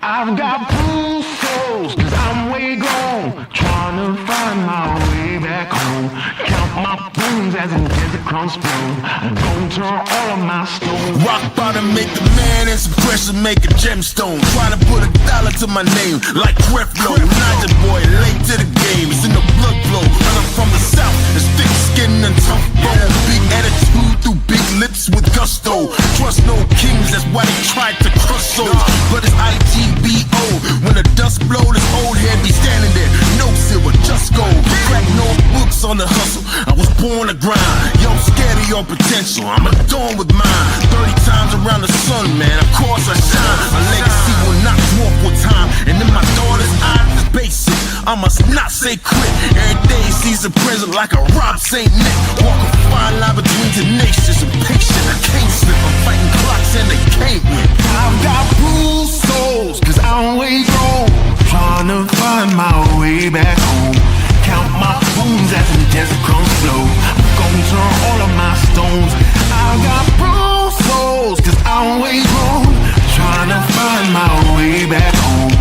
I've got bruised souls, cause I'm way gone, trying to find my way back home. Count my bones as in desert crumbs flow. I'm gonna turn all of my stones. Rock bottom make the man and some pressure make a gemstone. Trying to put $1 to my name like Creflo. Naja boy, late to the game, it's in the blood flow. And I'm from the south, it's thick skin and tough bone. Big attitude through big lips with gusto. Trust no kings, that's why they tried to crush souls. But it's IGBO, when the dust blow, this old head be standing there. No silver, just gold. Crack no books on the hustle, I was born to grind. Yo, scared of your potential, I'm adorned with mine. 30 times around the sun, man, of course I shine. My legacy will not dwarf with time. And in my daughter's eyes is basic, I must not say quit. Every day sees a present like a Rob St. Nick. Walk a fine line between tenacious and patient. I can't slip, I'm fighting clocks and they can't win. I've got bruised souls, cause I'm way gone, trying to find my way back home. Count my bones as in desert crumbs flow. I'm gonna turn all of my stones. I've got bruised souls, cause I'm way gone, trying to find my way back home.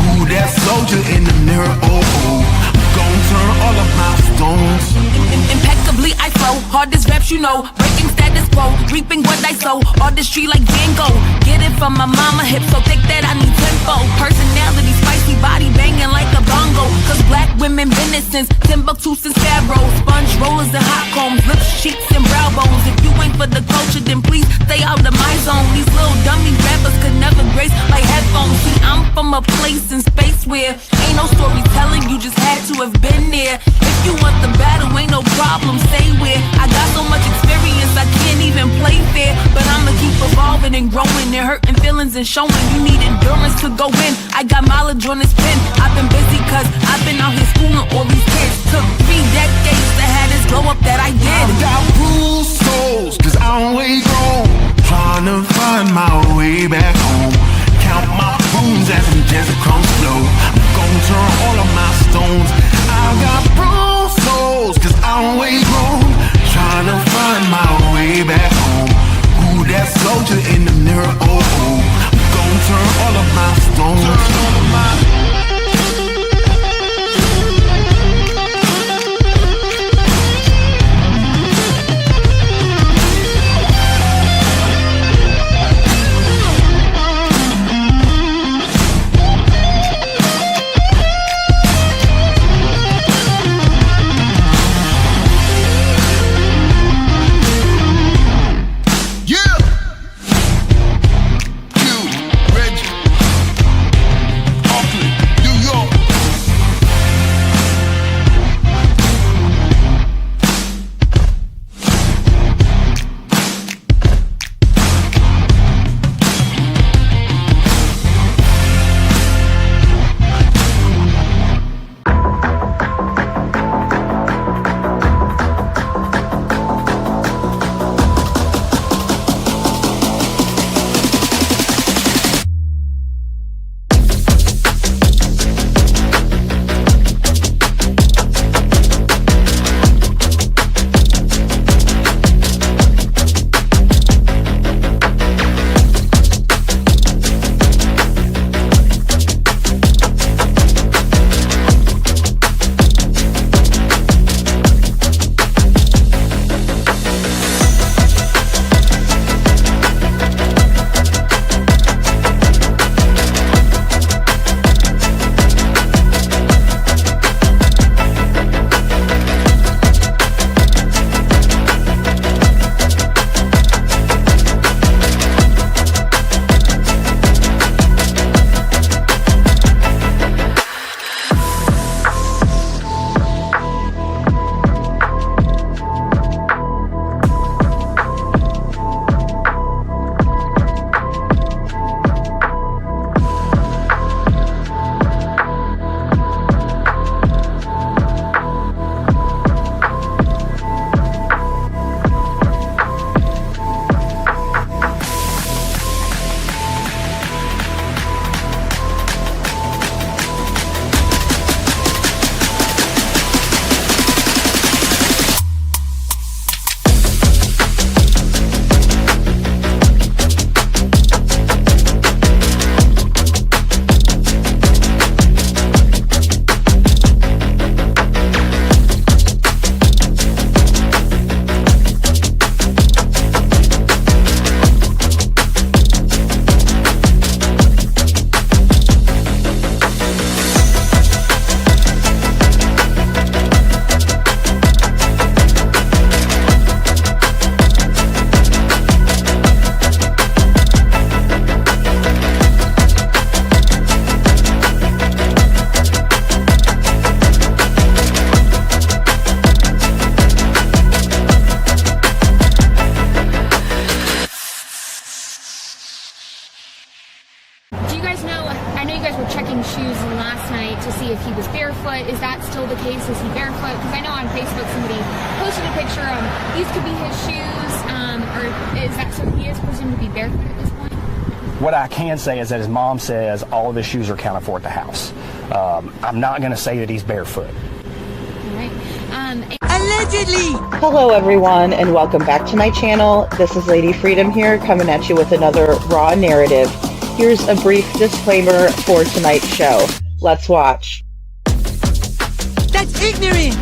Who that soldier in the mirror? Oh, oh. I'm gonna turn all of my stones. Impeccably I flow, hardest raps you know, breaking status quo, reaping what I sow, artistry like Van Gogh. Get it from my mama, hip so thick that I need tempo. Personality, spicy body banging like a bongo. Cause black women been it since Timbuktu since Pharaoh. Sponge rollers and hot combs, lips, cheeks and brow bones. If you ain't for the culture, then please stay out of my zone. These little dummy rappers could never grace my headphones. See, I'm from a place in space where ain't no storytelling, you just had to have been there. If you want the battle, ain't no problem, say where. I got so much experience, I can't even play fair. But I'ma keep evolving and growing and hurting feelings and showing you need endurance to go in. I got mileage on this pen, I've been busy cause I've been out here schooling all these kids. Took 3 decades to have this glow up that I did. I've got bruised souls, cause I'm way gone, trying to find my way back home. Count my bones as in desert crumbs flow. I'm gonna turn all of my stones. I've got bruised souls, cause I'm way gone, trying to find my way back home. Who that soldier in the mirror? Oh, oh. I'm gonna turn all of my stones. guys know, I know you guys were checking shoes last night to see if he was barefoot. Is that still the case? Is he barefoot? Because I know on Facebook somebody posted a picture of these could be his shoes, or is that so he is presumed to be barefoot at this point? What I can say is that his mom says all of his shoes are accounted for at the house. I'm not going to say that he's barefoot. All right. Allegedly! Hello everyone and welcome back to my channel. This is Lady Freedom here coming at you with another raw narrative. Here's a brief disclaimer for tonight's show. Let's watch. That's ignorant!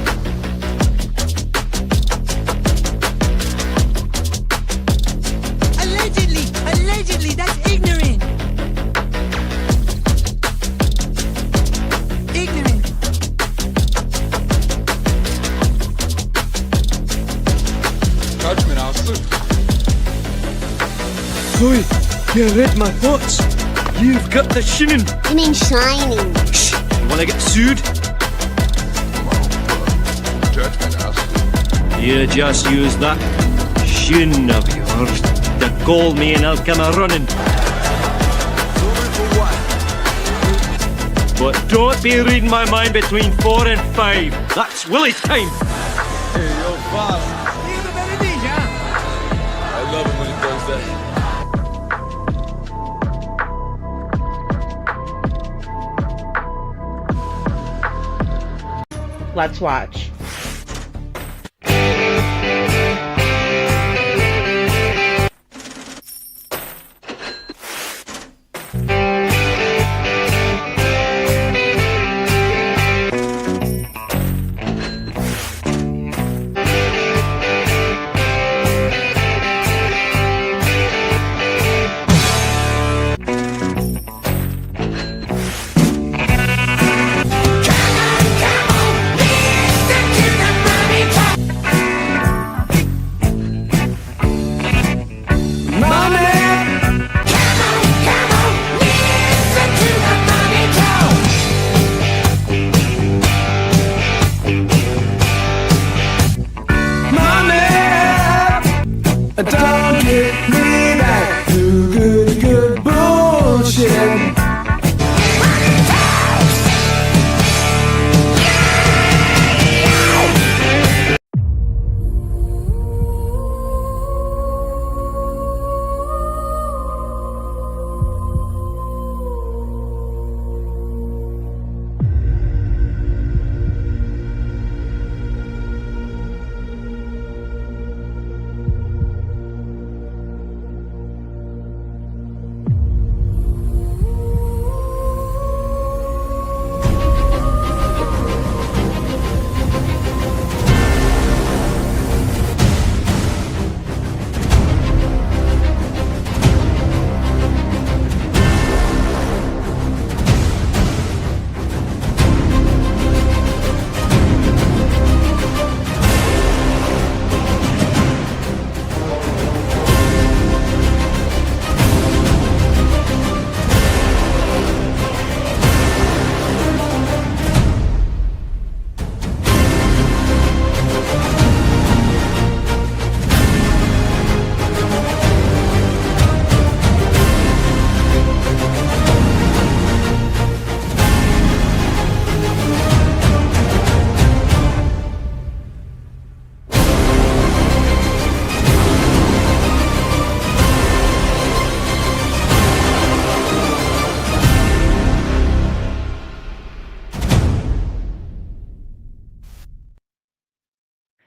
Allegedly, that's ignorant! Ignorant. Judgment, Aslı. Oi, you read my thoughts. You've got the shinin. You mean shining? Shh, you wanna get sued? Judgment, Aslı. You just use that shin of yours to call me and I'll come a-running. But don't be reading my mind between 4 and 5. That's Willie's time. Hey, yo, boss. I love him when he does that. Let's watch. Don't get me back to good bullshit.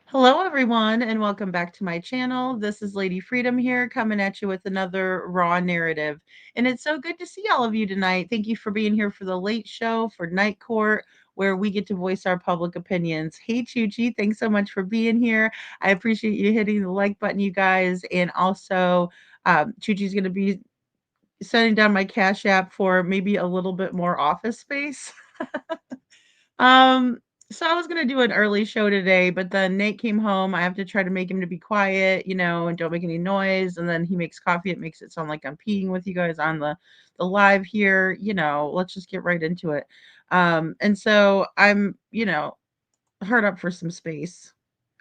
Hello everyone and welcome back to my channel. This is Lady Freedom here coming at you with another raw narrative. And it's so good to see all of you tonight. Thank you for being here for the late show for Night Court, where we get to voice our public opinions. Hey Chuchi, thanks so much for being here. I appreciate you hitting the like button, you guys. And also Chuchi's going to be sending down my Cash App for maybe a little bit more office space. So I was gonna do an early show today, but then Nate came home. I have to try to make him to be quiet, and don't make any noise. And then he makes coffee. It makes it sound like I'm peeing with you guys on the live here. Let's just get right into it. And so I'm, hard up for some space.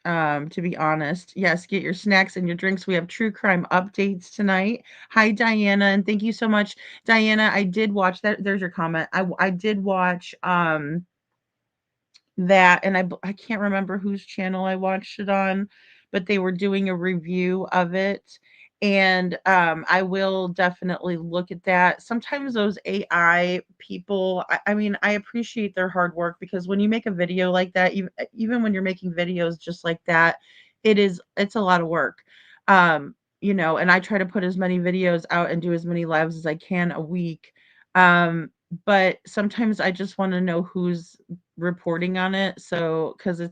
to be honest. Yes, get your snacks and your drinks. We have true crime updates tonight. Hi, Diana, and thank you so much, Diana. I did watch that. There's your comment. I did watch that, and I can't remember whose channel I watched it on, but they were doing a review of it, and, I will definitely look at that. Sometimes those AI people, I mean, I appreciate their hard work because when you make a video like that, even when you're making videos just like that, it's a lot of work. And I try to put as many videos out and do as many lives as I can a week. But sometimes I just wanna know who's reporting on it. So, because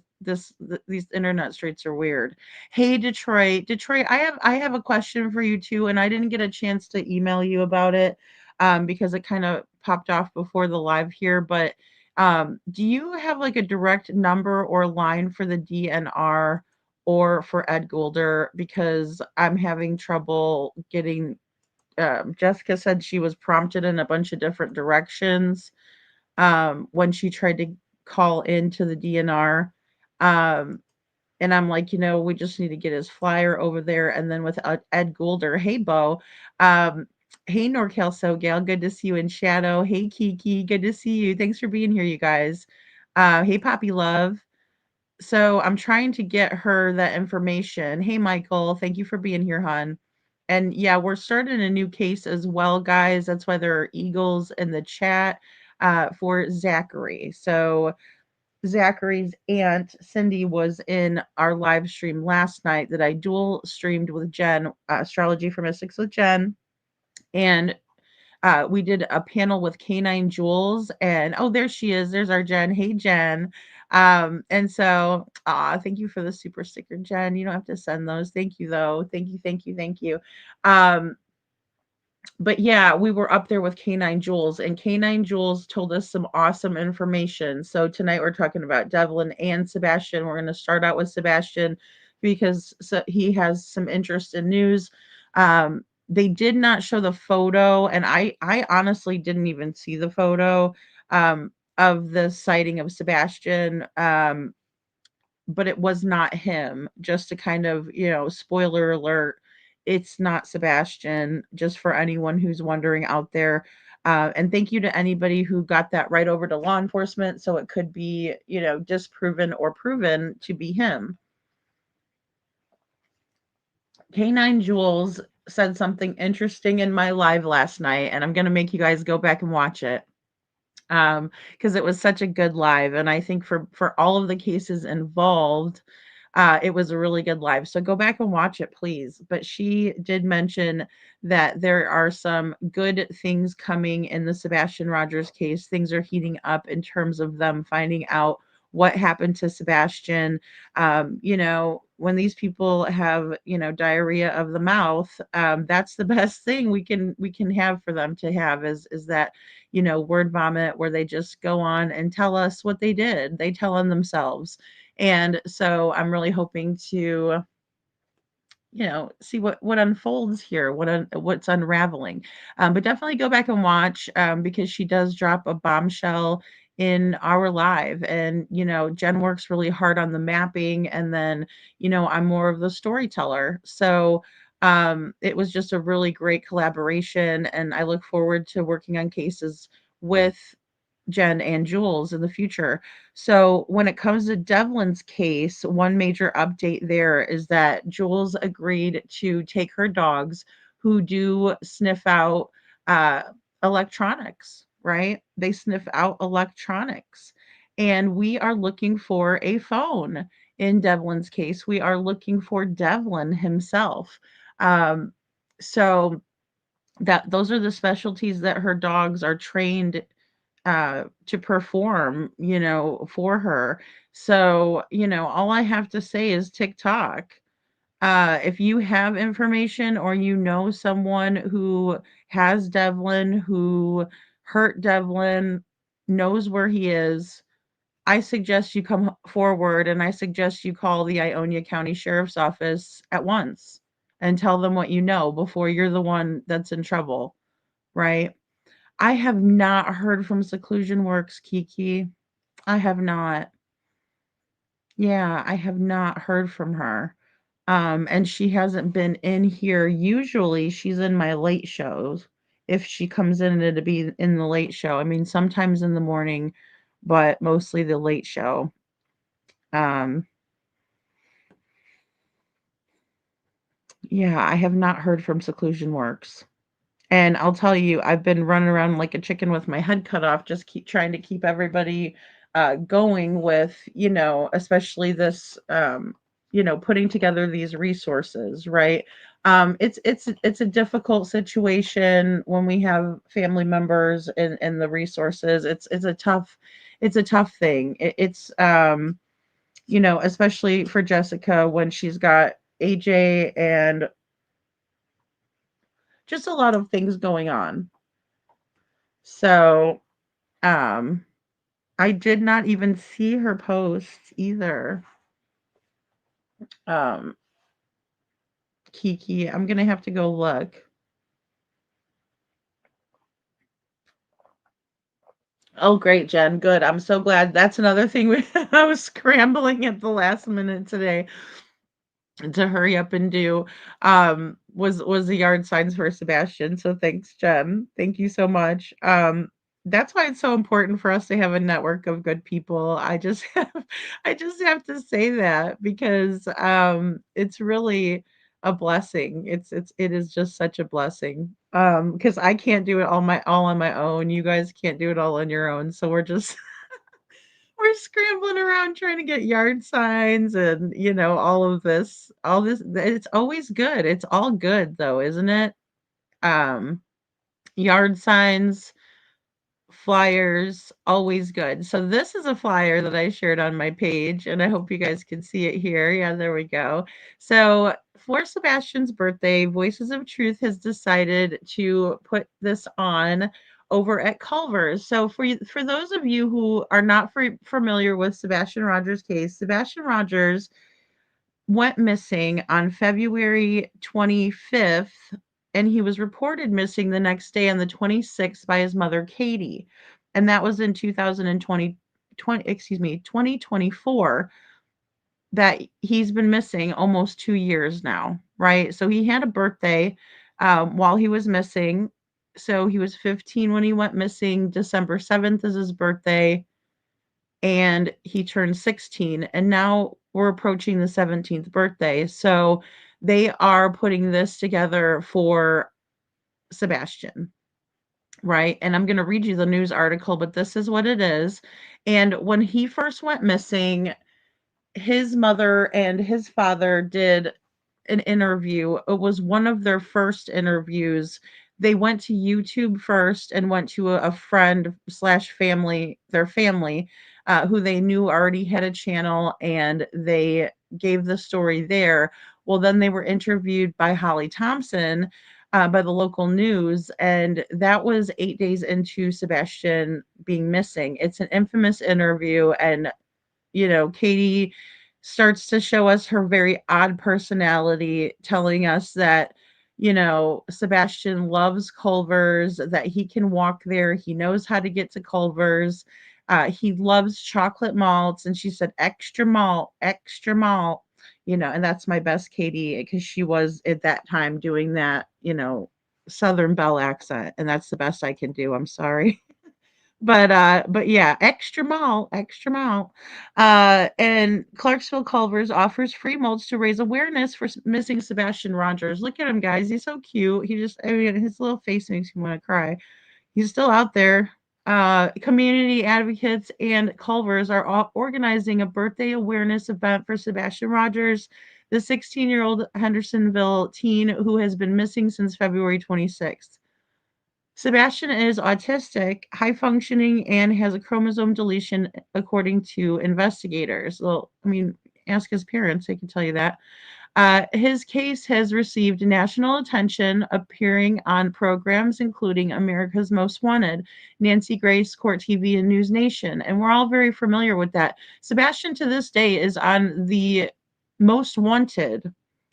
these internet streets are weird. Hey, Detroit. Detroit, I have a question for you too, and I didn't get a chance to email you about it, because it kinda popped off before the live here, but, do you have, like, a direct number or line for the DNR or for Ed Goulder? Because I'm having trouble getting Jessica said she was prompted in a bunch of different directions when she tried to call into the DNR. Um, and I'm like, we just need to get his flyer over there. And then with Ed Goulder, hey, Bo. Hey, NorCal SoGal, good to see you in shadow. Hey, Kiki, good to see you. Thanks for being here, you guys. Hey, Poppy Love. So I'm trying to get her that information. Hey, Michael, thank you for being here, hon. And yeah, we're starting a new case as well, guys. That's why there are eagles in the chat for Zachary. So Zachary's aunt Cindy was in our live stream last night that I dual streamed with Jen, Astrology for Mystics with Jen. And we did a panel with Canine Jules, and oh, there she is. There's our Jen. Hey, Jen. And so, thank you for the super sticker, Jen. You don't have to send those. Thank you, though. Thank you, thank you, thank you. Um, but yeah, we were up there with Canine Jules, and Canine Jules told us some awesome information. So tonight we're talking about Devlin and Sebastian. We're going to start out with Sebastian because he has some interest in news. They did not show the photo, and I honestly didn't even see the photo of the sighting of Sebastian. But it was not him. Just to kind of, spoiler alert, it's not Sebastian, just for anyone who's wondering out there. And thank you to anybody who got that right over to law enforcement so it could be, disproven or proven to be him. Canine Jules said something interesting in my live last night, and I'm going to make you guys go back and watch it. Because it was such a good live, and I think for all of the cases involved, it was a really good live. So go back and watch it, please. But she did mention that there are some good things coming in the Sebastian Rogers case. Things are heating up in terms of them finding out what happened to Sebastian. When these people have, diarrhea of the mouth, that's the best thing we can have for them to have is that, word vomit where they just go on and tell us what they did. They tell on themselves. And so I'm really hoping to, see what unfolds here, what's unraveling. But definitely go back and watch because she does drop a bombshell in our live. And, Jen works really hard on the mapping, and then, I'm more of the storyteller. So it was just a really great collaboration, and I look forward to working on cases with Jen and Jules in the future. So when it comes to Devlin's case, one major update there is that Jules agreed to take her dogs who do sniff out uh, electronics, right? They sniff out electronics. And we are looking for a phone in Devlin's case. We are looking for Devlin himself. Um, so that those are the specialties that her dogs are trained to perform, for her. So, all I have to say is TikTok. If you have information or someone who has Devlin, who hurt Devlin, knows where he is, I suggest you come forward and I suggest you call the Ionia County Sheriff's Office at once and tell them what you know before you're the one that's in trouble, right? I have not heard from Seclusion Works, Kiki. I have not. Yeah, I have not heard from her. And she hasn't been in here. Usually she's in my late shows. If she comes in to be in the late show. I mean, sometimes in the morning, but mostly the late show. Um, yeah, I have not heard from Seclusion Works. And I'll tell you, I've been running around like a chicken with my head cut off, just keep trying to keep everybody going with, especially this, putting together these resources, right? It's a difficult situation when we have family members and the resources. It's a tough thing. Especially for Jessica when she's got AJ and just a lot of things going on. So, um, I did not even see her post either. Um, Kiki, I'm gonna have to go look. Oh, great, Jen. Good. I'm so glad. That's another thing I was scrambling at the last minute today to hurry up and do was the yard signs for Sebastian. So thanks, Jen. Thank you so much. That's why it's so important for us to have a network of good people. I just have to say that because it's really a blessing. It is just such a blessing. Because I can't do it all on my own. You guys can't do it all on your own. So we're just we're scrambling around trying to get yard signs and, all this it's always good. It's all good though, isn't it? Um, Yard signs, flyers, always good. So this is a flyer that I shared on my page, and I hope you guys can see it here. Yeah, there we go. So for Sebastian's birthday, Voices of Truth has decided to put this on over at Culver's. So for those of you who are not familiar with Sebastian Rogers' case, Sebastian Rogers went missing on February 25th, and he was reported missing the next day on the 26th by his mother, Katie. And that was in 2024 that he's been missing almost 2 years now, right? So he had a birthday while he was missing. So he was 15 when he went missing. December 7th is his birthday and he turned 16 and now we're approaching the 17th birthday. So they are putting this together for Sebastian, right? And I'm going to read you the news article, but this is what it is. And when he first went missing, his mother and his father did an interview. It was one of their first interviews. They went to YouTube first and went to a friend slash family, their family, who they knew already had a channel, and they gave the story there. Well, then they were interviewed by Holly Thompson, by the local news, and that was 8 days into Sebastian being missing. It's an infamous interview, and Katie starts to show us her very odd personality, telling us that, Sebastian loves Culver's, that he can walk there. He knows how to get to Culver's. He loves chocolate malts. And she said, extra malt, and that's my best Katie because she was at that time doing that, Southern Belle accent. And that's the best I can do. I'm sorry. But yeah, extra malt. And Clarksville Culvers offers free mulch to raise awareness for missing Sebastian Rogers. Look at him, guys. He's so cute. I mean, his little face makes me want to cry. He's still out there. Community advocates and Culvers are all organizing a birthday awareness event for Sebastian Rogers, the 16-year-old Hendersonville teen who has been missing since February 26th. Sebastian is autistic, high functioning, and has a chromosome deletion, according to investigators. Well, I mean, ask his parents, they can tell you that. His case has received national attention, appearing on programs including America's Most Wanted, Nancy Grace, Court TV, and News Nation. And we're all very familiar with that. Sebastian, to this day, is on the Most Wanted,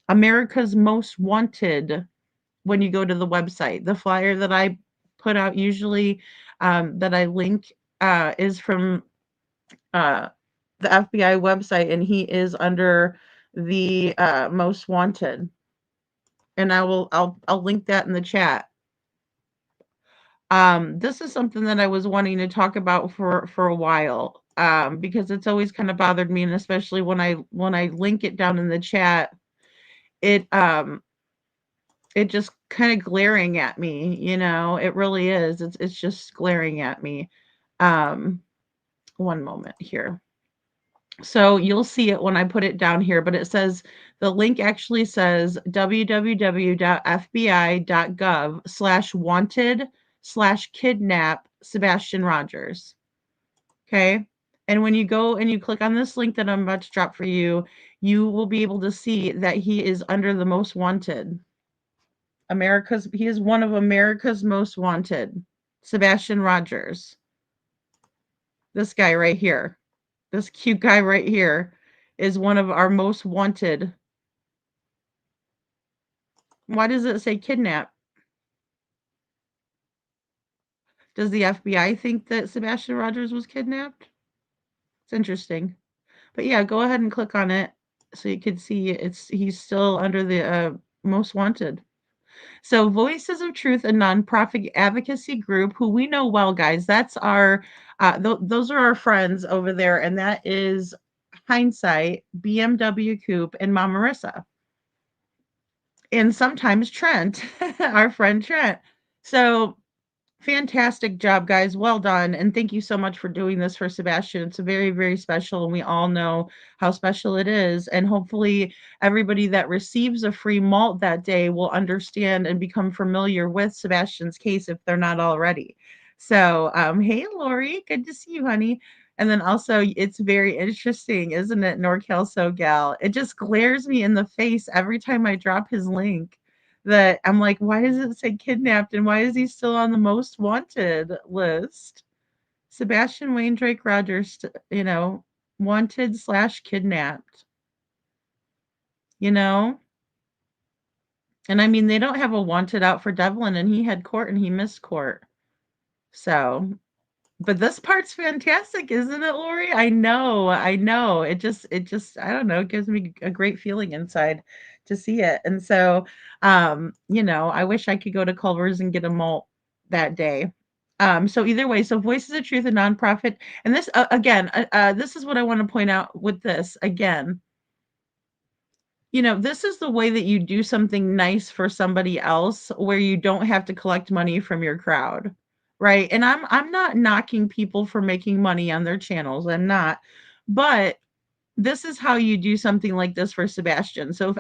America's Most Wanted, when you go to the website. The flyer that I put out usually, that I link, is from uh, the FBI website, and he is under the most wanted. And I'll link that in the chat. This is something that I was wanting to talk about for a while, because it's always kind of bothered me, and especially when I link it down in the chat, it it just kind of glaring at me, you know. It really is. It's just glaring at me. Um, One moment here. So you'll see it when I put it down here, but it says the link actually says www.fbi.gov/wanted/kidnap Sebastian Rogers. Okay. And when you go and you click on this link that I'm about to drop for you, you will be able to see that he is under the most wanted. He is one of America's most wanted. Sebastian Rogers. This guy right here. This cute guy right here is one of our most wanted. Why does it say kidnap? Does the FBI think that Sebastian Rogers was kidnapped? It's interesting. But yeah, go ahead and click on it so you can see he's still under the most wanted. So Voices of Truth, a nonprofit advocacy group who we know well, guys. That's our those are our friends over there, and that is Hindsight, BMW Coupe, and Mama Marissa. And sometimes Trent, our friend Trent. So fantastic job, guys. Well done. And thank you so much for doing this for Sebastian. It's very, very special. And we all know how special it is. And hopefully, everybody that receives a free malt that day will understand and become familiar with Sebastian's case if they're not already. So, hey, Lori, good to see you, honey. And then also, it's very interesting, isn't it, NorCal SoGal? It just glares me in the face every time I drop his link that I'm like, why does it say kidnapped and why is he still on the most wanted list? Sebastian Wayne Drake Rogers, wanted/kidnapped, you know? And I mean, they don't have a wanted out for Devlin, and he had court and he missed court. So, but this part's fantastic, isn't it, Lori? I know, I know. I don't know, it gives me a great feeling inside to see it. And so, I wish I could go to Culver's and get a malt that day. So either way, so Voices of Truth, a nonprofit, and this again, this is what I want to point out with this again. This is the way that you do something nice for somebody else where you don't have to collect money from your crowd, right? And I'm not knocking people for making money on their channels. I'm not. But this is how you do something like this for Sebastian. So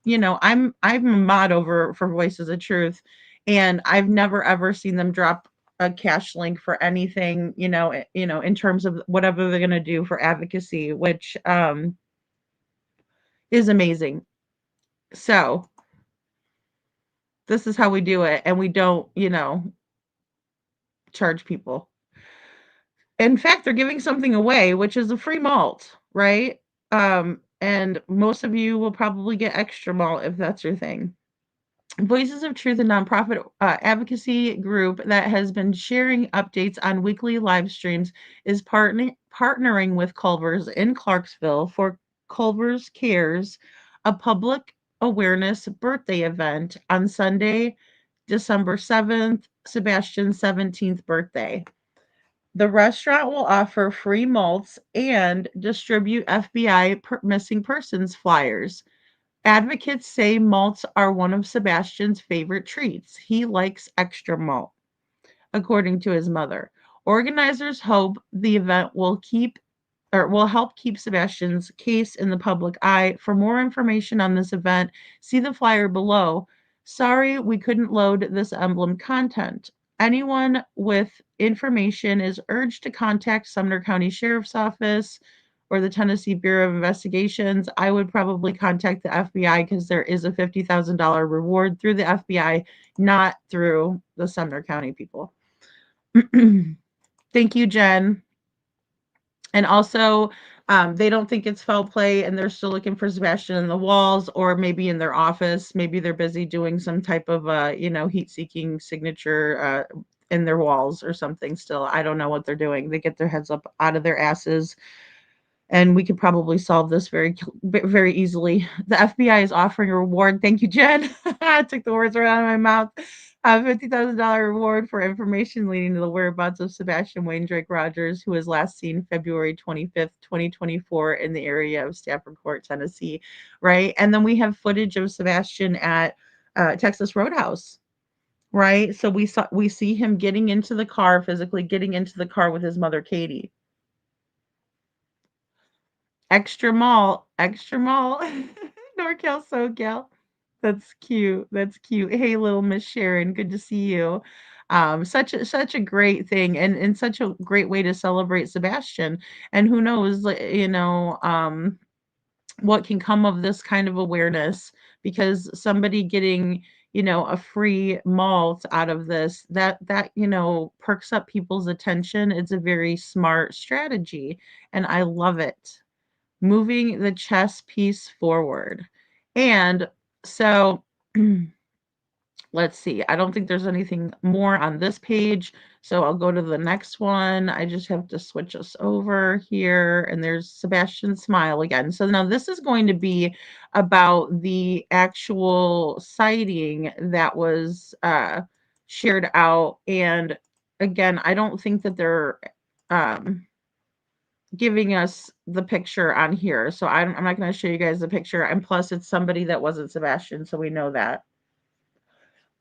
I'm a mod over for Voices of Truth, and I've never ever seen them drop a cash link for anything, in terms of whatever they're going to do for advocacy, which is amazing. So this is how we do it, and we don't, charge people. In fact, they're giving something away, which is a free malt, right? And most of you will probably get extra malt if that's your thing. Voices of Truth, a nonprofit advocacy group that has been sharing updates on weekly live streams, is partnering with Culver's in Clarksville for Culver's Cares, a public awareness birthday event on Sunday, December 7th, Sebastian's 17th birthday. The restaurant will offer free malts and distribute FBI missing persons flyers. Advocates say malts are one of Sebastian's favorite treats. He likes extra malt, according to his mother. Organizers hope the event will help keep Sebastian's case in the public eye. For more information on this event, see the flyer below. Sorry, we couldn't load this emblem content. Anyone with information is urged to contact Sumner County Sheriff's Office or the Tennessee Bureau of Investigations. I would probably contact the FBI because there is a $50,000 reward through the FBI, not through the Sumner County people. Thank you, Jen. And also, they don't think it's foul play, and they're still looking for Sebastian in the walls or maybe in their office. Maybe they're busy doing some type of, heat-seeking signature in their walls or something still. I don't know what they're doing. They get their heads up out of their asses and we could probably solve this very easily. The FBI is offering a reward. Thank you, Jen. I took the words right out of my mouth. A $50,000 reward for information leading to the whereabouts of Sebastian Wayne Drake Rogers, who was last seen February 25th, 2024, in the area of Stafford Court, Tennessee. Right, and then we have footage of Sebastian at Texas Roadhouse. Right, so we see him getting into the car, physically getting into the car with his mother, Katie. Extra mall, extra mall. NorCal, SoCal. That's cute. That's cute. Hey, little Miss Sharon, good to see you. Such a great thing, and such a great way to celebrate Sebastian. And who knows, what can come of this kind of awareness, because somebody getting a free malt out of this, that perks up people's attention. It's a very smart strategy, and I love it. Moving the chess piece forward. And so let's see. I don't think there's anything more on this page. So I'll go to the next one. I just have to switch us over here. And there's Sebastian's smile again. So now this is going to be about the actual sighting that was shared out. And again, I don't think that they're um, giving us the picture on here. So I'm not going to show you guys the picture. And plus, it's somebody that wasn't Sebastian. So we know that.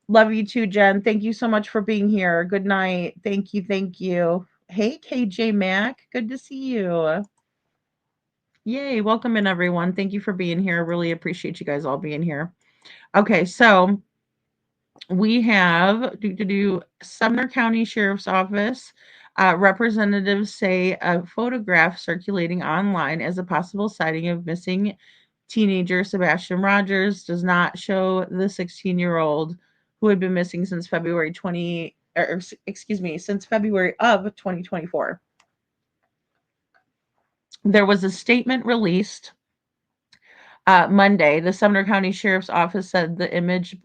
Love you too, Jen. Thank you so much for being here. Good night. Thank you. Thank you. Hey, KJ Mac. Good to see you. Yay. Welcome in, everyone. Thank you for being here. Really appreciate you guys all being here. Okay. So we have Sumner County Sheriff's Office. Representatives say a photograph circulating online as a possible sighting of missing teenager Sebastian Rogers does not show the 16-year-old who had been missing since since February of 2024. There was a statement released Monday. The Sumner County Sheriff's Office said the image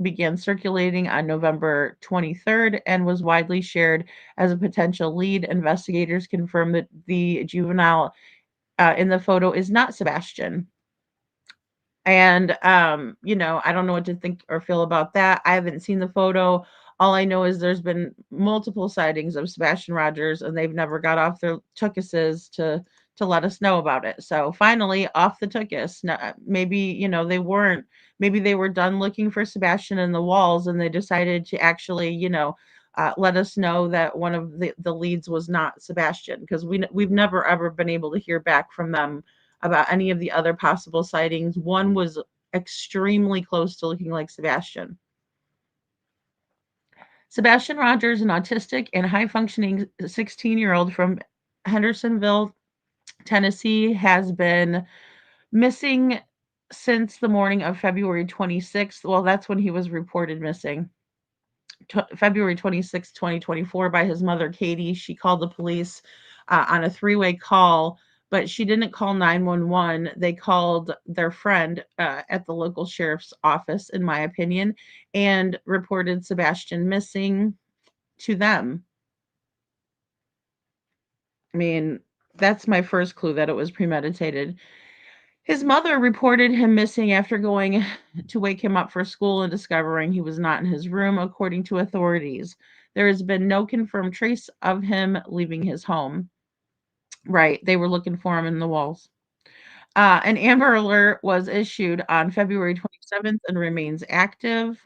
began circulating on November 23rd and was widely shared as a potential lead. Investigators confirmed that the juvenile in the photo is not Sebastian. And I don't know what to think or feel about that. I haven't seen the photo. All I know is there's been multiple sightings of Sebastian Rogers, and they've never got off their tuchuses to let us know about it. So finally, off the tuchus. Maybe maybe they were done looking for Sebastian in the walls, and they decided to actually let us know that one of the leads was not Sebastian, because we've never ever been able to hear back from them about any of the other possible sightings. One was extremely close to looking like Sebastian. Sebastian Rogers, an autistic and high functioning 16-year-old from Hendersonville, Tennessee, has been missing since the morning of February 26th. Well, that's when he was reported missing. February 26th, 2024, by his mother, Katie. She called the police on a three-way call, but she didn't call 911. They called their friend at the local sheriff's office, in my opinion, and reported Sebastian missing to them. I mean, that's my first clue that it was premeditated. His mother reported him missing after going to wake him up for school and discovering he was not in his room, according to authorities. There has been no confirmed trace of him leaving his home. Right, they were looking for him in the walls. An Amber Alert was issued on February 27th and remains active.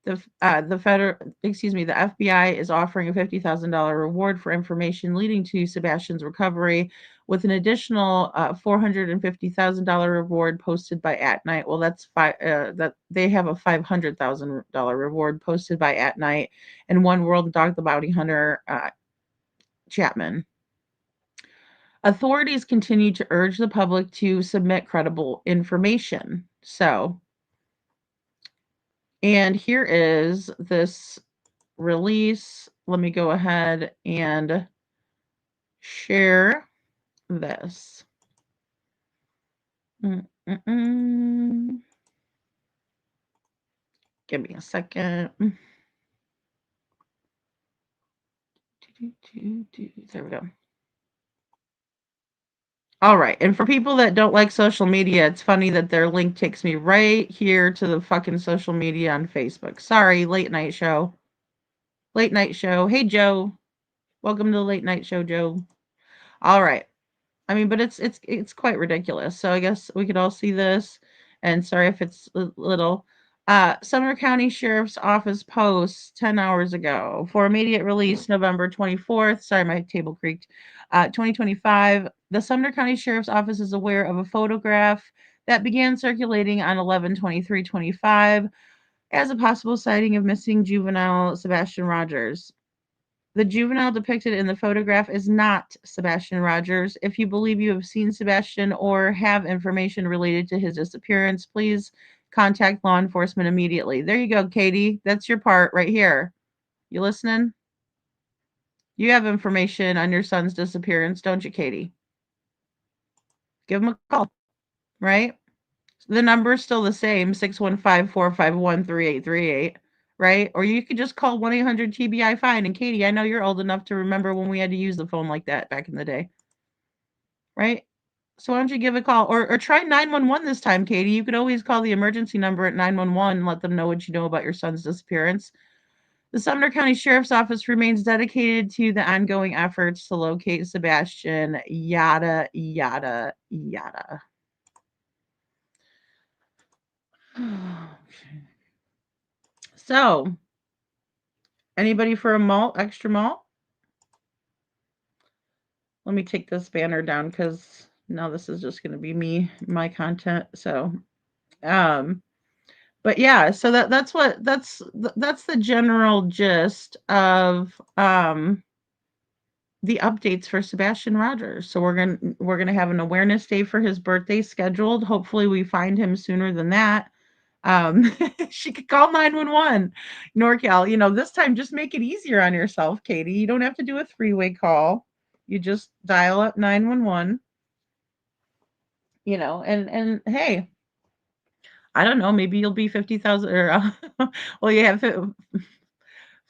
The FBI is offering a $50,000 reward for information leading to Sebastian's recovery, with an additional $450,000 reward posted by At Night. Well, that they have a $500,000 reward posted by At Night and One World Dog the Bounty Hunter Chapman. Authorities continue to urge the public to submit credible information. And here is this release. Let me go ahead and share this. Give me a second. There we go. All right. And for people that don't like social media, it's funny that their link takes me right here to the fucking social media on Facebook. Sorry, late night show. Late night show. Hey, Joe. Welcome to the late night show, Joe. All right. I mean, but it's quite ridiculous. So I guess we could all see this. And sorry if it's little. Sumner County Sheriff's Office posts 10 hours ago for immediate release November 24th. Sorry, my table creaked. 2025. The Sumner County Sheriff's Office is aware of a photograph that began circulating on 11/23/25 as a possible sighting of missing juvenile Sebastian Rogers. The juvenile depicted in the photograph is not Sebastian Rogers. If you believe you have seen Sebastian or have information related to his disappearance, please contact law enforcement immediately. There you go, Katie. That's your part right here. You listening? You have information on your son's disappearance, don't you, Katie? Give him a call, right? The number is still the same, 615-451-3838, right? Or you could just call 1-800-TBI-FINE. And Katie, I know you're old enough to remember when we had to use the phone like that back in the day, right? So why don't you give a call or try 911 this time, Katie? You could always call the emergency number at 911 and let them know what you know about your son's disappearance. The Sumner County Sheriff's Office remains dedicated to the ongoing efforts to locate Sebastian, yada, yada, yada. So, anybody for a malt, extra malt? Let me take this banner down because now this is just going to be me, my content. So, but yeah, so that's the general gist of the updates for Sebastian Rogers. So we're gonna have an awareness day for his birthday scheduled. Hopefully, we find him sooner than that. She could call 911 NorCal. This time just make it easier on yourself, Katie. You don't have to do a three-way call. You just dial up 911. And hey, I don't know, maybe you'll be 50,000 or well, you have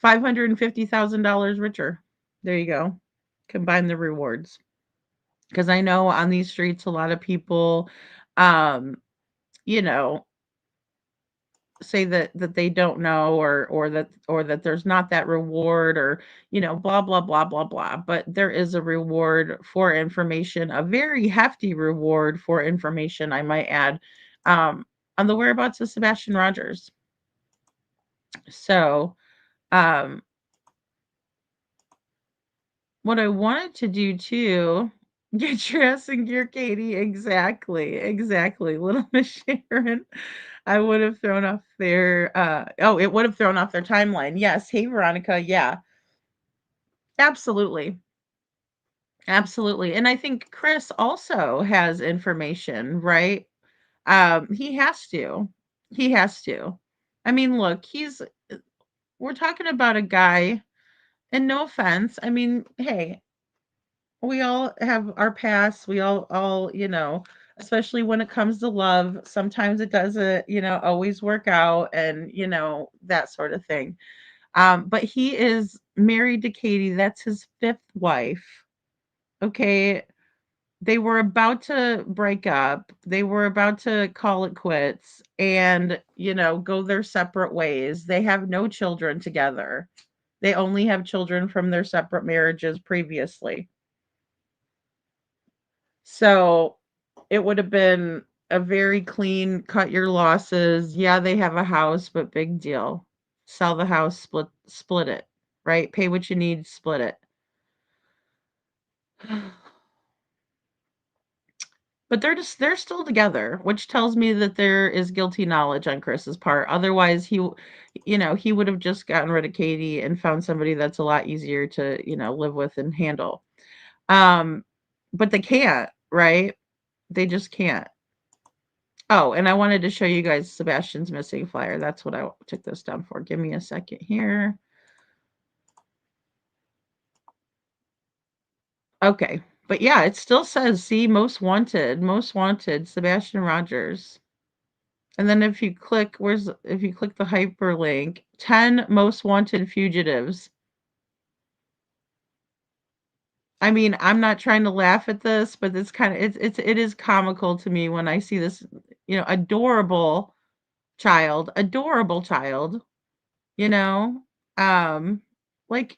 $550,000 richer. There you go. Combine the rewards. Because I know on these streets a lot of people um, you know, say that they don't know or that there's not that reward or blah blah blah blah blah, but there is a reward for information, a very hefty reward for information, I might add, um on the whereabouts of Sebastian Rogers. So um what I wanted to do too, get your ass in gear, Katie. Exactly, little Miss Sharon. I would have thrown off their it would have thrown off their timeline. Yes. Hey, Veronica. Yeah, absolutely. Absolutely. And I think Chris also has information, right? He has to. He has to. I mean, look, we're talking about a guy, and no offense. I mean, hey, we all have our past. We all, especially when it comes to love, sometimes it doesn't, always work out and, that sort of thing. But he is married to Katie. That's his fifth wife. Okay. They were about to break up. They were about to call it quits and, go their separate ways. They have no children together. They only have children from their separate marriages previously. So it would have been a very clean cut your losses. Yeah, they have a house, but big deal. Sell the house, split it, right? Pay what you need, split it. But they're still together, which tells me that there is guilty knowledge on Chris's part. Otherwise, he would have just gotten rid of Katie and found somebody that's a lot easier to, live with and handle. But they can't, right? They just can't. Oh, and I wanted to show you guys Sebastian's missing flyer. That's what I took this down for. Give me a second here. Okay. But yeah, it still says, see, most wanted, Sebastian Rogers. And then if you click the hyperlink, 10 most wanted fugitives. I mean, I'm not trying to laugh at this, but it's kind of it is comical to me when I see this, adorable child, you know? Um, like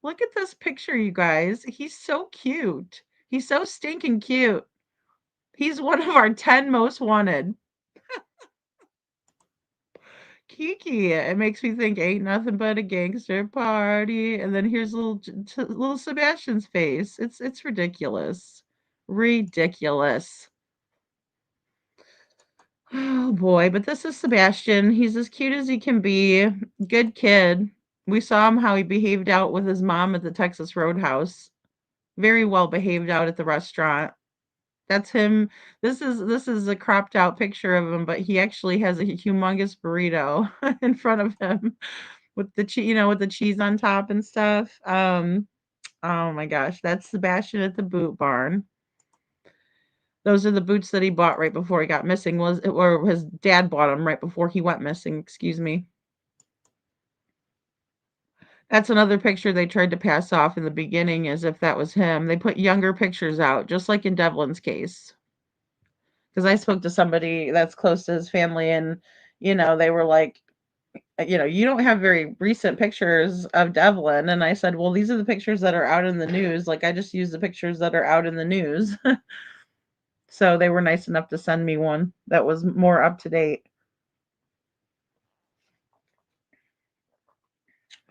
look at this picture, you guys. He's so cute. He's so stinking cute. He's one of our 10 most wanted. Kiki. It makes me think ain't nothing but a gangster party. And then here's little Sebastian's face. It's ridiculous. Ridiculous. Oh boy, but this is Sebastian. He's as cute as he can be. Good kid. We saw him how he behaved out with his mom at the Texas Roadhouse. Very well behaved out at the restaurant. That's him. This is a cropped out picture of him, but he actually has a humongous burrito in front of him with the cheese, with the cheese on top and stuff. Oh my gosh, that's Sebastian at the boot barn. Those are the boots that he bought right before he got missing, or his dad bought them right before he went missing, excuse me. That's another picture they tried to pass off in the beginning as if that was him. They put younger pictures out, just like in Devlin's case. Because I spoke to somebody that's close to his family, and they were like, you don't have very recent pictures of Devlin. And I said, well, these are the pictures that are out in the news. Like, I just use the pictures that are out in the news. So they were nice enough to send me one that was more up to date.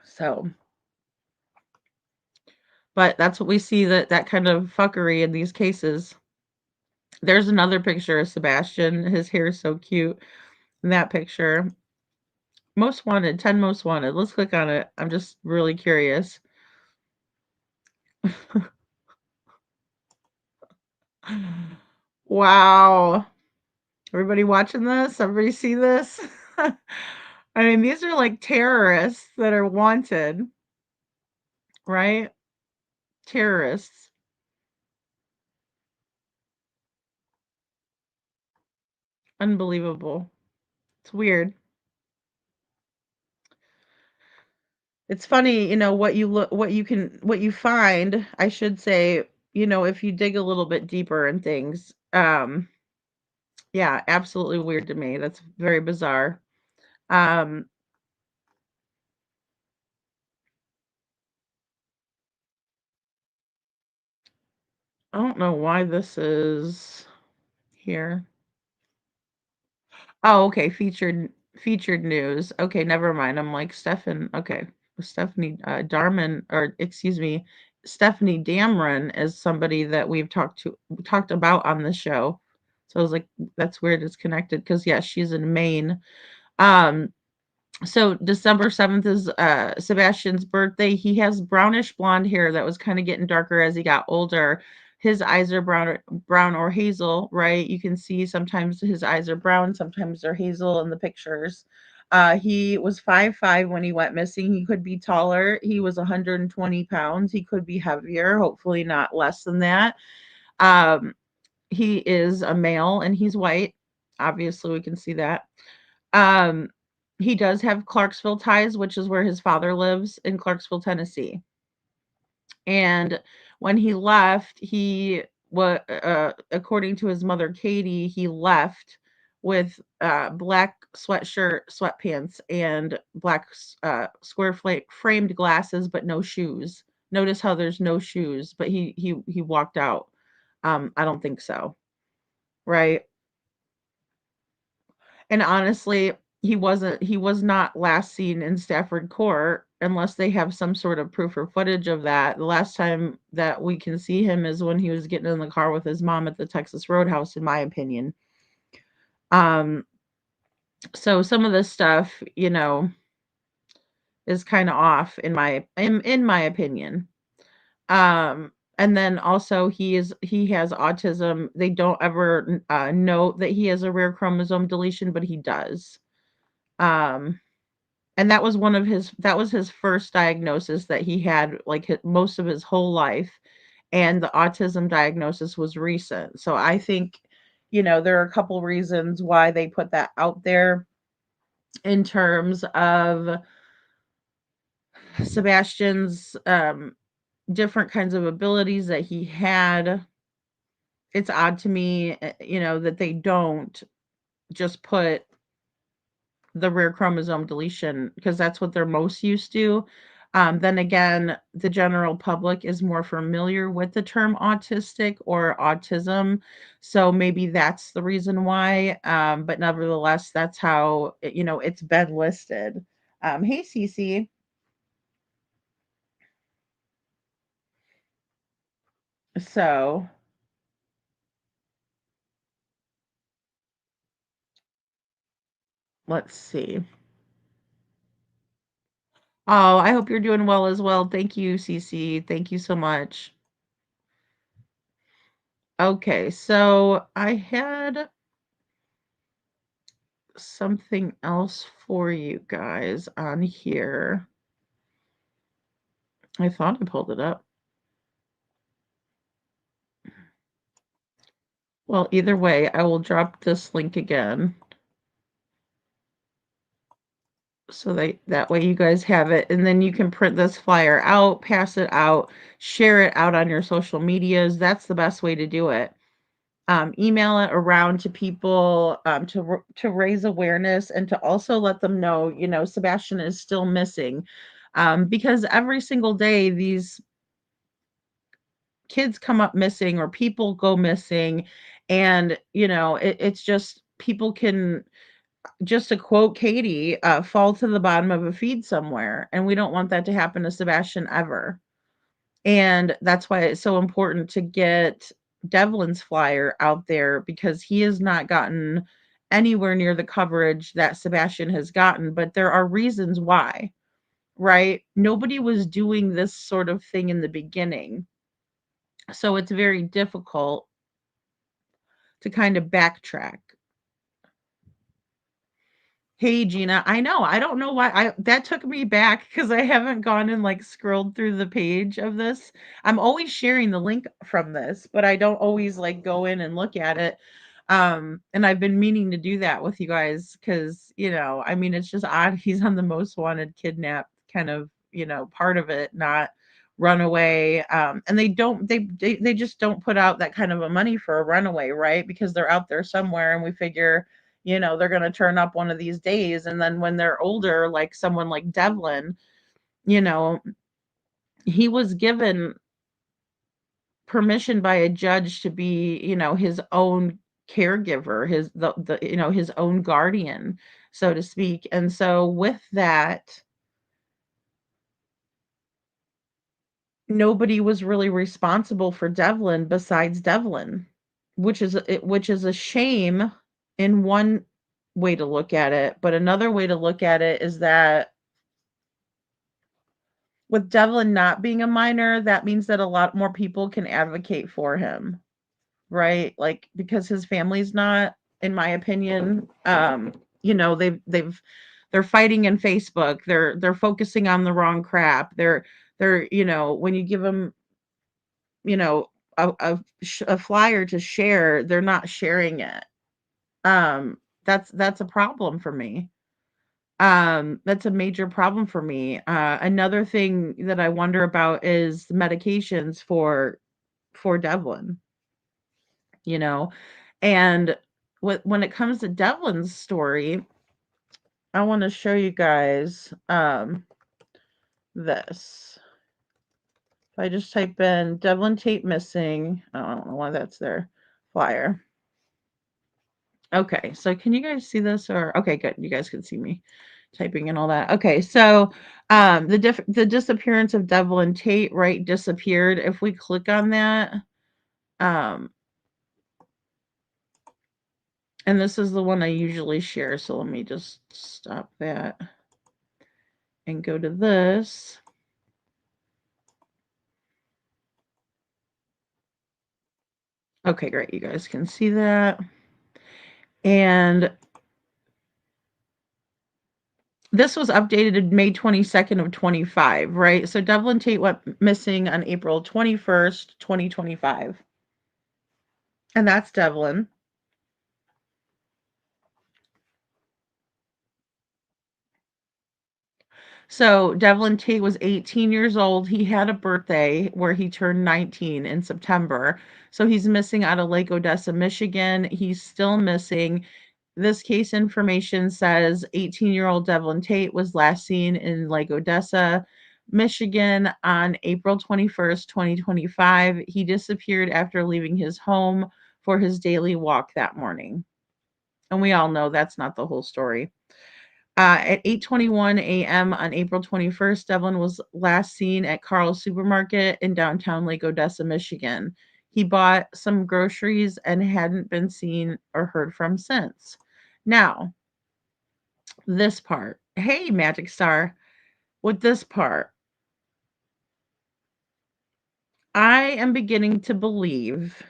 So, but that's what we see, that kind of fuckery in these cases. There's another picture of Sebastian. His hair is so cute in that picture. Most wanted, 10 most wanted. Let's click on it. I'm just really curious. Wow. Everybody watching this? Everybody see this? I mean, these are like terrorists that are wanted, right? Terrorists. Unbelievable. It's weird. It's funny, what you find, I should say, if you dig a little bit deeper in things. Yeah, absolutely weird to me. That's very bizarre. Um, I don't know why this is here. Oh, okay, featured news. Okay, never mind. I'm like Stefan. Okay, Stephanie Darman, or excuse me, Stephanie Damron is somebody that we've talked about on the show. So I was like, that's weird. It's connected because yeah, she's in Maine. Um, so December 7th is Sebastian's birthday. He has brownish blonde hair that was kind of getting darker as he got older. His eyes are brown or hazel, right? You can see sometimes his eyes are brown, sometimes they're hazel in the pictures. He was 5'5" when he went missing. He could be taller. He was 120 pounds. He could be heavier, hopefully not less than that. Um, he is a male and he's white. Obviously, we can see that. Um, he does have Clarksville ties, which is where his father lives in Clarksville, Tennessee. And when he left, according to his mother, Katie, he left with black sweatshirt, sweatpants, and black framed glasses, but no shoes. Notice how there's no shoes, but he walked out. I don't think so, right? And honestly, he was not last seen in Stafford Court unless they have some sort of proof or footage of that. The last time that we can see him is when he was getting in the car with his mom at the Texas Roadhouse, in my opinion. Um, so some of this stuff, is kind of off in my opinion. And then also he has autism. They don't ever note that he has a rare chromosome deletion, but he does. Um, and that was his first diagnosis that he had, like, most of his whole life, and the autism diagnosis was recent. So I think, there are a couple reasons why they put that out there in terms of Sebastian's different kinds of abilities that he had. It's odd to me, that they don't just put the rare chromosome deletion because that's what they're most used to. Then again, the general public is more familiar with the term autistic or autism. So maybe that's the reason why. But nevertheless, that's how, it's been listed. Hey, Cece. So let's see. Oh, I hope you're doing well as well. Thank you, Cece. Thank you so much. Okay, so I had something else for you guys on here. I thought I pulled it up. Well, either way, I will drop this link again. So that way you guys have it, and then you can print this flyer out, pass it out, share it out on your social medias. That's the best way to do it. Email it around to people, to raise awareness and to also let them know, Sebastian is still missing, because every single day these kids come up missing or people go missing, and it's just people can, just to quote Katie, fall to the bottom of a feed somewhere, and we don't want that to happen to Sebastian ever. And that's why it's so important to get Devlin's flyer out there, because he has not gotten anywhere near the coverage that Sebastian has gotten, but there are reasons why, right? Nobody was doing this sort of thing in the beginning. So it's very difficult to kind of backtrack. Hey Gina, I know. I don't know why that took me back because I haven't gone and like scrolled through the page of this. I'm always sharing the link from this, but I don't always like go in and look at it. And I've been meaning to do that with you guys because, I mean, it's just odd. He's on the most wanted kidnapped kind of, part of it, not runaway. And they just don't put out that kind of a money for a runaway, right? Because they're out there somewhere and we figure they're going to turn up one of these days. And then when they're older, like someone like Devlin, you know, he was given permission by a judge to be, his own caregiver, his own guardian, so to speak. And so with that, nobody was really responsible for Devlin besides Devlin, which is a shame in one way to look at it, but another way to look at it is that with Devlin not being a minor, that means that a lot more people can advocate for him, right? Like because his family's not, in my opinion, they're fighting in Facebook. They're focusing on the wrong crap. They're when you give them, you know, a flyer to share, they're not sharing it. That's a problem for me. That's a major problem for me. Another thing that I wonder about is the medications for Devlin, you know. And when it comes to Devlin's story, I want to show you guys this. If I just type in Devlin Tait missing, oh, I don't know why that's there. Flyer. Okay, so can you guys see this? Or okay, good. You guys can see me typing and all that. Okay, so the disappearance of Devlin Tait, right, disappeared. If we click on that, um, and this is the one I usually share. So let me just stop that and go to this. Okay, great. You guys can see that. And this was updated May 22nd of 25, right? So Devlin Tait went missing on April 21st, 2025. And that's Devlin. So Devlin Tait was 18 years old. He had a birthday where he turned 19 in September. So he's missing out of Lake Odessa, Michigan. He's still missing. This case information says 18-year-old Devlin Tait was last seen in Lake Odessa, Michigan on April 21st, 2025. He disappeared after leaving his home for his daily walk that morning. And we all know that's not the whole story. At 8:21 a.m. on April 21st, Devlin was last seen at Carl's Supermarket in downtown Lake Odessa, Michigan. He bought some groceries and hadn't been seen or heard from since. Now, this part. Hey, Magic Star, with this part, I am beginning to believe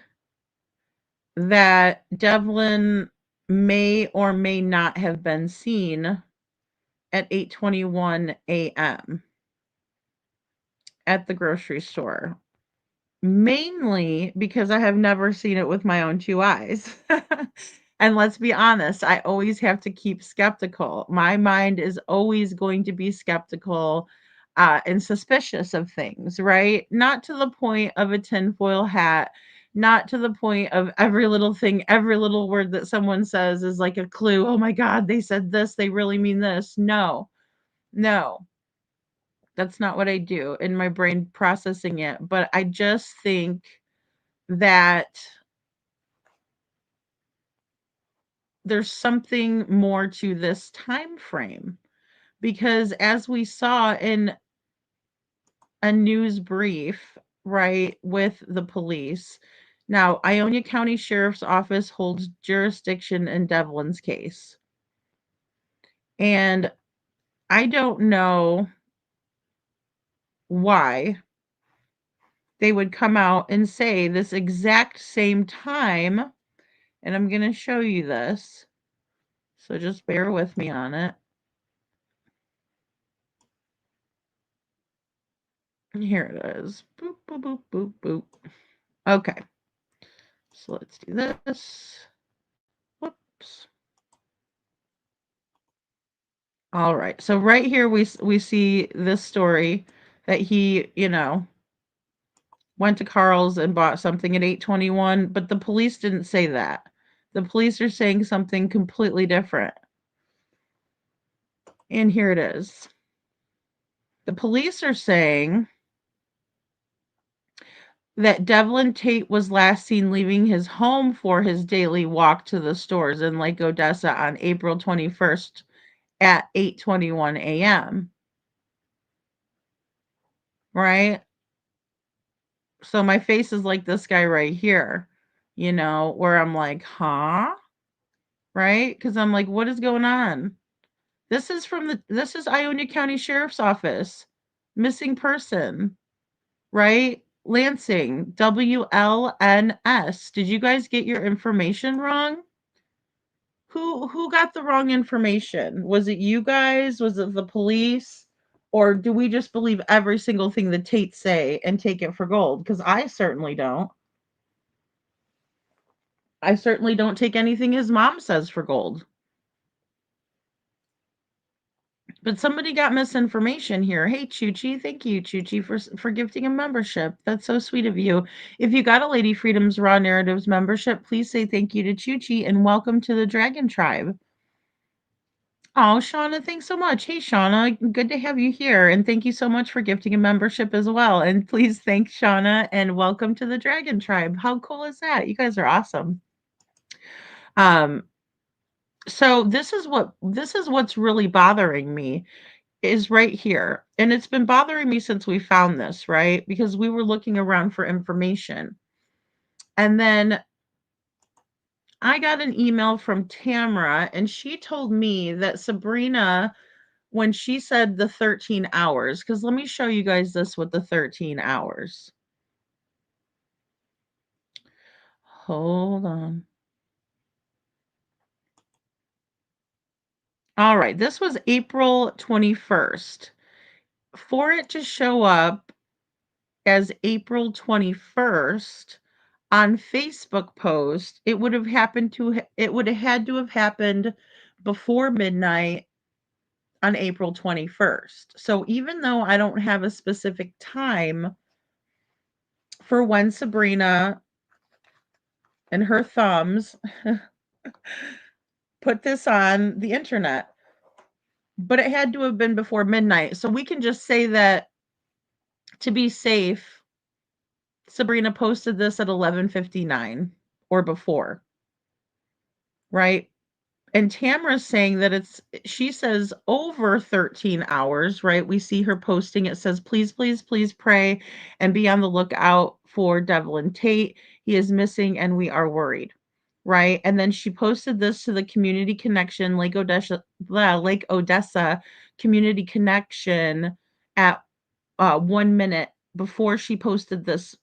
that Devlin may or may not have been seen at 8:21 a.m. at the grocery store. Mainly because I have never seen it with my own 2 eyes. And let's be honest, I always have to keep skeptical. My mind is always going to be skeptical, and suspicious of things, right? Not to the point of a tinfoil hat, not to the point of every little thing, every little word that someone says is like a clue. "Oh my god, they said this, they really mean this." No. No. That's not what I do in my brain processing it, but I just think that there's something more to this time frame because as we saw in a news brief, right, with the police. Now, Ionia County Sheriff's Office holds jurisdiction in Devlin's case. And I don't know why they would come out and say this exact same time, and I'm going to show you this. So just bear with me on it. Here it is. Boop, boop, boop, boop, boop. Okay. So let's do this. Whoops. All right. So right here we see this story that he, went to Carl's and bought something at 8:21, but the police didn't say that. The police are saying something completely different. And here it is. The police are saying that Devlin Tait was last seen leaving his home for his daily walk to the stores in Lake Odessa on April 21st at 8:21 a.m. Right? So my face is like this guy right here, where I'm like, "Huh?" Right? Cuz I'm like, "What is going on?" This is Ionia County Sheriff's Office. Missing person, right? Lansing, WLNS. Did you guys get your information wrong? Who got the wrong information? Was it you guys? Was it the police? Or do we just believe every single thing the Tates say and take it for gold? Because I certainly don't. I certainly don't take anything his mom says for gold. But somebody got misinformation here. Hey, Chuchi, thank you, Chuchi, for gifting a membership. That's so sweet of you. If you got a Lady Freedom's Raw Narratives membership, please say thank you to Chuchi and welcome to the Dragon Tribe. Oh, Shauna, thanks so much. Hey, Shauna, good to have you here. And thank you so much for gifting a membership as well. And please thank Shauna and welcome to the Dragon Tribe. How cool is that? You guys are awesome. So this is what's really bothering me is right here. And it's been bothering me since we found this, right? Because we were looking around for information. And then I got an email from Tamra, and she told me that Sabrina, when she said the 13 hours, because let me show you guys this with the 13 hours. Hold on. All right, this was April 21st. For it to show up as April 21st on Facebook post, it would have had to have happened before midnight on April 21st. So even though I don't have a specific time for when Sabrina and her thumbs put this on the internet, but it had to have been before midnight. So we can just say that to be safe, Sabrina posted this at 11:59 or before, right? And Tamara's saying that she says over 13 hours, right? We see her posting. It says, please, please, please pray and be on the lookout for Devlin Tait. He is missing and we are worried, right? And then she posted this to the Community Connection, Lake Odessa Community Connection at 1 minute before she posted this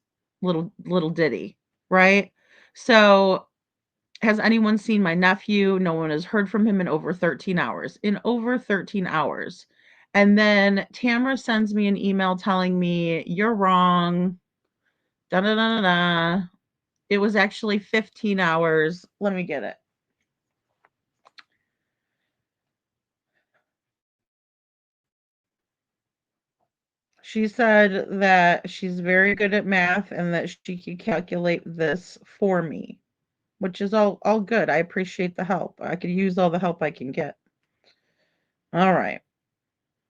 little ditty, right? So has anyone seen my nephew? No one has heard from him in over 13 hours. In over 13 hours. And then Tamara sends me an email telling me, you're wrong. Da da da da da. It was actually 15 hours. Let me get it. She said that she's very good at math and that she could calculate this for me, which is all good. I appreciate the help. I could use all the help I can get. All right.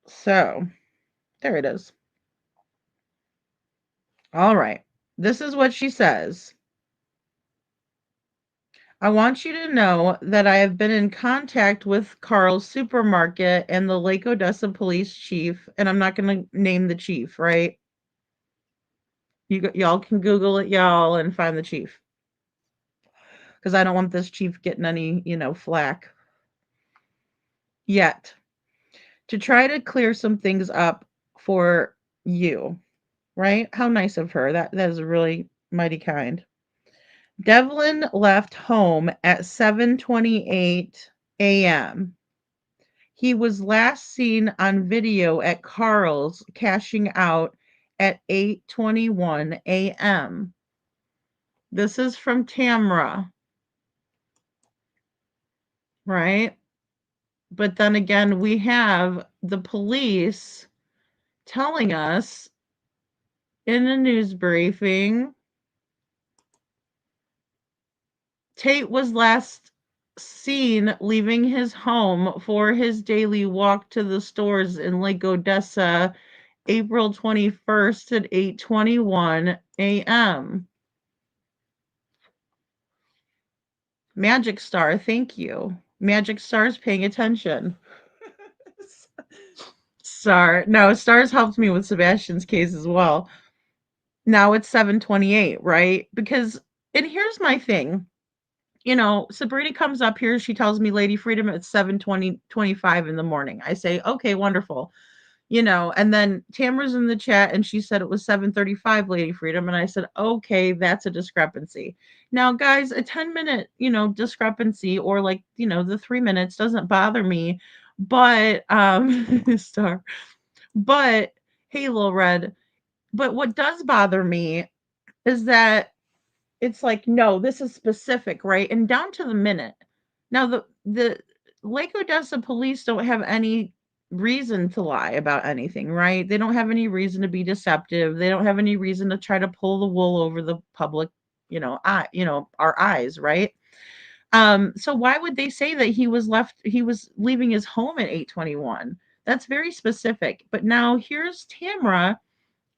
So, there it is. All right. This is what she says. I want you to know that I have been in contact with Carl's supermarket and the Lake Odessa police chief, and I'm not going to name the chief, right? Y'all can Google it, y'all, and find the chief. Because I don't want this chief getting any, flack yet. To try to clear some things up for you, right? How nice of her. That is really mighty kind. Devlin left home at 7:28 a.m. He was last seen on video at Carl's cashing out at 8:21 a.m. This is from Tamra, right? But then again, we have the police telling us in a news briefing Tait was last seen leaving his home for his daily walk to the stores in Lake Odessa, April 21st at 8:21 a.m. Magic Star, thank you. Magic Star's paying attention. Stars helped me with Sebastian's case as well. Now it's 7:28, right? Because, and here's my thing. Sabrina comes up here, she tells me Lady Freedom at 7:25 in the morning. I say, okay, wonderful. And then Tamara's in the chat and she said it was 7:35 Lady Freedom. And I said, okay, that's a discrepancy. Now, guys, a 10-minute, discrepancy or the 3 minutes doesn't bother me. But, Star, but, hey, Lil Red, but what does bother me is that it's like, no, this is specific, right? And down to the minute. Now, the Lake Odessa police don't have any reason to lie about anything, right? They don't have any reason to be deceptive. They don't have any reason to try to pull the wool over the public, our eyes, right? So why would they say that he was leaving his home at 8:21? That's very specific. But now here's Tamara,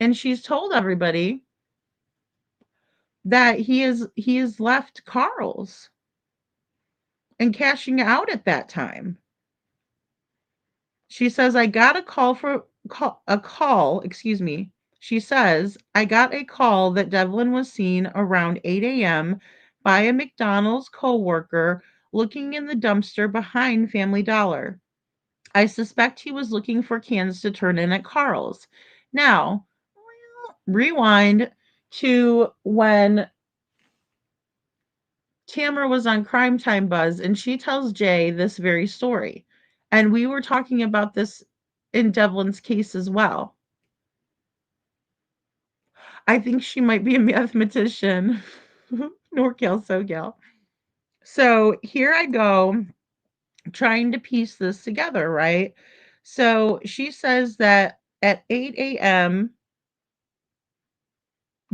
and she's told everybody that he is left Carl's and cashing out at that time. She says, I got a call, excuse me. She says, I got a call that Devlin was seen around 8 a.m. by a McDonald's coworker looking in the dumpster behind Family Dollar. I suspect he was looking for cans to turn in at Carl's. Now, rewind to when Tamara was on Crime Time Buzz, and she tells Jay this very story. And we were talking about this in Devlin's case as well. I think she might be a mathematician. NorCal, SoCal. So here I go trying to piece this together, right? So she says that at 8 a.m.,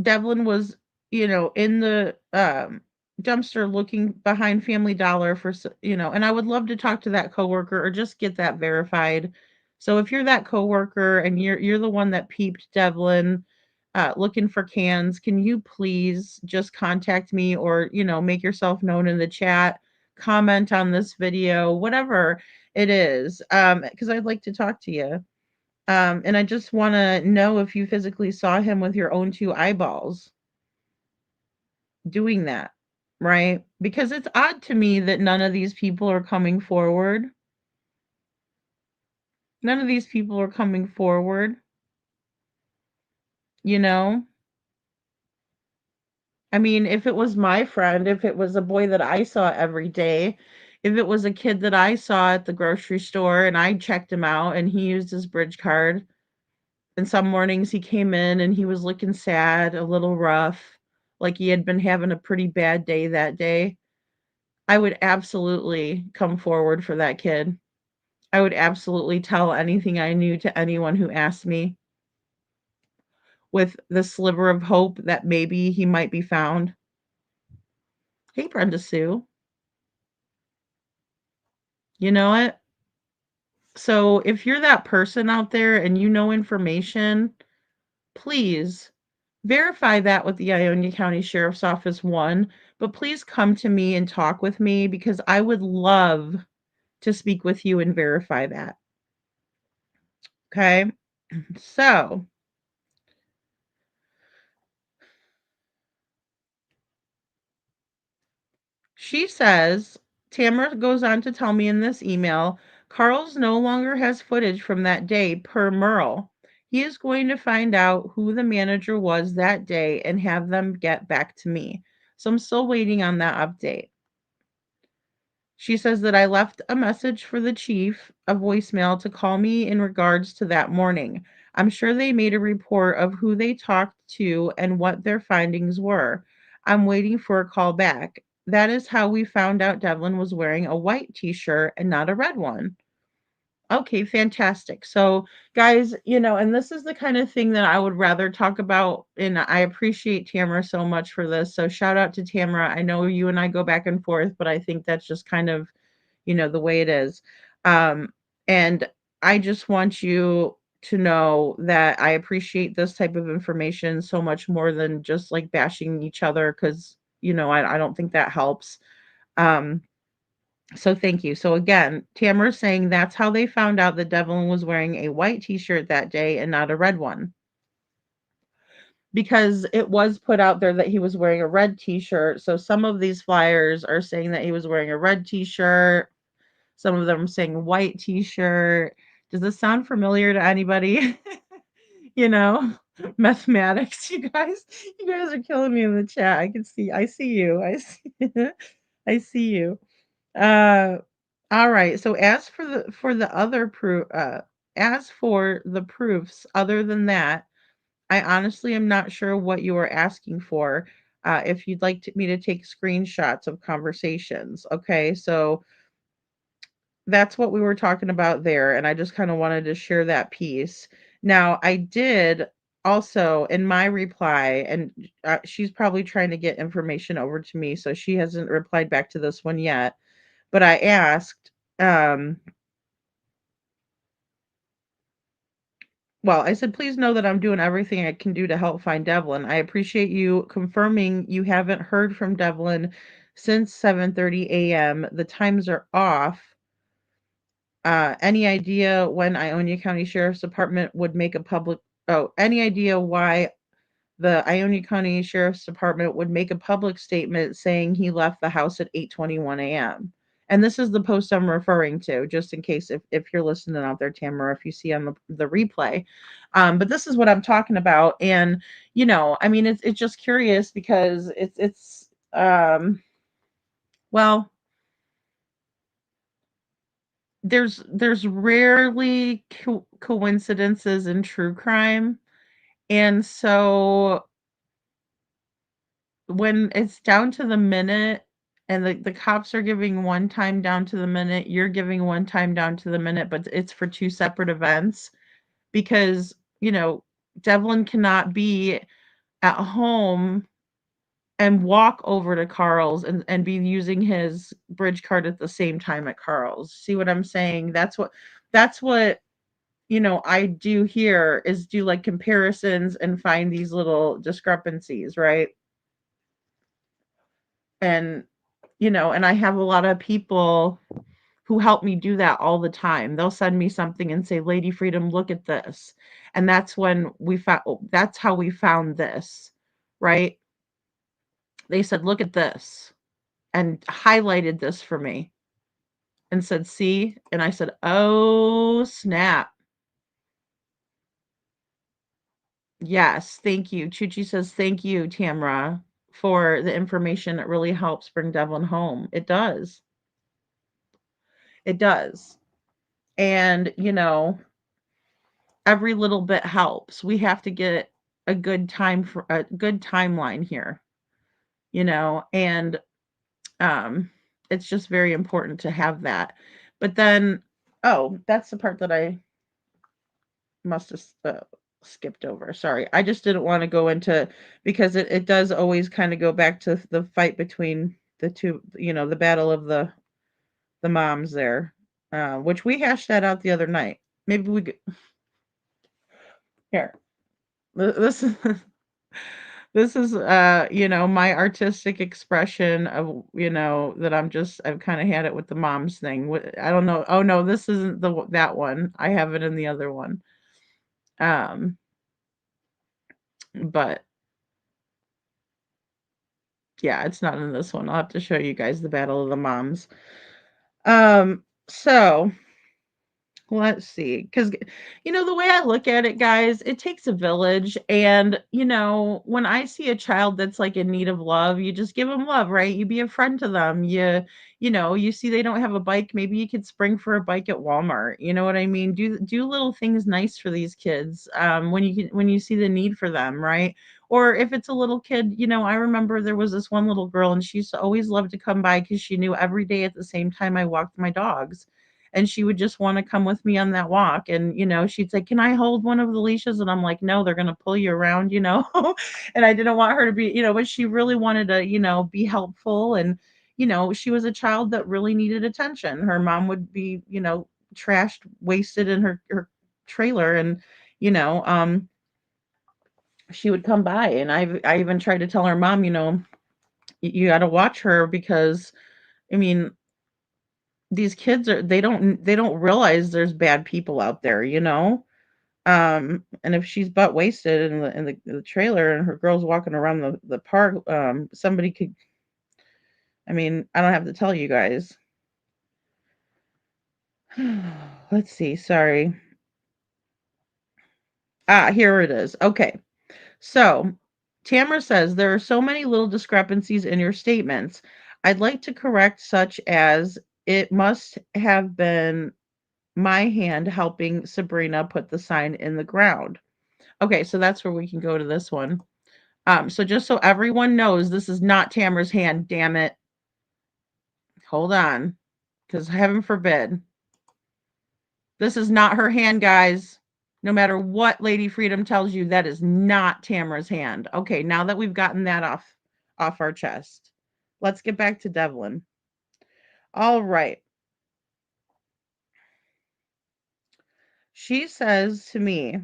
Devlin was, in the dumpster looking behind Family Dollar for, and I would love to talk to that coworker or just get that verified. So if you're that coworker and you're the one that peeped Devlin looking for cans, can you please just contact me or, make yourself known in the chat, comment on this video, whatever it is, because I'd like to talk to you. And I just want to know if you physically saw him with your own two eyeballs doing that, right? Because it's odd to me that none of these people are coming forward. None of these people are coming forward, you know? I mean, if it was my friend, if it was a boy that I saw every day, if it was a kid that I saw at the grocery store and I checked him out and he used his bridge card, and some mornings he came in and he was looking sad, a little rough, like he had been having a pretty bad day that day, I would absolutely come forward for that kid. I would absolutely tell anything I knew to anyone who asked me with the sliver of hope that maybe he might be found. Hey, Brenda Sue. You know what? So if you're that person out there and you know information, please verify that with the Ionia County Sheriff's Office, one, but please come to me and talk with me because I would love to speak with you and verify that. Okay? So, she says, Tamara goes on to tell me in this email, Carl's no longer has footage from that day per Merle. He is going to find out who the manager was that day and have them get back to me. So I'm still waiting on that update. She says that I left a message for the chief, a voicemail to call me in regards to that morning. I'm sure they made a report of who they talked to and what their findings were. I'm waiting for a call back. That is how we found out Devlin was wearing a white t-shirt and not a red one. Okay, fantastic. So, guys, and this is the kind of thing that I would rather talk about. And I appreciate Tamara so much for this. So, shout out to Tamara. I know you and I go back and forth, but I think that's just kind of, the way it is. And I just want you to know that I appreciate this type of information so much more than just like bashing each other because, I don't think that helps. Um, so thank you. So again, Tamara's saying that's how they found out that Devlin was wearing a white t-shirt that day and not a red one. Because it was put out there that he was wearing a red t-shirt. So some of these flyers are saying that he was wearing a red t-shirt. Some of them are saying white t-shirt. Does this sound familiar to anybody? you know, Mathematics, you guys are killing me in the chat. I see you. I see you. Uh, all right. So as for the proofs, other than that, I honestly am not sure what you are asking for. If you'd like me to take screenshots of conversations, okay. So that's what we were talking about there, and I just kind of wanted to share that piece. Now, I did also in my reply, and she's probably trying to get information over to me, so she hasn't replied back to this one yet. But I asked, well, I said, please know that I'm doing everything I can do to help find Devlin. I appreciate you confirming you haven't heard from Devlin since 7:30 a.m. The times are off. Any idea when Ionia County Sheriff's Department would make a public any idea why the Ionia County Sheriff's Department would make a public statement saying he left the house at 8:21 a.m. And this is the post I'm referring to, just in case if you're listening out there, Tamara, if you see on the replay. But this is what I'm talking about. And, I mean, it's just curious because well, there's rarely coincidences in true crime. And so when it's down to the minute and the cops are giving one time down to the minute, you're giving one time down to the minute, but it's for two separate events because, Devlin cannot be at home and walk over to Carl's and be using his bridge card at the same time at Carl's. See what I'm saying? That's what I do here is do like comparisons and find these little discrepancies, right? And and I have a lot of people who help me do that all the time. They'll send me something and say, "Lady Freedom, look at this." And that's how we found this, right? They said, "Look at this." And highlighted this for me and said, "See?" And I said, "Oh, snap." Yes, thank you. Chuchi says, "Thank you, Tamra, for the information. It really helps bring Devlin home." It does. It does. And, every little bit helps. We have to get a good timeline here, and it's just very important to have that. But then, oh, that's the part that I must have skipped over. Sorry. I just didn't want to go into because it does always kind of go back to the fight between the two, the battle of the moms there, which we hashed that out the other night. Maybe we could here. This is this is my artistic expression of that I've kind of had it with the moms thing. I don't know. Oh no, this isn't that one. I have it in the other one. Um but yeah, it's not in this one. I'll have to show you guys the battle of the moms. So let's see, because the way I look at it, guys, it takes a village, and when I see a child that's like in need of love, you just give them love, right? You be a friend to them. You see they don't have a bike, maybe you could spring for a bike at Walmart. You know what I mean? Do little things nice for these kids when you see the need for them, right? Or if it's a little kid, I remember there was this one little girl, and she used to always love to come by because she knew every day at the same time I walked my dogs and she would just want to come with me on that walk. And she'd say, "Can I hold one of the leashes?" And I'm like, "No, they're going to pull you around." And I didn't want her to be, but she really wanted to be helpful. And she was a child that really needed attention. Her mom would be trashed, wasted in her trailer. And you know she would come by, and I even tried to tell her mom, you got to watch her because I mean these kids they don't realize there's bad people out there, and if she's butt wasted in the trailer and her girl's walking around the park, somebody could, I don't have to tell you guys. Let's see, sorry. Here it is. Okay. So, Tamara says there are so many little discrepancies in your statements. I'd like to correct such as it must have been my hand helping Sabrina put the sign in the ground. Okay, so that's where we can go to this one. So just so everyone knows, this is not Tamara's hand, damn it. Hold on, because heaven forbid. This is not her hand, guys. No matter what Lady Freedom tells you, that is not Tamara's hand. Okay, now that we've gotten that off our chest, let's get back to Devlin. All right. She says to me,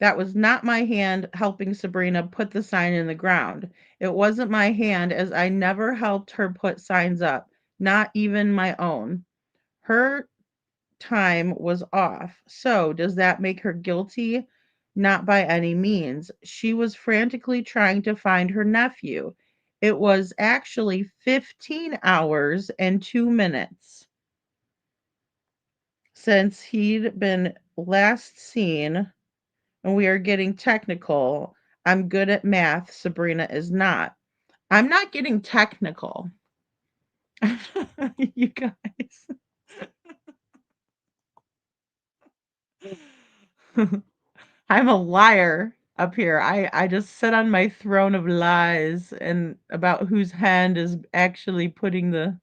that was not my hand helping Sabrina put the sign in the ground. It wasn't my hand, as I never helped her put signs up, not even my own. Her time was off. So, does that make her guilty? Not by any means. She was frantically trying to find her nephew. It was actually 15 hours and 2 minutes since he'd been last seen, and we are getting technical. I'm good at math. Sabrina is not. I'm not getting technical. You guys. I'm a liar. up here. I just sit on my throne of lies and about whose hand is actually putting the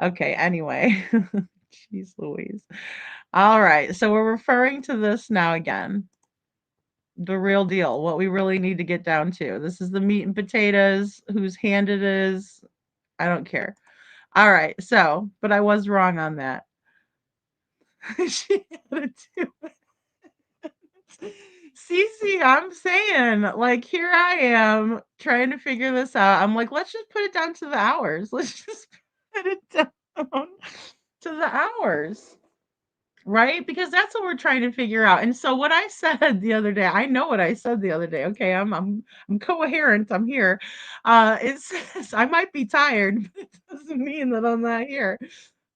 okay, anyway. Jeez Louise. All right, so we're referring to this now again. The real deal, what we really need to get down to. This is the meat and potatoes, whose hand it is. I don't care. All right, so, but I was wrong on that. She had it too. Cece, I'm saying, like, here I am trying to figure this out. I'm like, let's just put it down to the hours. Let's just put it down to the hours. Right? Because that's what we're trying to figure out. And so what I said the other day, I know what I said the other day. Okay, I'm coherent. I'm here. It says I might be tired, but it doesn't mean that I'm not here.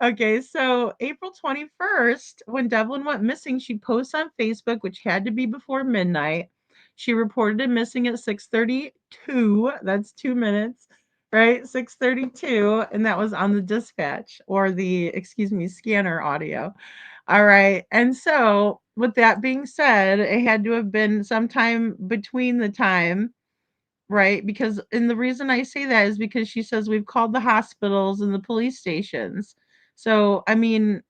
Okay, so April 21st, when Devlin went missing, she posts on Facebook, which had to be before midnight. She reported him missing at 6:32. That's 2 minutes, right? 6:32, and that was on the dispatch or the, excuse me, scanner audio. All right. And so, with that being said, it had to have been sometime between the time, right? Because, and the reason I say that is because she says we've called the hospitals and the police stations. So, I mean,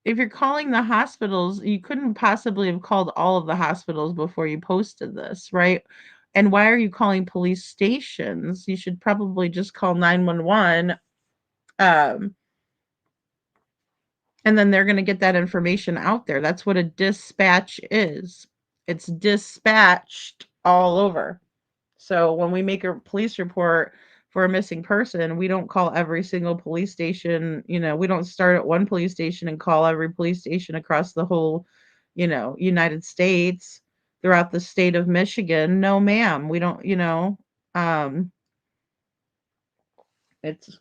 if you're calling the hospitals, you couldn't possibly have called all of the hospitals before you posted this, right? And why are you calling police stations? You should probably just call 911. Um, and then they're going to get that information out there. That's what a dispatch is. It's dispatched all over. So when we make a police report for a missing person, we don't call every single police station, we don't start at one police station and call every police station across the whole, United States, throughout the state of Michigan. No, ma'am, we don't, um, it's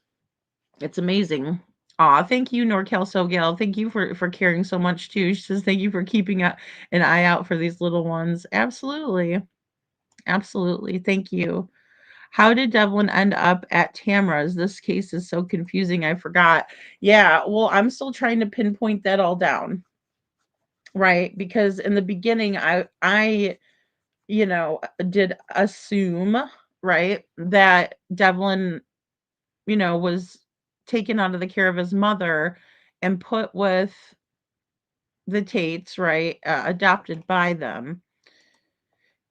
It's amazing. Aw, thank you, NorCal SoGal. Thank you for caring so much too. She says, thank you for keeping an eye out for these little ones. Absolutely. Absolutely. Thank you. How did Devlin end up at Tamra's? This case is so confusing. I forgot. Yeah, well, I'm still trying to pinpoint that all down, right? Because in the beginning, I did assume, right, that Devlin was taken out of the care of his mother and put with the Tates, right? Adopted by them.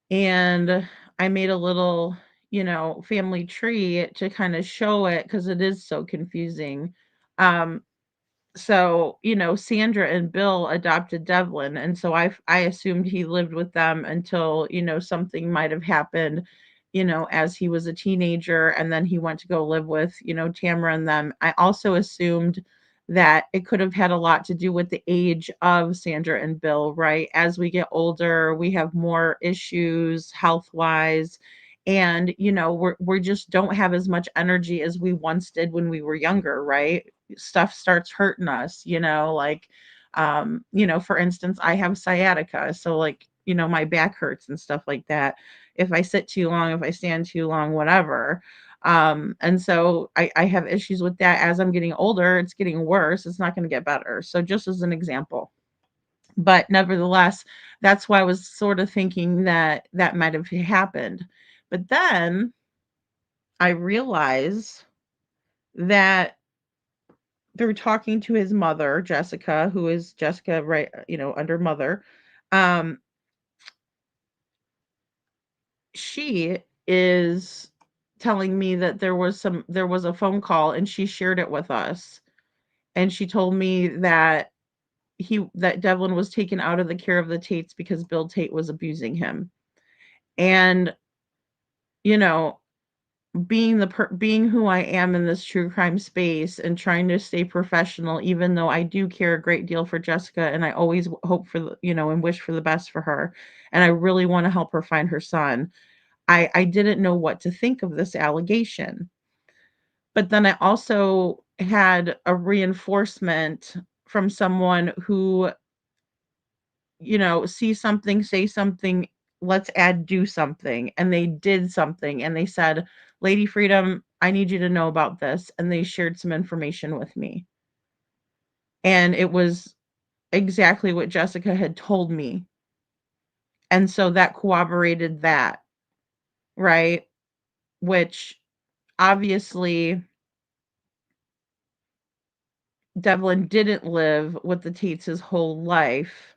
And I made a little, family tree to kind of show it because it is so confusing. Um, so, Sandra and Bill adopted Devlin, and so I assumed he lived with them until, something might have happened, as he was a teenager, and then he went to go live with, Tamara and them. I also assumed that it could have had a lot to do with the age of Sandra and Bill, right? As we get older, we have more issues health-wise, and, we just don't have as much energy as we once did when we were younger, right? Stuff starts hurting us, like, for instance, I have sciatica. So, like, my back hurts and stuff like that. If I sit too long, if I stand too long, whatever. And so I have issues with that. As I'm getting older, it's getting worse. It's not going to get better. So, just as an example. But nevertheless, that's why I was sort of thinking that that might have happened. But then I realize that through talking to his mother, Jessica, who is Jessica, right, under mother, um, she is telling me that there was a phone call and she shared it with us. And she told me that that Devlin was taken out of the care of the Tates because Bill Tait was abusing him. And, you know, being who I am in this true crime space and trying to stay professional, even though I do care a great deal for Jessica and I always hope for and wish for the best for her, and I really want to help her find her son. I didn't know what to think of this allegation. But then I also had a reinforcement from someone who, see something, say something, let's add do something. And they did something and they said, Lady Freedom, I need you to know about this. And they shared some information with me. And it was exactly what Jessica had told me. And so that corroborated that, right? Which obviously Devlin didn't live with the Tates his whole life.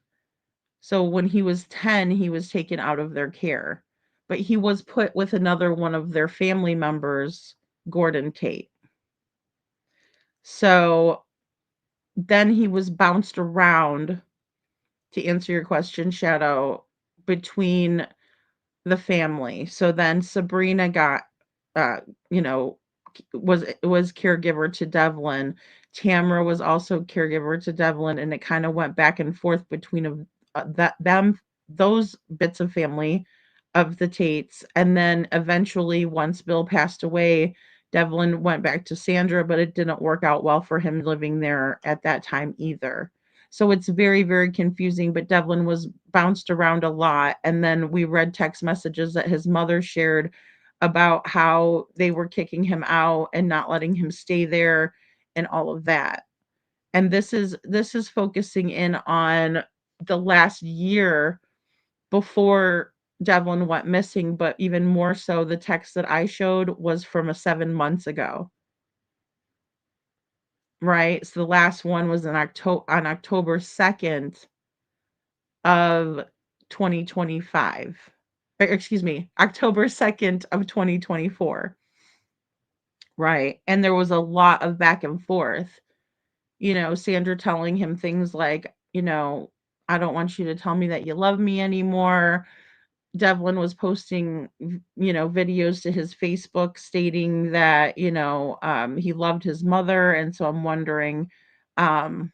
So when he was 10, he was taken out of their care. But he was put with another one of their family members, Gordon Tait. So then he was bounced around, to answer your question, Shadow, between the family. So then Sabrina got, uh, you know, was caregiver to Devlin. Tamara was also caregiver to Devlin, and it kind of went back and forth between those bits of family of the Tates. And then eventually, once Bill passed away, Devlin went back to Sandra, but it didn't work out well for him living there at that time either. So it's very, very confusing. But Devlin was bounced around a lot. And then we read text messages that his mother shared about how they were kicking him out and not letting him stay there and all of that. And this is focusing in on the last year before Devlin went missing, but even more so, the text that I showed was from 7 months ago. Right? So the last one was on October 2nd of 2025. Or excuse me, October 2nd of 2024. Right. And there was a lot of back and forth. Sandra telling him things like, I don't want you to tell me that you love me anymore. Devlin was posting, videos to his Facebook stating that, he loved his mother. And so I'm wondering, um,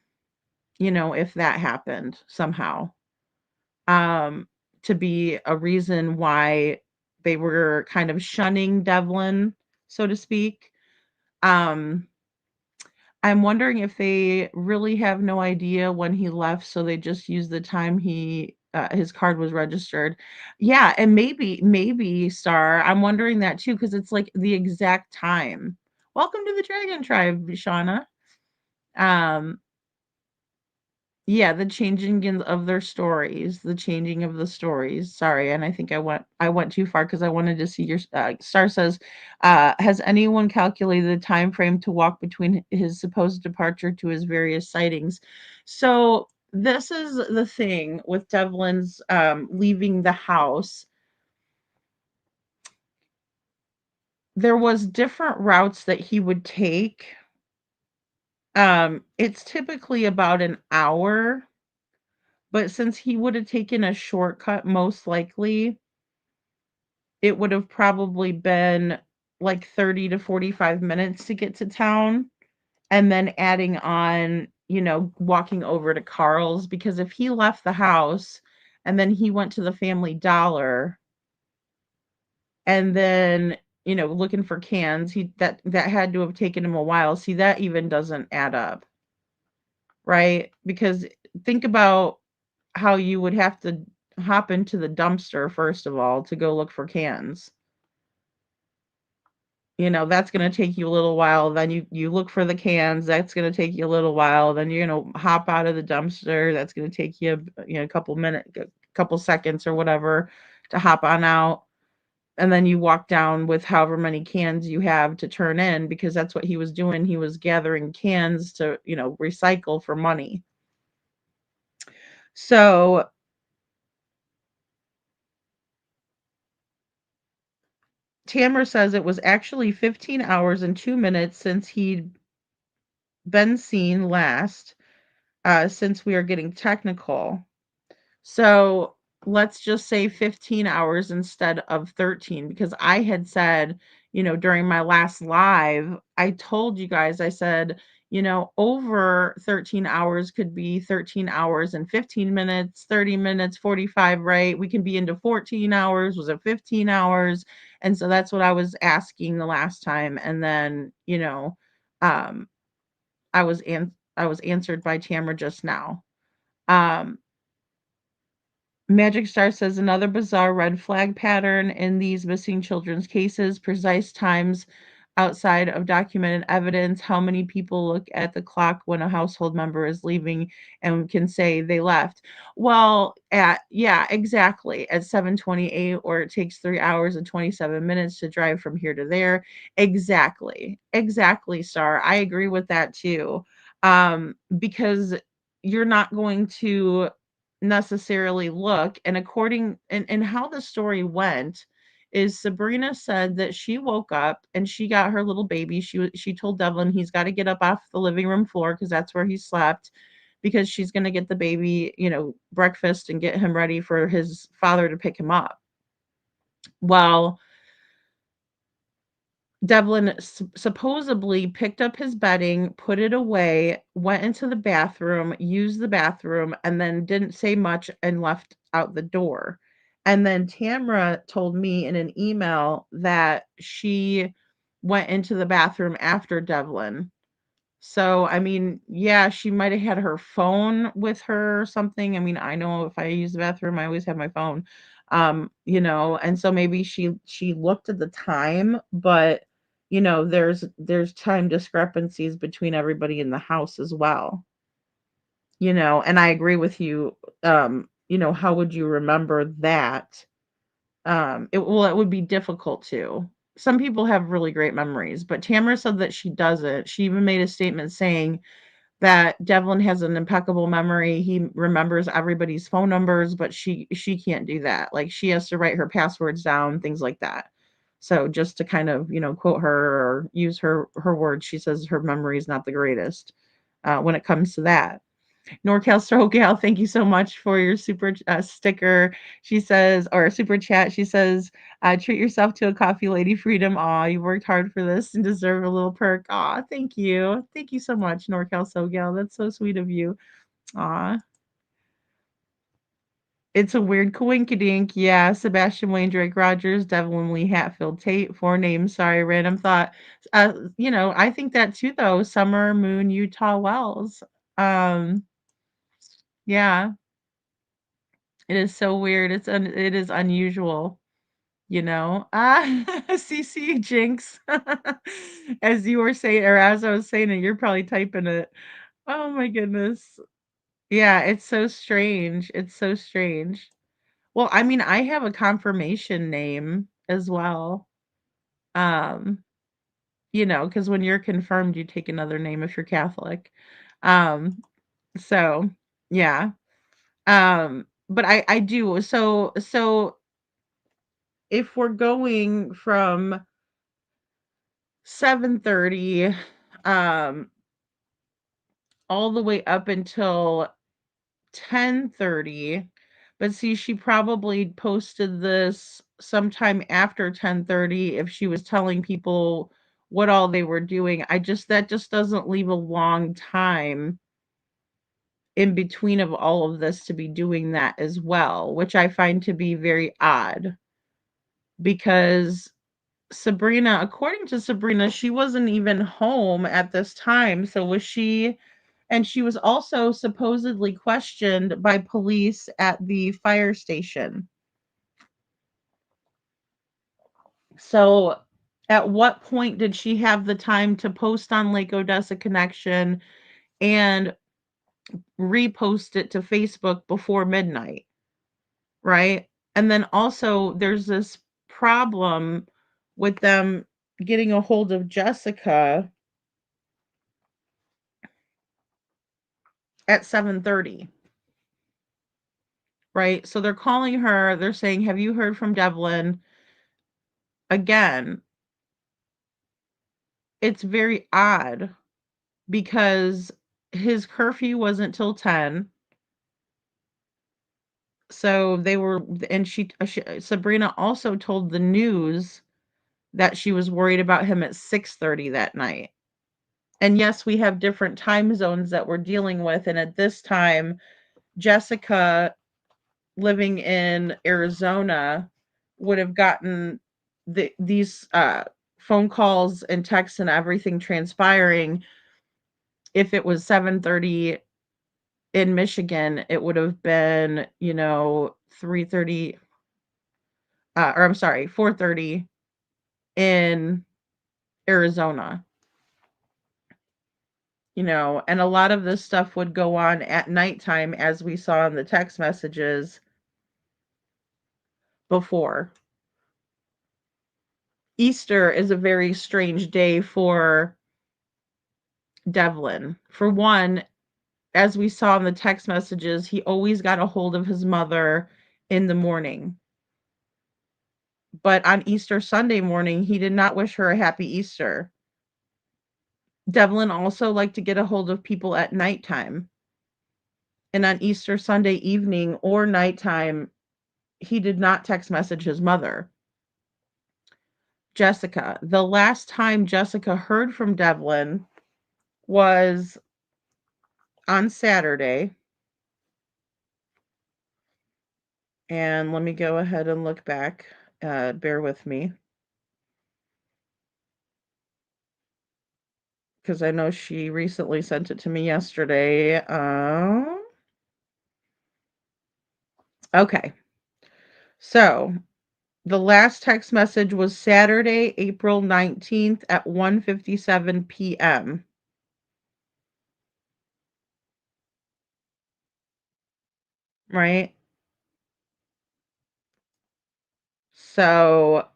if that happened somehow, um, to be a reason why they were kind of shunning Devlin, so to speak. Um, I'm wondering if they really have no idea when he left, so they just use the time his card was registered. Yeah, and maybe Star. I'm wondering that too because it's like the exact time. Welcome to the Dragon Tribe, Shauna. Um, yeah, the changing of their stories, the changing of the stories. Sorry, and I think I went too far because I wanted to see your Star says, has anyone calculated the time frame to walk between his supposed departure to his various sightings? So this is the thing with Devlin's leaving the house. There was different routes that he would take. It's typically about an hour. But since he would have taken a shortcut, most likely, it would have probably been like 30 to 45 minutes to get to town, and then adding on, walking over to Carl's, because if he left the house and then he went to the Family Dollar and then, looking for cans, that had to have taken him a while. See, that even doesn't add up, right? Because think about how you would have to hop into the dumpster first of all to go look for cans. That's going to take you a little while. Then you look for the cans. That's going to take you a little while. Then you're going to hop out of the dumpster. That's going to take you, a couple minutes, a couple seconds or whatever to hop on out. And then you walk down with however many cans you have to turn in, because that's what he was doing. He was gathering cans to, recycle for money. So Tamara says it was actually 15 hours and 2 minutes since he'd been seen last, since we are getting technical. So let's just say 15 hours instead of 13, because I had said, during my last live, I told you guys, I said, over 13 hours could be 13 hours and 15 minutes, 30 minutes, 45, right? We can be into 14 hours. Was it 15 hours? And so that's what I was asking the last time. And then, um, I was answered by Tamara just now. Magic Star says another bizarre red flag pattern in these missing children's cases, precise times outside of documented evidence. How many people look at the clock when a household member is leaving and can say they left? Well, yeah, exactly. At 7:28, or it takes 3 hours and 27 minutes to drive from here to there. Exactly. Exactly, Star. I agree with that too. Because you're not going to necessarily look, and according and how the story went is Sabrina said that she woke up and she got her little baby. She told Devlin he's got to get up off the living room floor because that's where he slept, because she's going to get the baby, breakfast and get him ready for his father to pick him up. Well, Devlin supposedly picked up his bedding, put it away, went into the bathroom, used the bathroom, and then didn't say much and left out the door. And then Tamra told me in an email that she went into the bathroom after Devlin. So, I mean, yeah, she might have had her phone with her or something. I mean, I know if I use the bathroom, I always have my phone. And so maybe she looked at the time, but there's time discrepancies between everybody in the house as well. And I agree with you. How would you remember that? It would be difficult to. Some people have really great memories, but Tamara said that she doesn't. She even made a statement saying that Devlin has an impeccable memory. He remembers everybody's phone numbers, but she can't do that. Like, she has to write her passwords down, things like that. So just to kind of, quote her or use her words, she says her memory is not the greatest when it comes to that. NorCal SoCal, thank you so much for your super sticker. She says, or super chat. She says, treat yourself to a coffee, Lady Freedom. Aw, you worked hard for this and deserve a little perk. Aw, thank you. Thank you so much, NorCal SoCal. That's so sweet of you. Aw. It's a weird coinkydink. Yeah, Sebastian Wayne, Drake Rogers, Devlin Lee Hatfield, Tate, 4 names. Sorry, random thought. I think that too, though. Summer Moon, Utah Wells. Um, yeah. It is so weird. It is unusual, you know? Ah, CC Jinx. As you were saying, or as I was saying it, you're probably typing it. Oh my goodness. Yeah, it's so strange. It's so strange. Well, I mean, I have a confirmation name as well. Um, because when you're confirmed, you take another name if you're Catholic. Um, so yeah. But I do. So if we're going from 7:30 um all the way up until 10:30, but see, she probably posted this sometime after 10:30 if she was telling people what all they were doing. That just doesn't leave a long time in between of all of this to be doing that as well, which I find to be very odd, because according to Sabrina, she wasn't even home at this time. So was she? And she was also supposedly questioned by police at the fire station. So at what point did she have the time to post on Lake Odessa Connection and repost it to Facebook before midnight? Right. And then also there's this problem with them getting a hold of Jessica at 7:30, right? So they're calling her, they're saying, "Have you heard from Devlin?" Again, it's very odd because his curfew wasn't till 10. So they were, and Sabrina also told the news that she was worried about him at 6:30 that night. And yes, we have different time zones that we're dealing with, and at this time, Jessica, living in Arizona, would have gotten these phone calls and texts and everything transpiring. If it was 7:30 in Michigan, it would have been, 3:30, or I'm sorry, 4:30 in Arizona. And a lot of this stuff would go on at nighttime, as we saw in the text messages before. Easter is a very strange day for Devlin. For one, as we saw in the text messages, he always got a hold of his mother in the morning. But on Easter Sunday morning, he did not wish her a happy Easter. Devlin also liked to get a hold of people at nighttime. And on Easter Sunday evening or nighttime, he did not text message his mother. Jessica. The last time Jessica heard from Devlin was on Saturday. And let me go ahead and look back. Bear with me. Because I know she recently sent it to me yesterday. Okay. So the last text message was Saturday, April 19th at 1:57 p.m. Right? So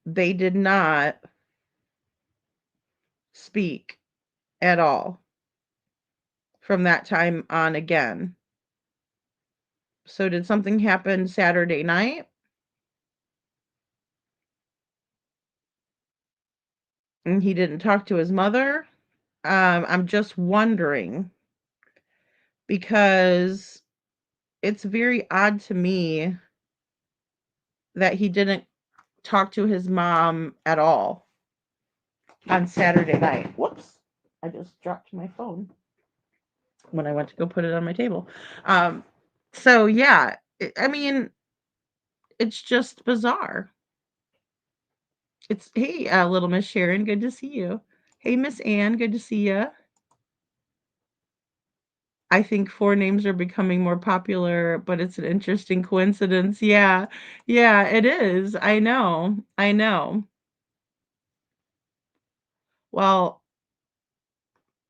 they did not speak at all from that time on again. So did something happen Saturday night? And he didn't talk to his mother? I'm just wondering, because it's very odd to me that he didn't talk to his mom at all on Saturday night. Whoops. I just dropped my phone when I went to go put it on my table. So yeah, I mean, it's just bizarre. It's hey, little Miss Sharon, good to see you. Hey, Miss Ann, good to see you. I think four names are becoming more popular, but it's an interesting coincidence. Yeah, yeah, it is. I know. I know. Well,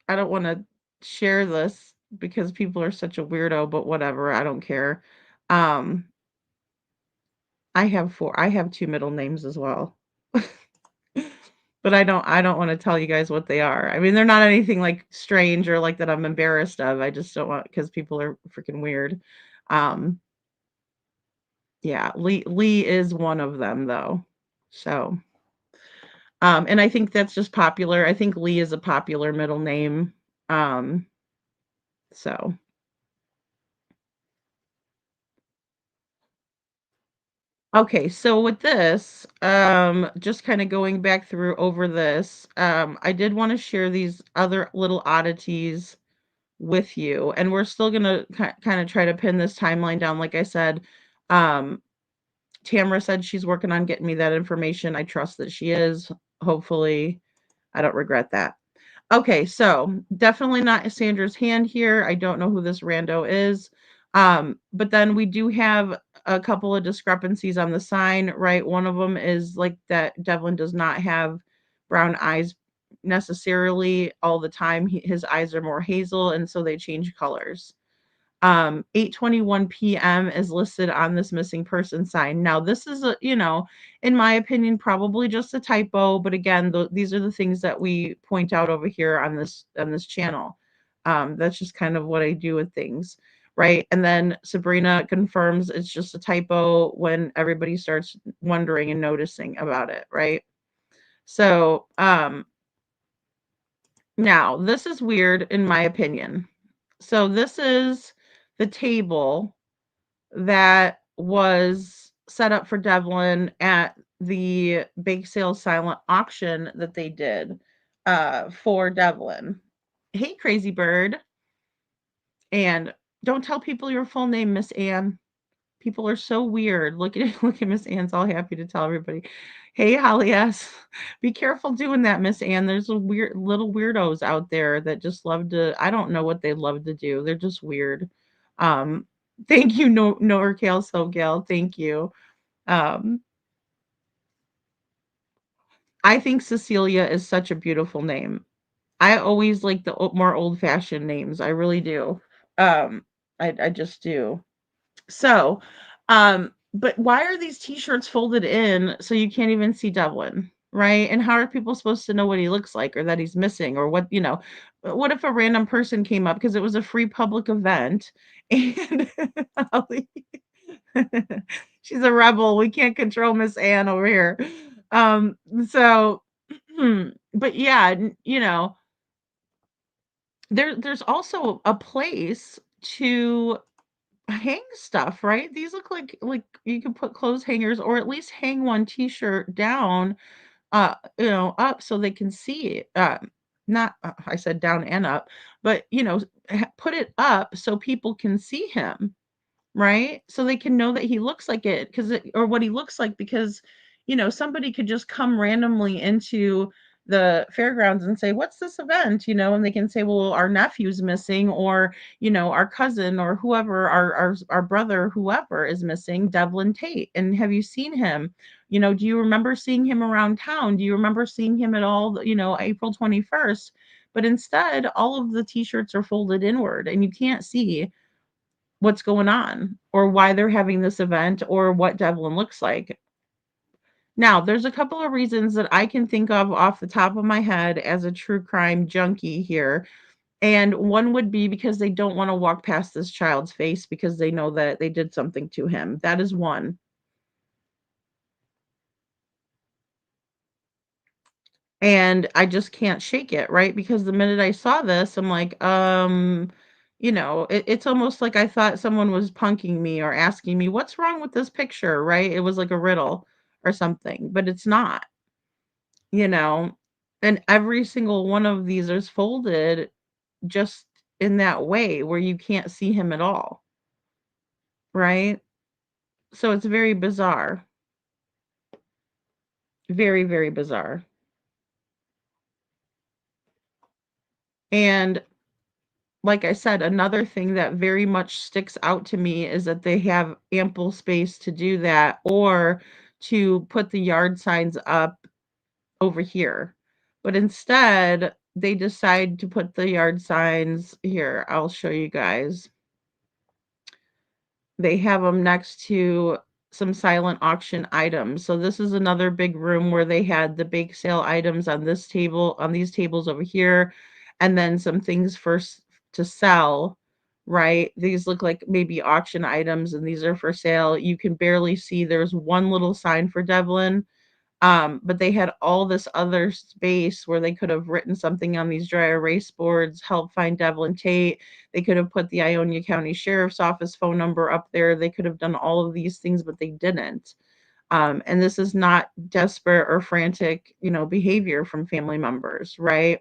I don't want to share this because people are such a weirdo, but whatever. I don't care. Um, I have two middle names as well. But I don't want to tell you guys what they are. I mean, they're not anything like strange or like that I'm embarrassed of. I just don't want, because people are freaking weird. Um, yeah, Lee is one of them though. So, and I think that's just popular. I think Lee is a popular middle name. Um, so okay, so with this, just kind of going back through over this, I did want to share these other little oddities with you, and we're still gonna kind of try to pin this timeline down. Like I said, um, Tamara said she's working on getting me that information. I trust that she is. Hopefully, I don't regret that. Okay, so definitely not Sandra's hand here. I don't know who this rando is. But then we do have a couple of discrepancies on the sign, right? One of them is like that Devlin does not have brown eyes necessarily all the time. His eyes are more hazel, and so they change colors. 8:21 p.m. is listed on this missing person sign. Now, this is in my opinion, probably just a typo, but again, these are the things that we point out over here on this channel. That's just kind of what I do with things, right? And then Sabrina confirms it's just a typo when everybody starts wondering and noticing about it, right? So, now this is weird in my opinion. So this is the table that was set up for Devlin at the bake sale silent auction that they did for Devlin. Hey, crazy bird. And don't tell people your full name, Miss Ann. People are so weird. Look at Miss Ann's all happy to tell everybody. Hey, Holly S. Be careful doing that, Miss Ann. There's a weird little weirdos out there that just love to. I don't know what they love to do. They're just weird. Um, thank you, Norcal So Gal. Thank you. Um, I think Cecilia is such a beautiful name. I always like the more old-fashioned names. I really do. Um, I just do. So, but why are these t-shirts folded in so you can't even see Devlin, right? And how are people supposed to know what he looks like or that he's missing or what, what if a random person came up because it was a free public event and Holly- she's a rebel. We can't control Miss Anne over here. So but yeah, there's also a place to hang stuff, right? These look like you can put clothes hangers or at least hang one t-shirt down, up so they can see it. Not I said down and up, but put it up so people can see him. Right? So they can know that he looks like it or what he looks like because, somebody could just come randomly into the fairgrounds and say, "What's this event?" And they can say, "Well, our nephew's missing," or, our cousin or whoever, our brother, whoever is missing, Devlin Tait. And have you seen him? Do you remember seeing him around town? Do you remember seeing him at all, April 21st? But instead, all of the t-shirts are folded inward and you can't see what's going on or why they're having this event or what Devlin looks like. Now, there's a couple of reasons that I can think of off the top of my head as a true crime junkie here. And one would be because they don't want to walk past this child's face because they know that they did something to him. That is one. And I just can't shake it, right? Because the minute I saw this, I'm like, it's almost like I thought someone was punking me or asking me, what's wrong with this picture, right? It was like a riddle or something, but it's not, you know. And every single one of these is folded just in that way where you can't see him at all, right? So it's very bizarre. Very, very bizarre. And like I said, another thing that very much sticks out to me is that they have ample space to do that or to put the yard signs up over here. But instead, they decide to put the yard signs here. I'll show you guys. They have them next to some silent auction items. So this is another big room where they had the bake sale items on this table, on these tables over here, and then some things to sell, right? These look like maybe auction items and these are for sale. You can barely see there's one little sign for Devlin. But they had all this other space where they could have written something on these dry erase boards, help find Devlin Tait. They could have put the Ionia County Sheriff's Office phone number up there. They could have done all of these things, but they didn't. And this is not desperate or frantic, behavior from family members, right?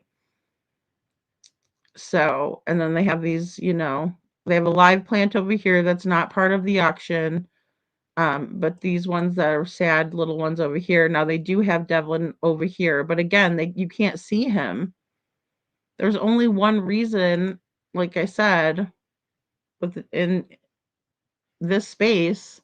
So, and then they have these, they have a live plant over here that's not part of the auction. But these ones that are sad little ones over here, now they do have Devlin over here, but again, you can't see him. There's only one reason, like I said, in this space,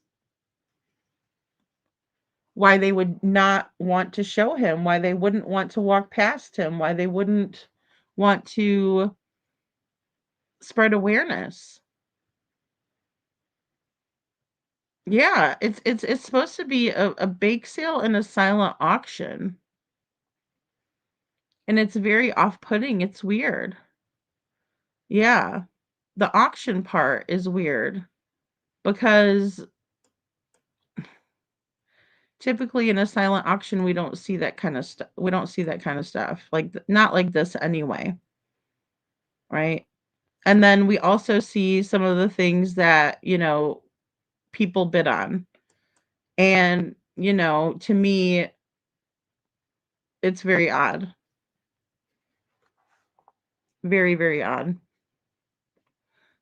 why they would not want to show him, why they wouldn't want to walk past him, why they wouldn't want to spread awareness. Yeah, it's supposed to be a bake sale and a silent auction. And it's very off-putting. It's weird. Yeah. The auction part is weird because typically in a silent auction we don't see that kind of stuff. We don't see that kind of stuff. Like not like this anyway, right? And then we also see some of the things that, people bid on. And, to me it's very odd. Very, very odd.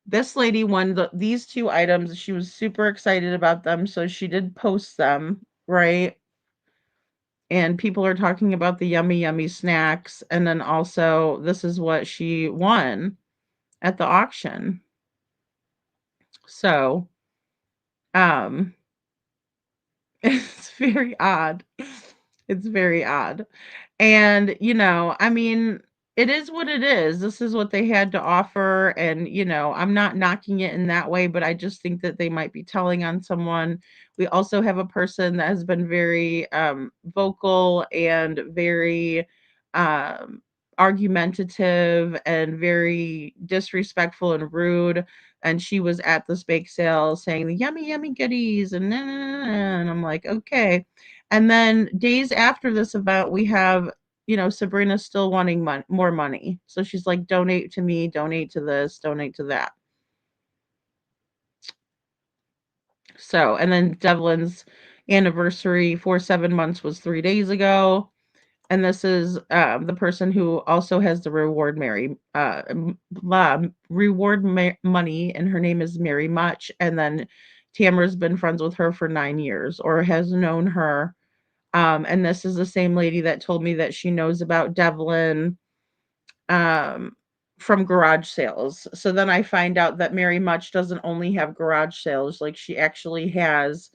This lady won these two items. She was super excited about them, so she did post them, right? And people are talking about the yummy, yummy snacks. And then also, this is what she won at the auction. So, um, it's very odd. It's very odd. And, I mean, it is what it is. This is what they had to offer. And, I'm not knocking it in that way, but I just think that they might be telling on someone. We also have a person that has been very vocal and very um, argumentative and very disrespectful and rude. And she was at this bake sale saying the yummy, yummy goodies. And, nah, nah, nah, nah. And I'm like, okay. And then days after this event, we have, Sabrina still wanting more money. So she's like, donate to me, donate to this, donate to that. So, and then Devlin's anniversary for 7 months was 3 days ago. And this is the person who also has the money, and her name is Mary Much. And then Tamara's been friends with her for 9 years, or has known her. And this is the same lady that told me that she knows about Devlin um, from garage sales. So then I find out that Mary Much doesn't only have garage sales, like she actually has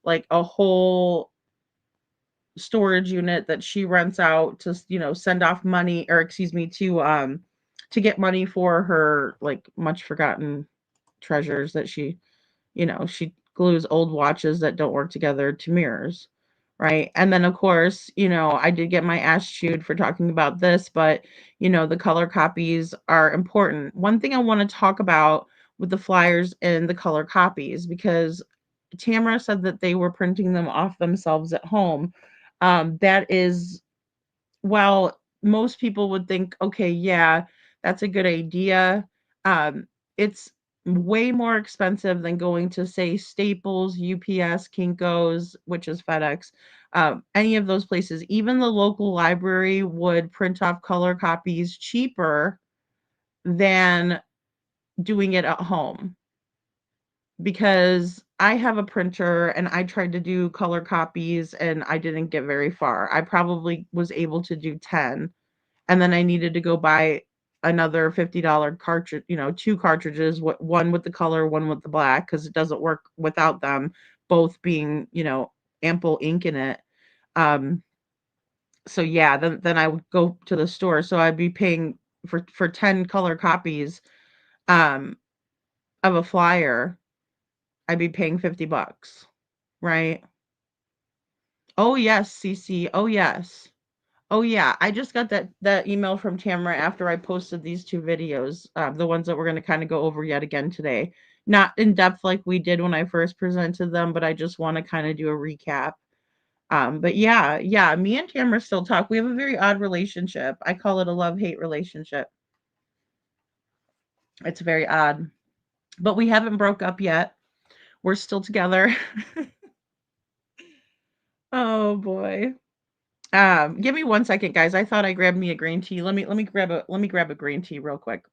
like a whole storage unit that she rents out to, send off money, or excuse me, to get money for her like much forgotten treasures that she glues old watches that don't work together to mirrors, right? And then, of course, I did get my ass chewed for talking about this, but, the color copies are important. One thing I want to talk about with the flyers and the color copies, because Tamara said that they were printing them off themselves at home. That is, well, most people would think, okay, yeah, that's a good idea. It's way more expensive than going to, say, Staples, UPS, Kinko's, which is FedEx, any of those places. Even the local library would print off color copies cheaper than doing it at home, because I have a printer and I tried to do color copies and I didn't get very far. I probably was able to do 10, and then I needed to go buy another $50 cartridge, two cartridges, one with the color, one with the black, because it doesn't work without them both being, ample ink in it. Um, so yeah, then I would go to the store. So I'd be paying for 10 color copies um of a flyer, I'd be paying $50, right? Oh yes, CC. Oh yes. Oh yeah, I just got that email from Tamara after I posted these 2 videos, the ones that we're gonna kinda go over yet again today. Not in depth like we did when I first presented them, but I just wanna kinda do a recap. But yeah, me and Tamara still talk. We have a very odd relationship. I call it a love-hate relationship. It's very odd. But we haven't broke up yet. We're still together. Oh boy. Give me 1 second, guys. I thought I grabbed me a green tea. Let me grab a green tea real quick.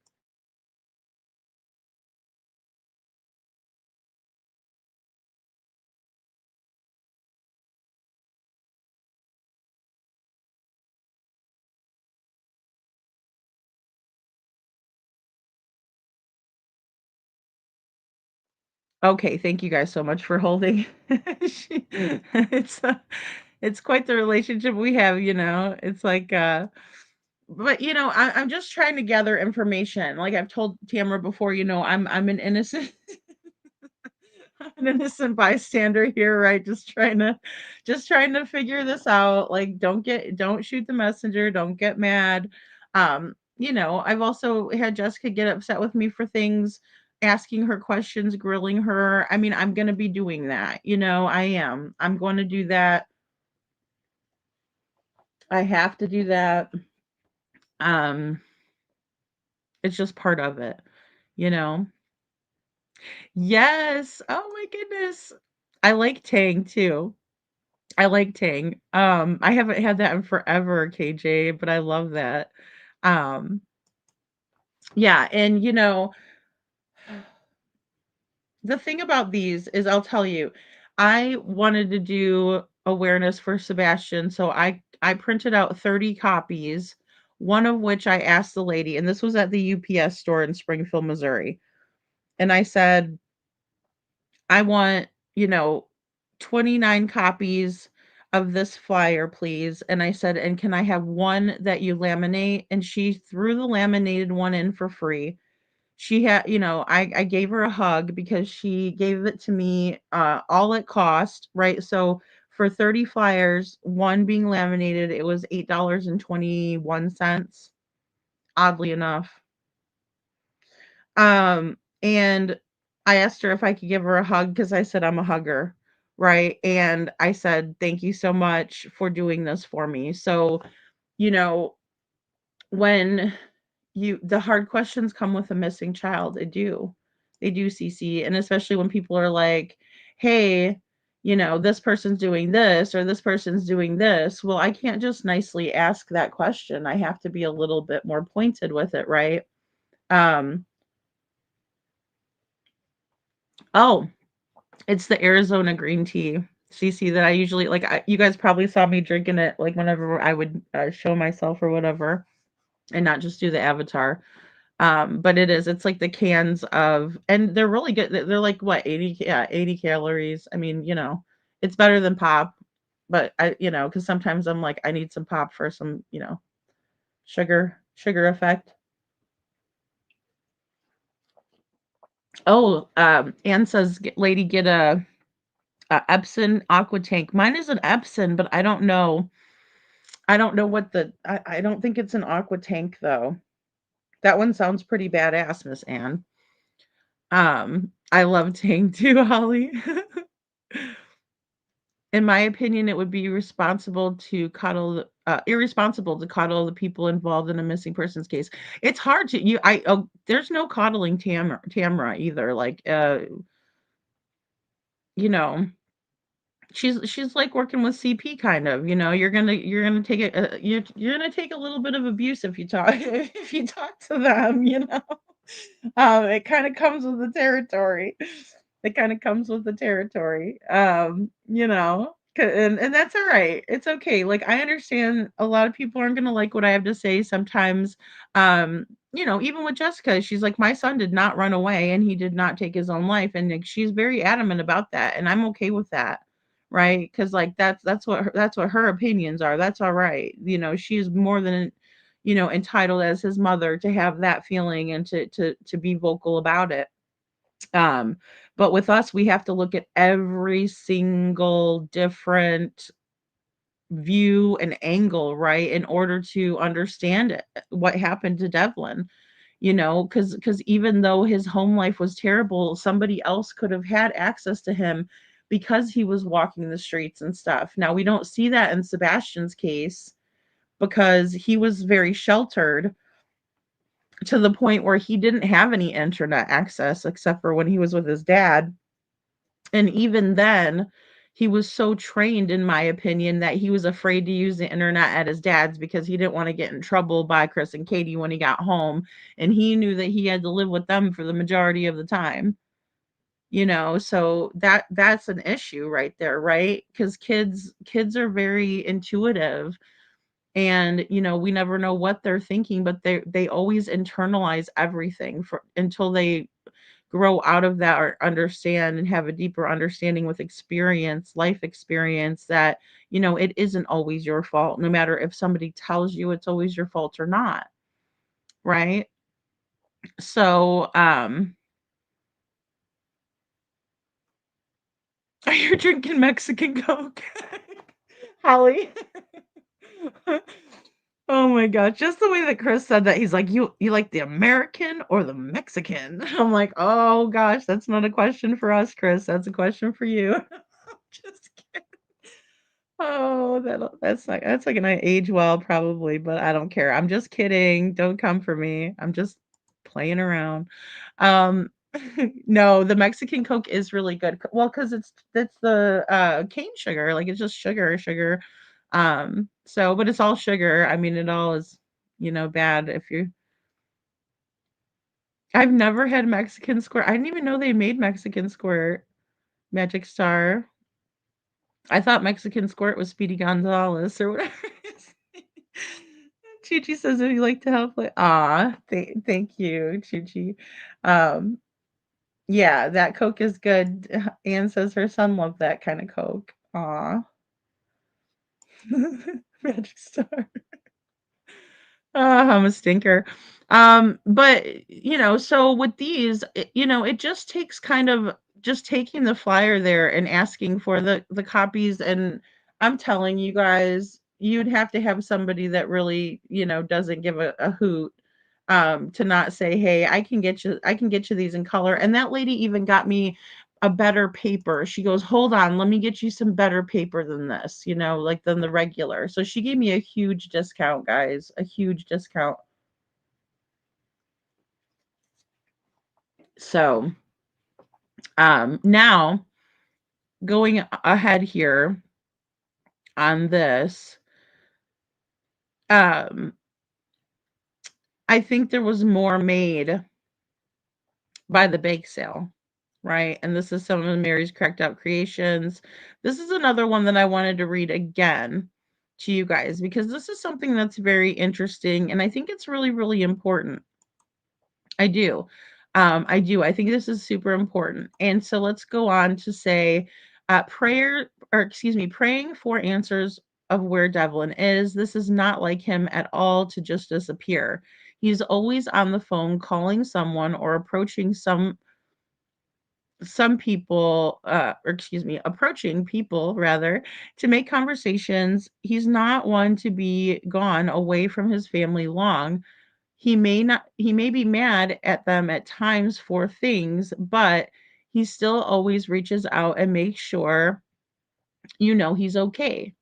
Okay, thank you guys so much for holding. She it's, it's quite the relationship we have, It's like, but, I'm just trying to gather information. Like I've told Tamara before, I'm an innocent an innocent bystander here, right? Just trying to figure this out. Like, don't shoot the messenger, don't get mad. I've also had Jessica get upset with me for things, asking her questions, grilling her. I mean, I'm gonna be doing that, I am. I'm going to do that. I have to do that. Um, it's just part of it, you know. Yes. Oh my goodness. I like Tang too. I like Tang. I haven't had that in forever, KJ, but I love that. Um, yeah, and the thing about these is I'll tell you, I wanted to do awareness for Sebastian, so I printed out 30 copies, one of which I asked the lady, and this was at the UPS store in Springfield, Missouri. And I said, I want, 29 copies of this flyer, please. And I said, and can I have one that you laminate? And she threw the laminated one in for free. She had, I gave her a hug because she gave it to me all it cost, right? So for 30 flyers, one being laminated, it was $8.21, oddly enough. And I asked her if I could give her a hug because I said I'm a hugger, right? And I said, thank you so much for doing this for me. So, you know, when the hard questions come with a missing child, they do, CC, and especially when people are like, hey, this person's doing this or this person's doing this. Well, I can't just nicely ask that question. I have to be a little bit more pointed with it, right? um oh, it's the Arizona green tea, CC, that I usually like. You guys probably saw me drinking it like whenever I would show myself or whatever, and not just do the avatar. But it's like the cans of, and they're really good. They're like what, 80, yeah, 80 calories. I mean, it's better than pop, but because sometimes I'm like, I need some pop for some, sugar effect. Oh, Anne says, lady, get a Epson aqua tank. Mine is an Epson, but I don't know. I don't know what I don't think it's an aqua tank though. That one sounds pretty badass, Miss Anne. I love Tang too, Holly. In my opinion, it would be irresponsible to coddle the people involved in a missing persons case. It's hard to you. There's no coddling Tamra either. Like, you know, she's like working with CP kind of. You're gonna take it. You're gonna take a little bit of abuse if you talk if you talk to them. It kind of comes with the territory. It kind of comes with the territory. And that's all right. It's okay. Like, I understand a lot of people aren't gonna like what I have to say sometimes. Even with Jessica, she's like, my son did not run away and he did not take his own life, and like, she's very adamant about that, and I'm okay with that, right? Because like that's what her opinions are. That's all right. She's more than entitled as his mother to have that feeling and to be vocal about it. um but with us, we have to look at every single different view and angle, right, in order to understand what happened to Devlin. Because even though his home life was terrible, somebody else could have had access to him because he was walking the streets and stuff. Now, we don't see that in Sebastian's case because he was very sheltered to the point where he didn't have any internet access except for when he was with his dad. And even then, he was so trained, in my opinion, that he was afraid to use the internet at his dad's because he didn't want to get in trouble by Chris and Katie when he got home. And he knew that he had to live with them for the majority of the time. So that's an issue right there, right? Because kids are very intuitive, and we never know what they're thinking, but they always internalize everything until they grow out of that or understand and have a deeper understanding with life experience, that it isn't always your fault, no matter if somebody tells you it's always your fault or not, right? So you're drinking Mexican Coke. Holly. Oh my gosh, just the way that Chris said that, he's like, you like the American or the Mexican? I'm like, oh gosh, that's not a question for us, Chris. That's a question for you. Just kidding. Oh, that's not gonna age well, probably, but I don't care. I'm just kidding. Don't come for me. I'm just playing around. Um, no, the Mexican Coke is really good. Well, because it's the cane sugar, like it's just sugar. But it's all sugar. I mean, it all is, bad if you. I've never had Mexican Squirt. I didn't even know they made Mexican Squirt. Magic Star. I thought Mexican Squirt was Speedy Gonzalez or whatever. Chi says, if you like to help, like, thank you, Chi. Yeah, that Coke is good. Anne says her son loved that kind of Coke. Aw. Magic Star. I'm a stinker. But so with these, it just takes kind of just taking the flyer there and asking for the copies. And I'm telling you guys, you'd have to have somebody that really, doesn't give a hoot, to not say, hey, I can get you these in color. And that lady even got me a better paper. She goes, hold on, let me get you some better paper than this, like than the regular. So she gave me a huge discount, guys, a huge discount. So, now going ahead here on this, um, I think there was more made by the bake sale, right? And this is some of Mary's cracked out creations. This is another one that I wanted to read again to you guys because this is something that's very interesting and I think it's really, really important. I do. I do. I think this is super important. And so let's go on to say praying for answers of where Devlin is. This is not like him at all to just disappear. He's always on the phone calling someone or approaching some people approaching people rather to make conversations. He's not one to be gone away from his family long. He may be mad at them at times for things, but he still always reaches out and makes sure he's okay.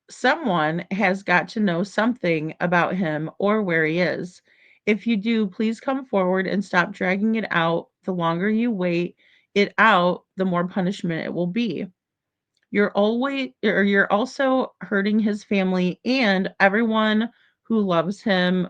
Someone has got to know something about him or where he is. If you do, please come forward and stop dragging it out. The longer you wait it out, the more punishment it will be. You're also hurting his family and everyone who loves him.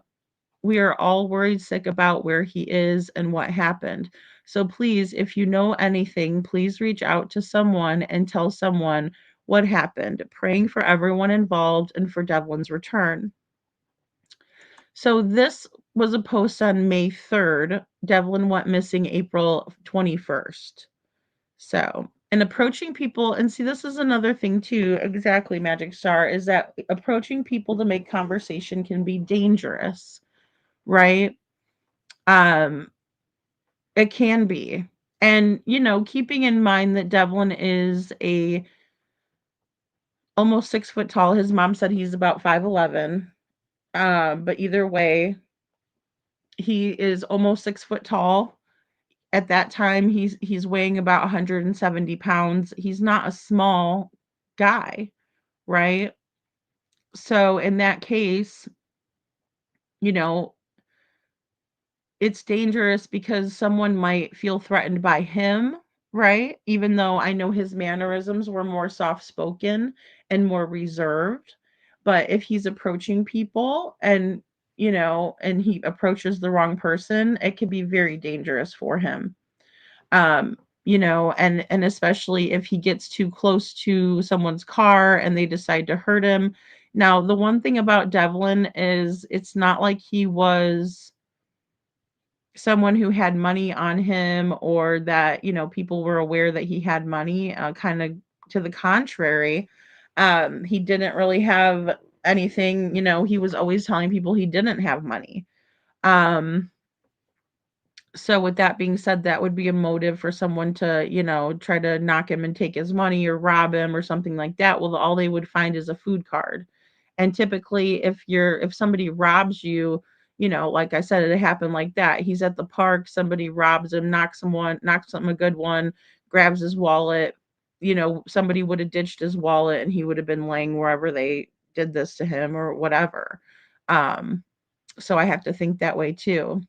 We are all worried sick about where he is and what happened. So please, if you know anything, please reach out to someone and tell someone what happened. Praying for everyone involved and for Devlin's return. So this was a post on May 3rd. Devlin went missing April 21st. So, and approaching people, and see, this is another thing too, exactly, Magic Star, is that approaching people to make conversation can be dangerous, right? Um, it can be. And, keeping in mind that Devlin is a almost 6 foot tall. His mom said he's about 5'11". But either way, he is almost 6 foot tall. At that time, he's weighing about 170 pounds. He's not a small guy, right? So in that case, you know, it's dangerous because someone might feel threatened by him, right? Even though I know his mannerisms were more soft spoken and more reserved. But if he's approaching people and he approaches the wrong person, it can be very dangerous for him. And especially if he gets too close to someone's car and they decide to hurt him. Now, the one thing about Devlin is it's not like he was someone who had money on him or that, people were aware that he had money, kind of to the contrary. He didn't really have anything, he was always telling people he didn't have money. So with that being said, that would be a motive for someone to, try to knock him and take his money or rob him or something like that. Well, all they would find is a food card. And typically if somebody robs you, like I said, it happened like that. He's at the park, somebody robs him, knocks him a good one, grabs his wallet. Somebody would have ditched his wallet and he would have been laying wherever they did this to him or whatever. So I have to think that way too.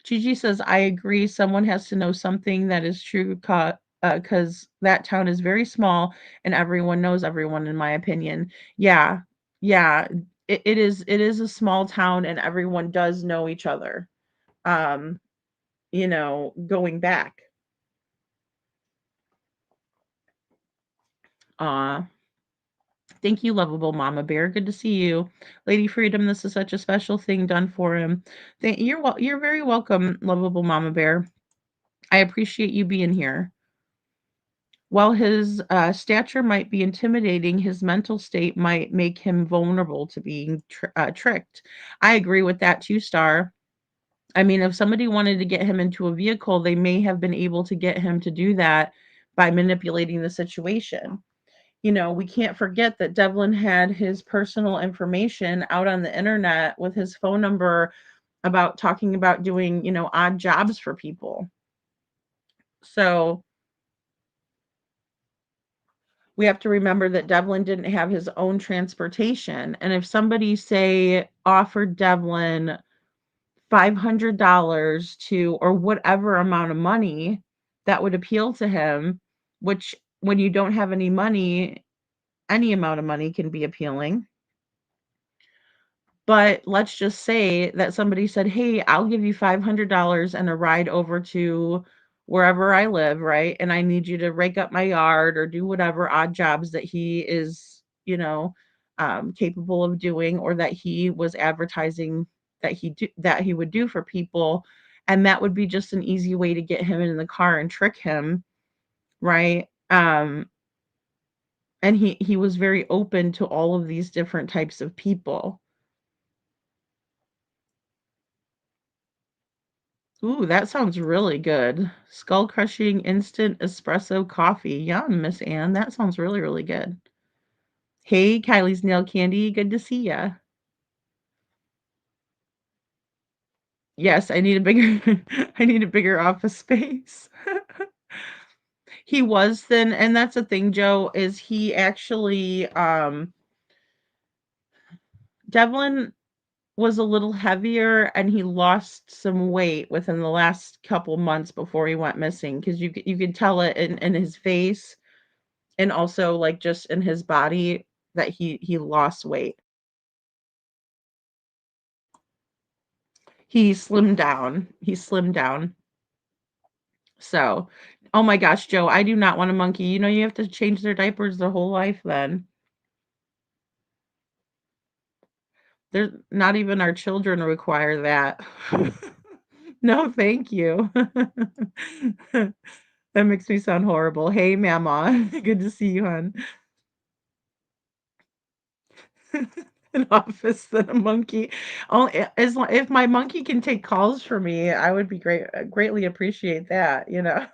Gigi says, I agree. Someone has to know something that is true because that town is very small and everyone knows everyone, in my opinion. Yeah. Yeah. It is a small town and everyone does know each other. Um, going back. Uh Thank you, lovable Mama Bear. Good to see you. Lady Freedom, this is such a special thing done for him. You're very welcome, lovable Mama Bear. I appreciate you being here. While his stature might be intimidating, his mental state might make him vulnerable to being tricked. I agree with that too, Star. I mean, if somebody wanted to get him into a vehicle, they may have been able to get him to do that by manipulating the situation. You know, we can't forget that Devlin had his personal information out on the internet with his phone number about talking about doing, odd jobs for people. So we have to remember that Devlin didn't have his own transportation. And if somebody, say, offered Devlin $500 to, or whatever amount of money that would appeal to him, which when you don't have any money, any amount of money can be appealing. But let's just say that somebody said, "Hey, I'll give you $500 and a ride over to wherever I live, right? And I need you to rake up my yard or do whatever odd jobs that he is, capable of doing, or that he was advertising that he would do for people." And that would be just an easy way to get him in the car and trick him, right? And he was very open to all of these different types of people. Ooh, that sounds really good. Skull crushing instant espresso coffee. Yum, Miss Anne. That sounds really, really good. Hey, Kylie's nail candy. Good to see ya. Yes, I need a bigger I need a bigger office space. He was thin, and that's the thing, Joe, is he actually Devlin was a little heavier, and he lost some weight within the last couple months before he went missing, because you could tell it in his face, and also, like, just in his body, that he lost weight. He slimmed down. So, oh my gosh, Joe, I do not want a monkey. You know, you have to change their diapers their whole life then. There's not even our children require that. No, thank you. That makes me sound horrible. Hey, Mama. Good to see you, hon. An office than a monkey. Oh, if my monkey can take calls for me, I would be greatly appreciate that, you know.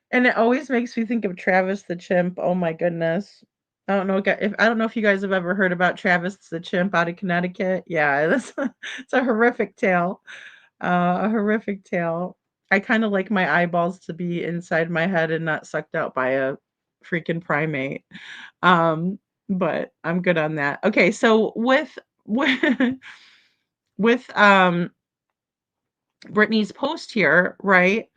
And it always makes me think of Travis the chimp. Oh my goodness. I don't know if you guys have ever heard about Travis the chimp out of Connecticut. Yeah, that's it's a horrific tale. A horrific tale. I kind of like my eyeballs to be inside my head and not sucked out by a freaking primate. Um, but I'm good on that. Okay, so with with Brittany's post here, right?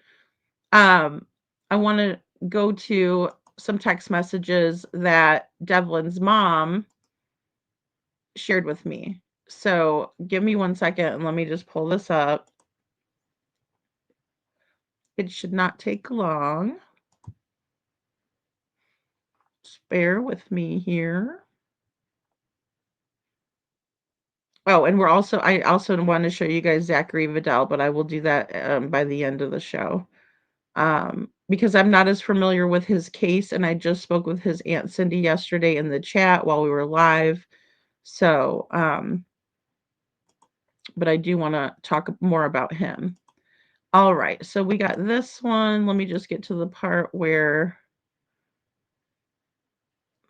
Um, I want to go to some text messages that Devlin's mom shared with me. So give me 1 second and let me just pull this up. It should not take long. Just bear with me here. Oh, and I also want to show you guys Zachary Vidal, but I will do that by the end of the show. Because I'm not as familiar with his case, and I just spoke with his Aunt Cindy yesterday in the chat while we were live. So, but I do want to talk more about him. All right, so we got this one. Let me just get to the part where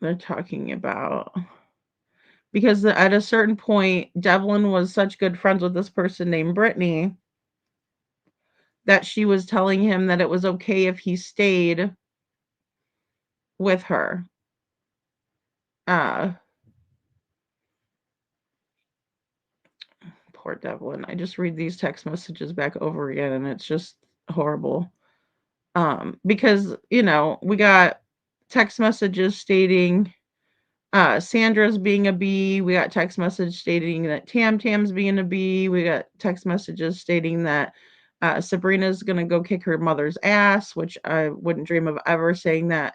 they're talking about, because at a certain point, Devlin was such good friends with this person named Brittany that she was telling him that it was okay if he stayed with her. Uh, Poor Devlin. I just read these text messages back over again, and it's just horrible. Because, we got text messages stating Sandra's being a B. We got text message stating that Tam's being a B. We got text messages stating that Sabrina's going to go kick her mother's ass, which I wouldn't dream of ever saying that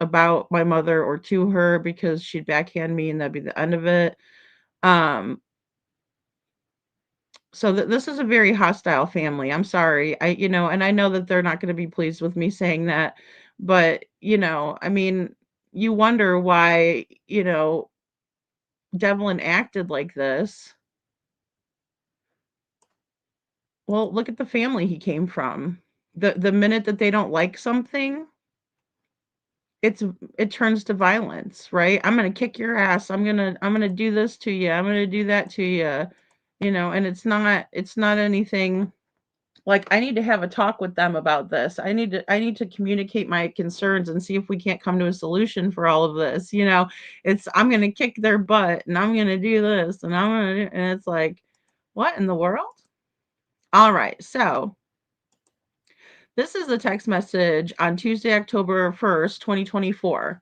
about my mother or to her, because she'd backhand me and that'd be the end of it. So this is a very hostile family. I'm sorry. And I know that they're not going to be pleased with me saying that, but I mean, you wonder why, Devlin acted like this. Well, look at the family he came from. The minute that they don't like something, it's it turns to violence, right? I'm going to kick your ass. I'm going to do this to you. I'm going to do that to you. And it's not anything. Like, I need to have a talk with them about this. I need to communicate my concerns and see if we can't come to a solution for all of this. It's I'm gonna kick their butt and I'm gonna do this and and it's like, what in the world? All right, so this is a text message on Tuesday, October 1st, 2024.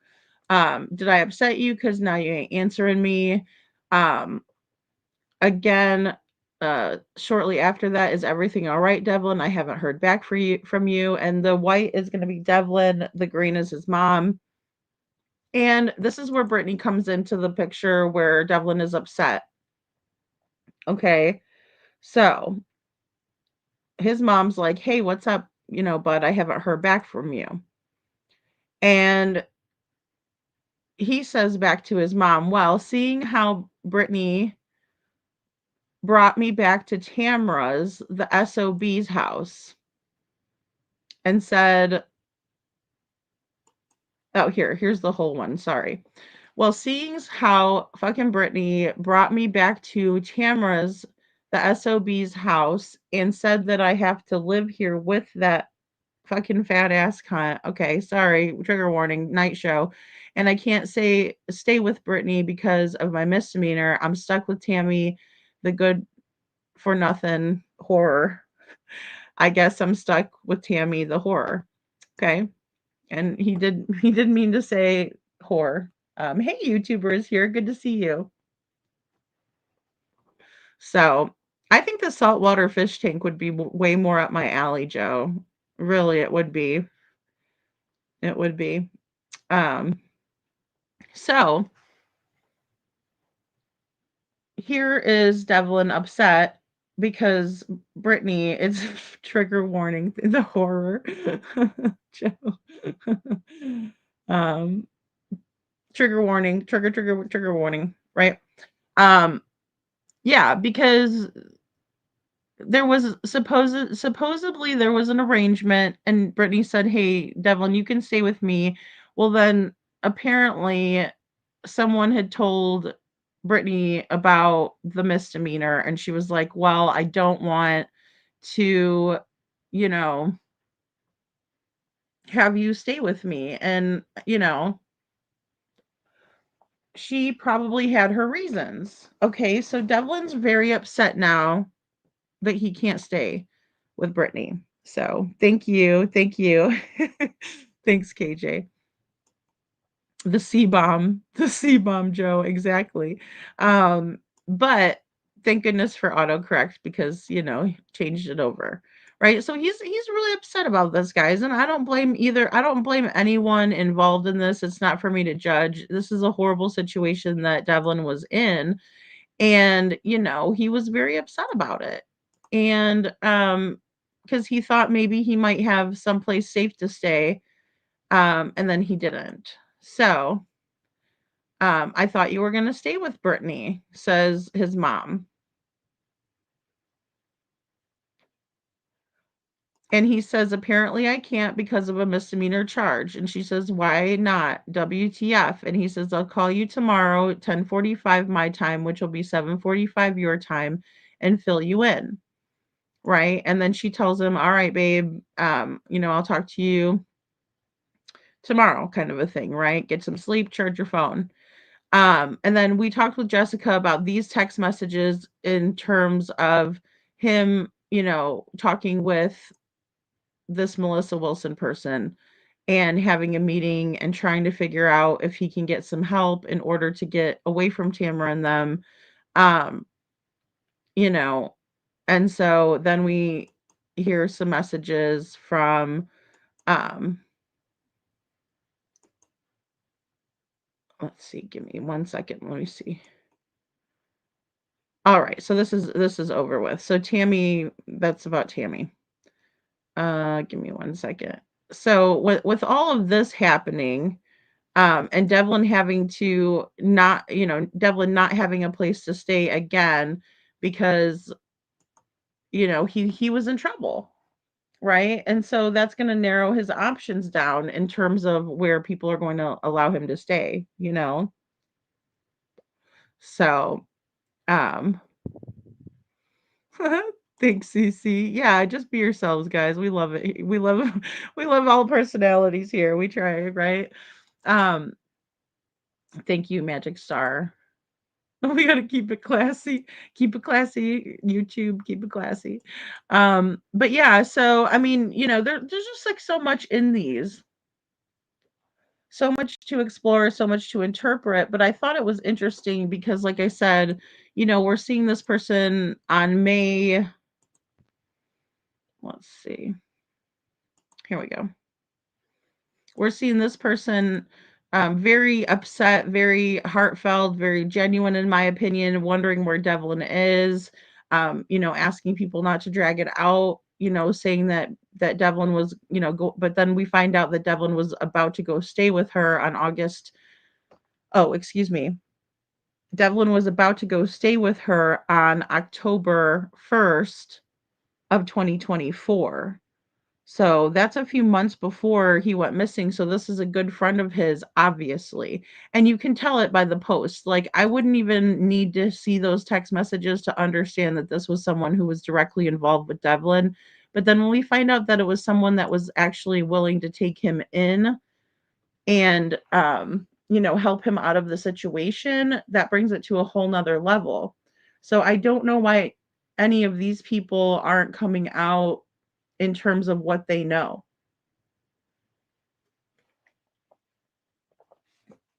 Did I upset you? Because now you ain't answering me. Um, Again, shortly after that, "Is everything all right, Devlin? I haven't heard back from you." And the white is gonna be Devlin, the green is his mom. And this is where Brittany comes into the picture where Devlin is upset. Okay. So his mom's like, "Hey, what's up? Bud, I haven't heard back from you." And he says back to his mom, "Well, seeing how Brittany brought me back to Tamra's, the SOB's house, and said," oh, here's the whole one, sorry. "Well, seeing how fucking Brittany brought me back to Tamra's, the SOB's house, and said that I have to live here with that fucking fat ass cunt." Okay, sorry, trigger warning, night show. "And I can't stay with Brittany because of my misdemeanor. I'm stuck with Tammy, the good for nothing horror. I guess I'm stuck with Tammy, the horror." Okay. And he did mean to say whore. Hey, YouTubers here, good to see you. So I think the saltwater fish tank would be way more up my alley, Joe. Really, it would be. It would be. Um, so here is Devlin upset because Brittany is trigger warning the horror. Joe. um, Trigger warning, trigger warning, right? Um, yeah, because there was supposedly there was an arrangement and Brittany said, "Hey, Devlin, you can stay with me." Well, then apparently someone had told Brittany about the misdemeanor and she was like, "Well, I don't want to, you know, have you stay with me." And, she probably had her reasons. Okay, so Devlin's very upset now that he can't stay with Brittany. So thank you. Thank you. Thanks, KJ. The C bomb. The C bomb, Joe. Exactly. But thank goodness for autocorrect because, he changed it over. Right. So he's really upset about this, guys. And I don't blame either. I don't blame anyone involved in this. It's not for me to judge. This is a horrible situation that Devlin was in. And, he was very upset about it. And because he thought maybe he might have someplace safe to stay. And then he didn't. So "I thought you were gonna stay with Brittany," says his mom. And he says, "Apparently I can't because of a misdemeanor charge." And she says, "Why not? WTF?" And he says, "I'll call you tomorrow at 10:45 my time, which will be 7:45 your time, and fill you in." Right? And then she tells him, "All right, babe, I'll talk to you tomorrow," kind of a thing, right? "Get some sleep, charge your phone." And then we talked with Jessica about these text messages in terms of him, talking with this Melissa Wilson person and having a meeting and trying to figure out if he can get some help in order to get away from Tamara and them. Um, you know, and so then we hear some messages from um let's see, give me 1 second. Let me see. All right, so this is over with. So Tammy, that's about Tammy. Give me 1 second. So with all of this happening, and Devlin having to not, Devlin not having a place to stay again because he was in trouble, right? And so that's going to narrow his options down in terms of where people are going to allow him to stay. So, um, thanks, CC. Yeah, just be yourselves, guys. We love it. We love we love all personalities here. We try, right? Um, thank you, Magic Star. We gotta keep it classy. Keep it classy, YouTube. Keep it classy. But yeah, so I mean, there's just like so much in these, so much to explore, so much to interpret. But I thought it was interesting because, like I said, we're seeing this person on May. Let's see. Here we go. We're seeing this person very upset, very heartfelt, very genuine, in my opinion, wondering where Devlin is, asking people not to drag it out, saying that Devlin was, go, but then we find out that Devlin was about to go stay with her on August. Oh, excuse me. Devlin was about to go stay with her on October 1st of 2024. So that's a few months before he went missing. So this is a good friend of his, obviously. And you can tell it by the post. Like, I wouldn't even need to see those text messages to understand that this was someone who was directly involved with Devlin. But then when we find out that it was someone that was actually willing to take him in and, help him out of the situation, that brings it to a whole nother level. So I don't know why any of these people aren't coming out in terms of what they know.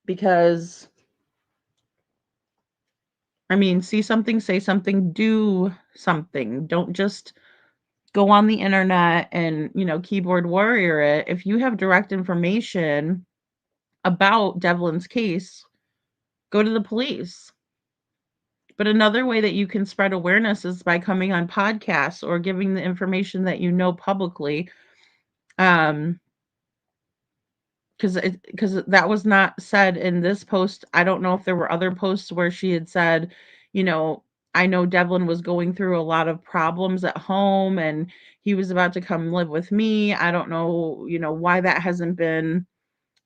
Because, I mean, see something, say something, do something. Don't just go on the internet and, keyboard warrior it. If you have direct information about Devlin's case, go to the police. But another way that you can spread awareness is by coming on podcasts or giving the information that you know publicly. Um, because that was not said in this post. I don't know if there were other posts where she had said, you know, I know Devlin was going through a lot of problems at home and he was about to come live with me. I don't know, why that hasn't been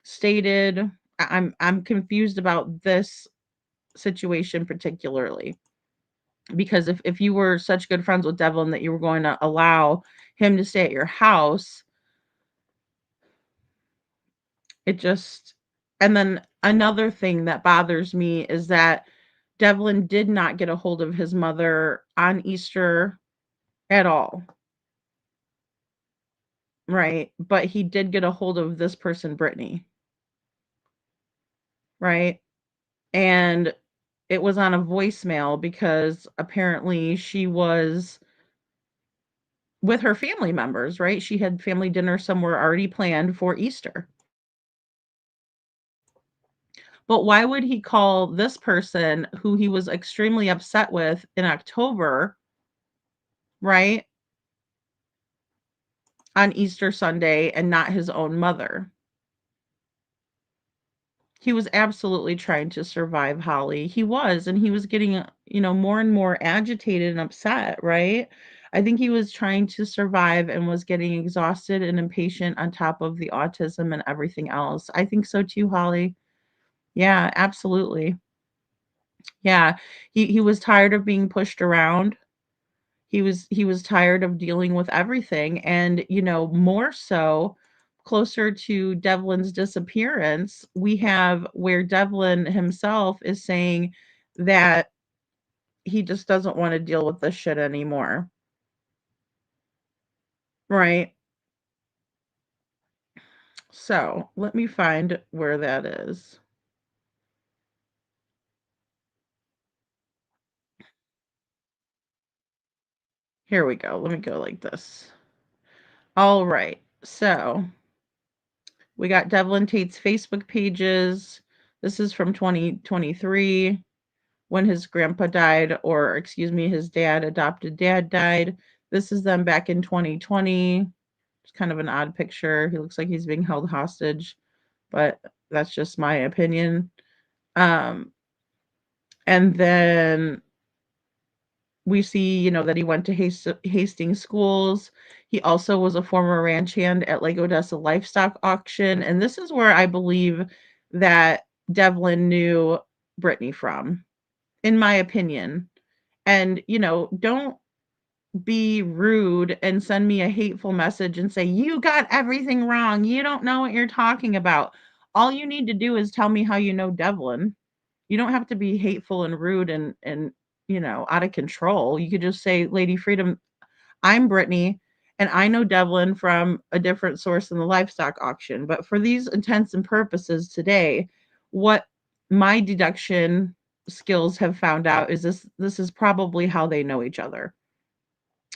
stated. I'm confused about this situation particularly because if you were such good friends with Devlin that you were going to allow him to stay at your house, it just, and then another thing that bothers me is that Devlin did not get a hold of his mother on Easter at all, right? But he did get a hold of this person, Brittany, right? And it was on a voicemail because apparently she was with her family members, right? She had family dinner somewhere already planned for Easter. But why would he call this person who he was extremely upset with in October, right, on Easter Sunday and not his own mother? He was absolutely trying to survive, Holly. He was, and he was getting, more and more agitated and upset, right? I think he was trying to survive and was getting exhausted and impatient on top of the autism and everything else. I think so too, Holly. Yeah, absolutely. Yeah. He was tired of being pushed around. He was tired of dealing with everything and, more so closer to Devlin's disappearance, we have where Devlin himself is saying that he just doesn't want to deal with this shit anymore. Right? So, let me find where that is. Here we go. Let me go like this. All right. So, we got Devlin Tait's Facebook pages. This is from 2023. when his grandpa died, or excuse me, his adopted dad died. This is them back in 2020. It's kind of an odd picture. He looks like he's being held hostage, but that's just my opinion. Um, and then we see, that he went to Hastings schools. He also was a former ranch hand at Lake Odessa Livestock Auction. And this is where I believe that Devlin knew Brittany from, in my opinion. And, don't be rude and send me a hateful message and say, you got everything wrong. You don't know what you're talking about. All you need to do is tell me how you know Devlin. You don't have to be hateful and rude and out of control. You could just say, Lady Freedom, I'm Brittany, and I know Devlin from a different source than the livestock auction. But for these intents and purposes today, what my deduction skills have found out is this is probably how they know each other.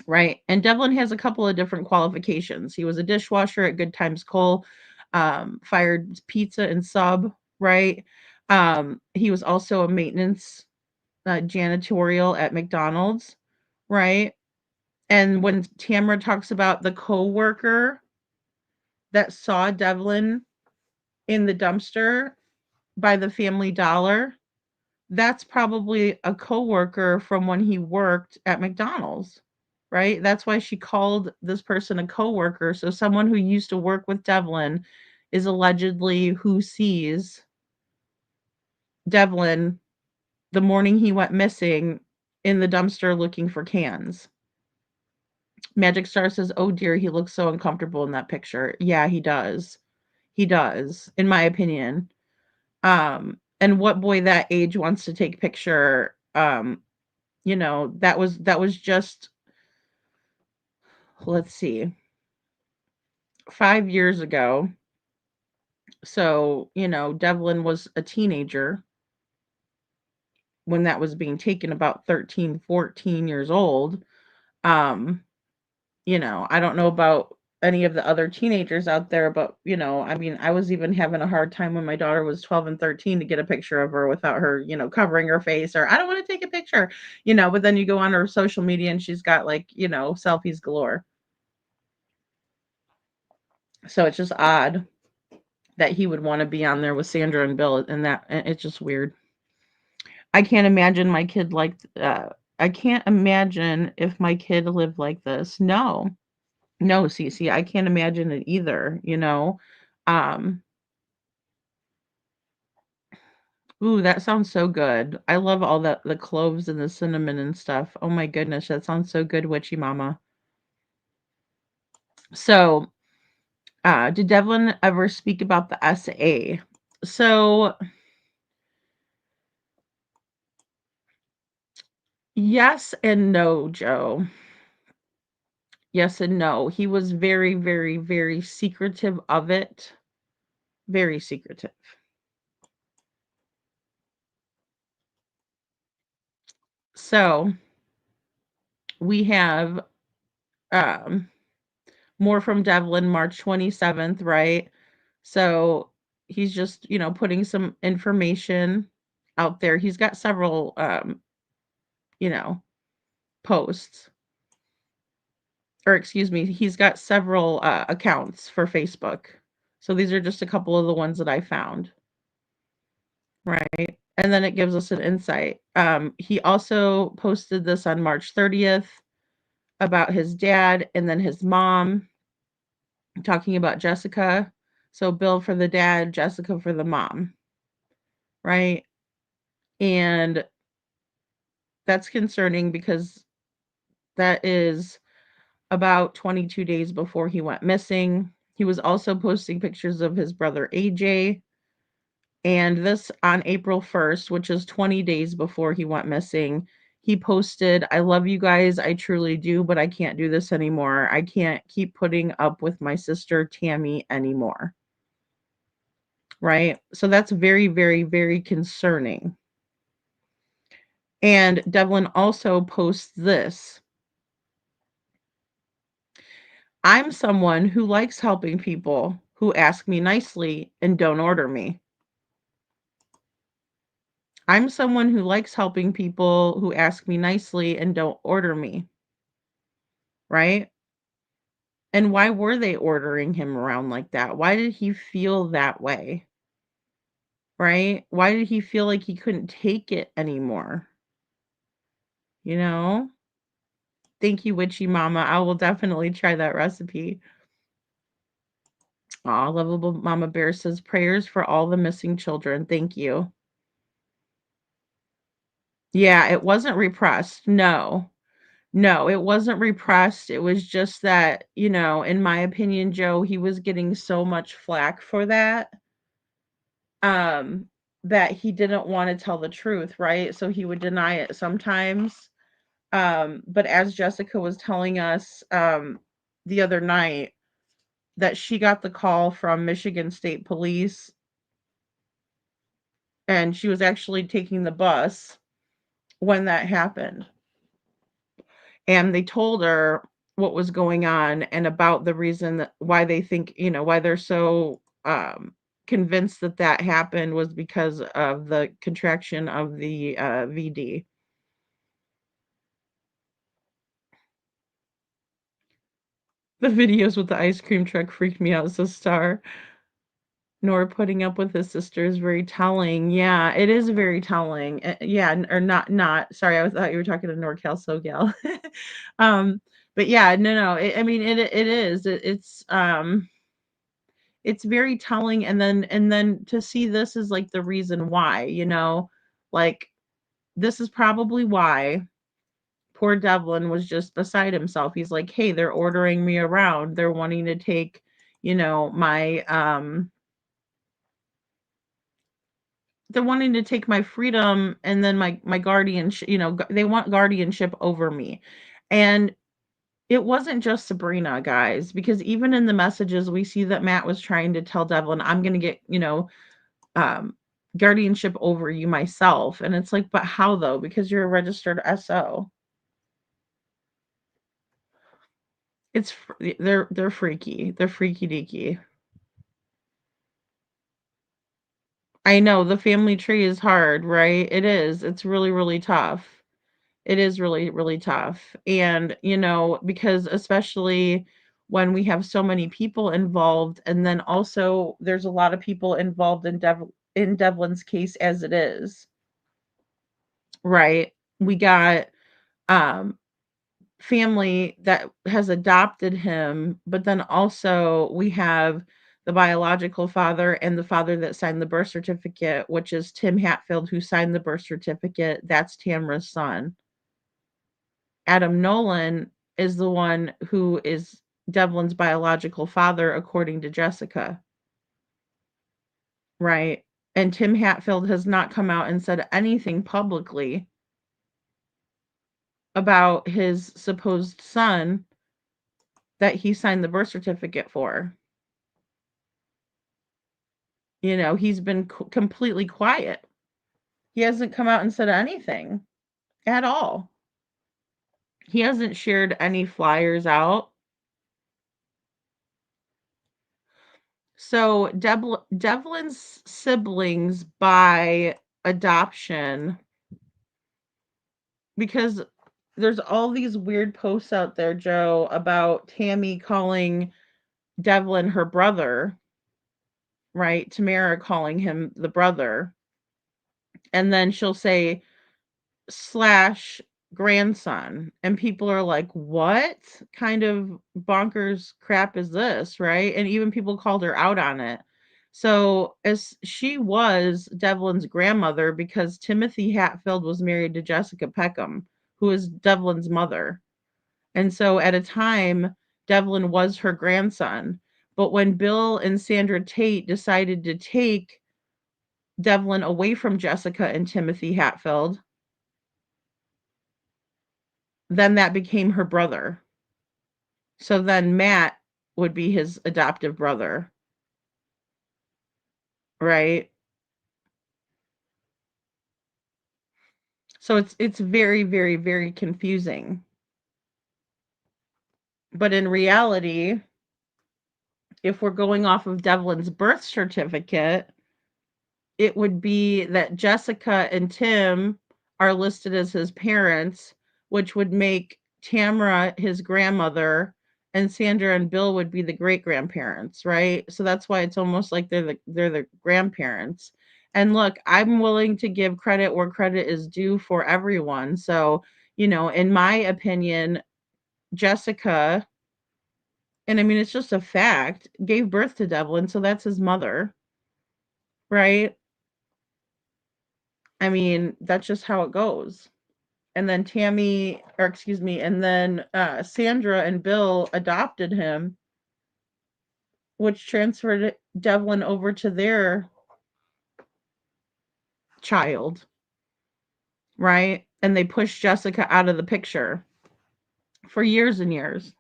Right. And Devlin has a couple of different qualifications. He was a dishwasher at Good Times Coal, fired pizza and sub, right? He was also a maintenance janitorial at McDonald's, right? And when Tamara talks about the co-worker that saw Devlin in the dumpster by the Family Dollar, that's probably a coworker from when he worked at McDonald's, right? That's why she called this person a coworker. So someone who used to work with Devlin is allegedly who sees Devlin the morning he went missing in the dumpster looking for cans. Magic Star says, "Oh dear, he looks so uncomfortable in that picture." Yeah, he does. He does, in my opinion. And what boy that age wants to take picture? That was just, let's see, 5 years ago. So, Devlin was a teenager when that was being taken, about 13, 14 years old. Um, I don't know about any of the other teenagers out there, but I mean, I was even having a hard time when my daughter was 12 and 13 to get a picture of her without her, covering her face, or I don't want to take a picture, but then you go on her social media and she's got like, selfies galore. So it's just odd that he would want to be on there with Sandra and Bill, and it's just weird. I can't imagine my kid I can't imagine if my kid lived like this. No. No, Cece, I can't imagine it either. Um, ooh, that sounds so good. I love all the cloves and the cinnamon and stuff. Oh my goodness, that sounds so good, witchy mama. So, did Devlin ever speak about the SA? So, yes and no, Joe. Yes and no. He was very, very, very secretive of it. Very secretive. So, we have um more from Devlin, March 27th, right? So he's just, putting some information out there. He's got several, you know, posts, or excuse me, he's got several accounts for Facebook. So these are just a couple of the ones that I found, right? And then it gives us an insight. He also posted this on March 30th about his dad and then his mom, talking about Jessica. So Bill for the dad, Jessica for the mom, right? And that's concerning because that is about 22 days before he went missing. He was also posting pictures of his brother AJ. And this on April 1st, which is 20 days before he went missing, he posted, "I love you guys. I truly do, but I can't do this anymore. I can't keep putting up with my sister Tammy anymore." Right? So that's very, very, very concerning. And Devlin also posts this: "I'm someone who likes helping people who ask me nicely and don't order me. I'm someone who likes helping people who ask me nicely and don't order me, right? And why were they ordering him around like that? Why did he feel that way? Right? Why did he feel like he couldn't take it anymore? You know? Thank you, Witchy Mama. I will definitely try that recipe. Aw, lovable Mama Bear says prayers for all the missing children. Thank you. Yeah, it wasn't repressed. No. No, it wasn't repressed. It was just that, in my opinion, Joe, he was getting so much flack for um, that he didn't want to tell the truth, right? So he would deny it sometimes. But as Jessica was telling us the other night, that she got the call from Michigan State Police, and she was actually taking the bus when that happened. And they told her what was going on and about the reason that why they think, why they're so convinced that that happened was because of the contraction of the VD. The videos with the ice cream truck freaked me out, so Star. Nor putting up with his sister is very telling. Yeah, it is very telling. Yeah, or not. Sorry, I thought you were talking to NorCal SoCal. um, but yeah, no. I mean, it is. It's very telling, and then to see this is like the reason why. Like this is probably why poor Devlin was just beside himself. He's like, hey, they're ordering me around. They're wanting to take, my they're wanting to take my freedom and then my guardianship, they want guardianship over me. And it wasn't just Sabrina, guys, because even in the messages we see that Matt was trying to tell Devlin, I'm going to get, um guardianship over you myself. And it's like, but how though? Because you're a registered SO. They're freaky. They're freaky deaky. I know the family tree is hard, right? It is. It's really, really tough. It is really, really tough. And, because especially when we have so many people involved, and then also there's a lot of people involved in Devlin's case as it is. Right? We got um family that has adopted him, but then also we have the biological father and the father that signed the birth certificate, which is Tim Hatfield, who signed the birth certificate. That's Tamra's son. Adam Nolan is the one who is Devlin's biological father, according to Jessica. Right? And Tim Hatfield has not come out and said anything publicly about his supposed son that he signed the birth certificate for. He's been completely quiet. He hasn't come out and said anything at all. He hasn't shared any flyers out. So Devlin's siblings by adoption, because there's all these weird posts out there, Joe, about Tammy calling Devlin her brother, right? Tamara calling him the brother. And then she'll say slash grandson. And people are like, what kind of bonkers crap is this? Right. And even people called her out on it. So, as she was Devlin's grandmother, because Timothy Hatfield was married to Jessica Peckham, who is Devlin's mother. And so, at a time, Devlin was her grandson. But when Bill and Sandra Tait decided to take Devlin away from Jessica and Timothy Hatfield, then that became her brother. So then Matt would be his adoptive brother. Right? So it's very, very, very confusing. But in reality, if we're going off of Devlin's birth certificate, it would be that Jessica and Tim are listed as his parents, which would make Tamara his grandmother, and Sandra and Bill would be the great grandparents, right? So that's why it's almost like they're the grandparents. And look, I'm willing to give credit where credit is due for everyone. So, in my opinion, Jessica, and I mean it's just a fact, gave birth to Devlin, so that's his mother, right? I mean, that's just how it goes. And then Tammy, or excuse me, and then Sandra and Bill adopted him, which transferred Devlin over to their child, right? And they pushed Jessica out of the picture for years and years.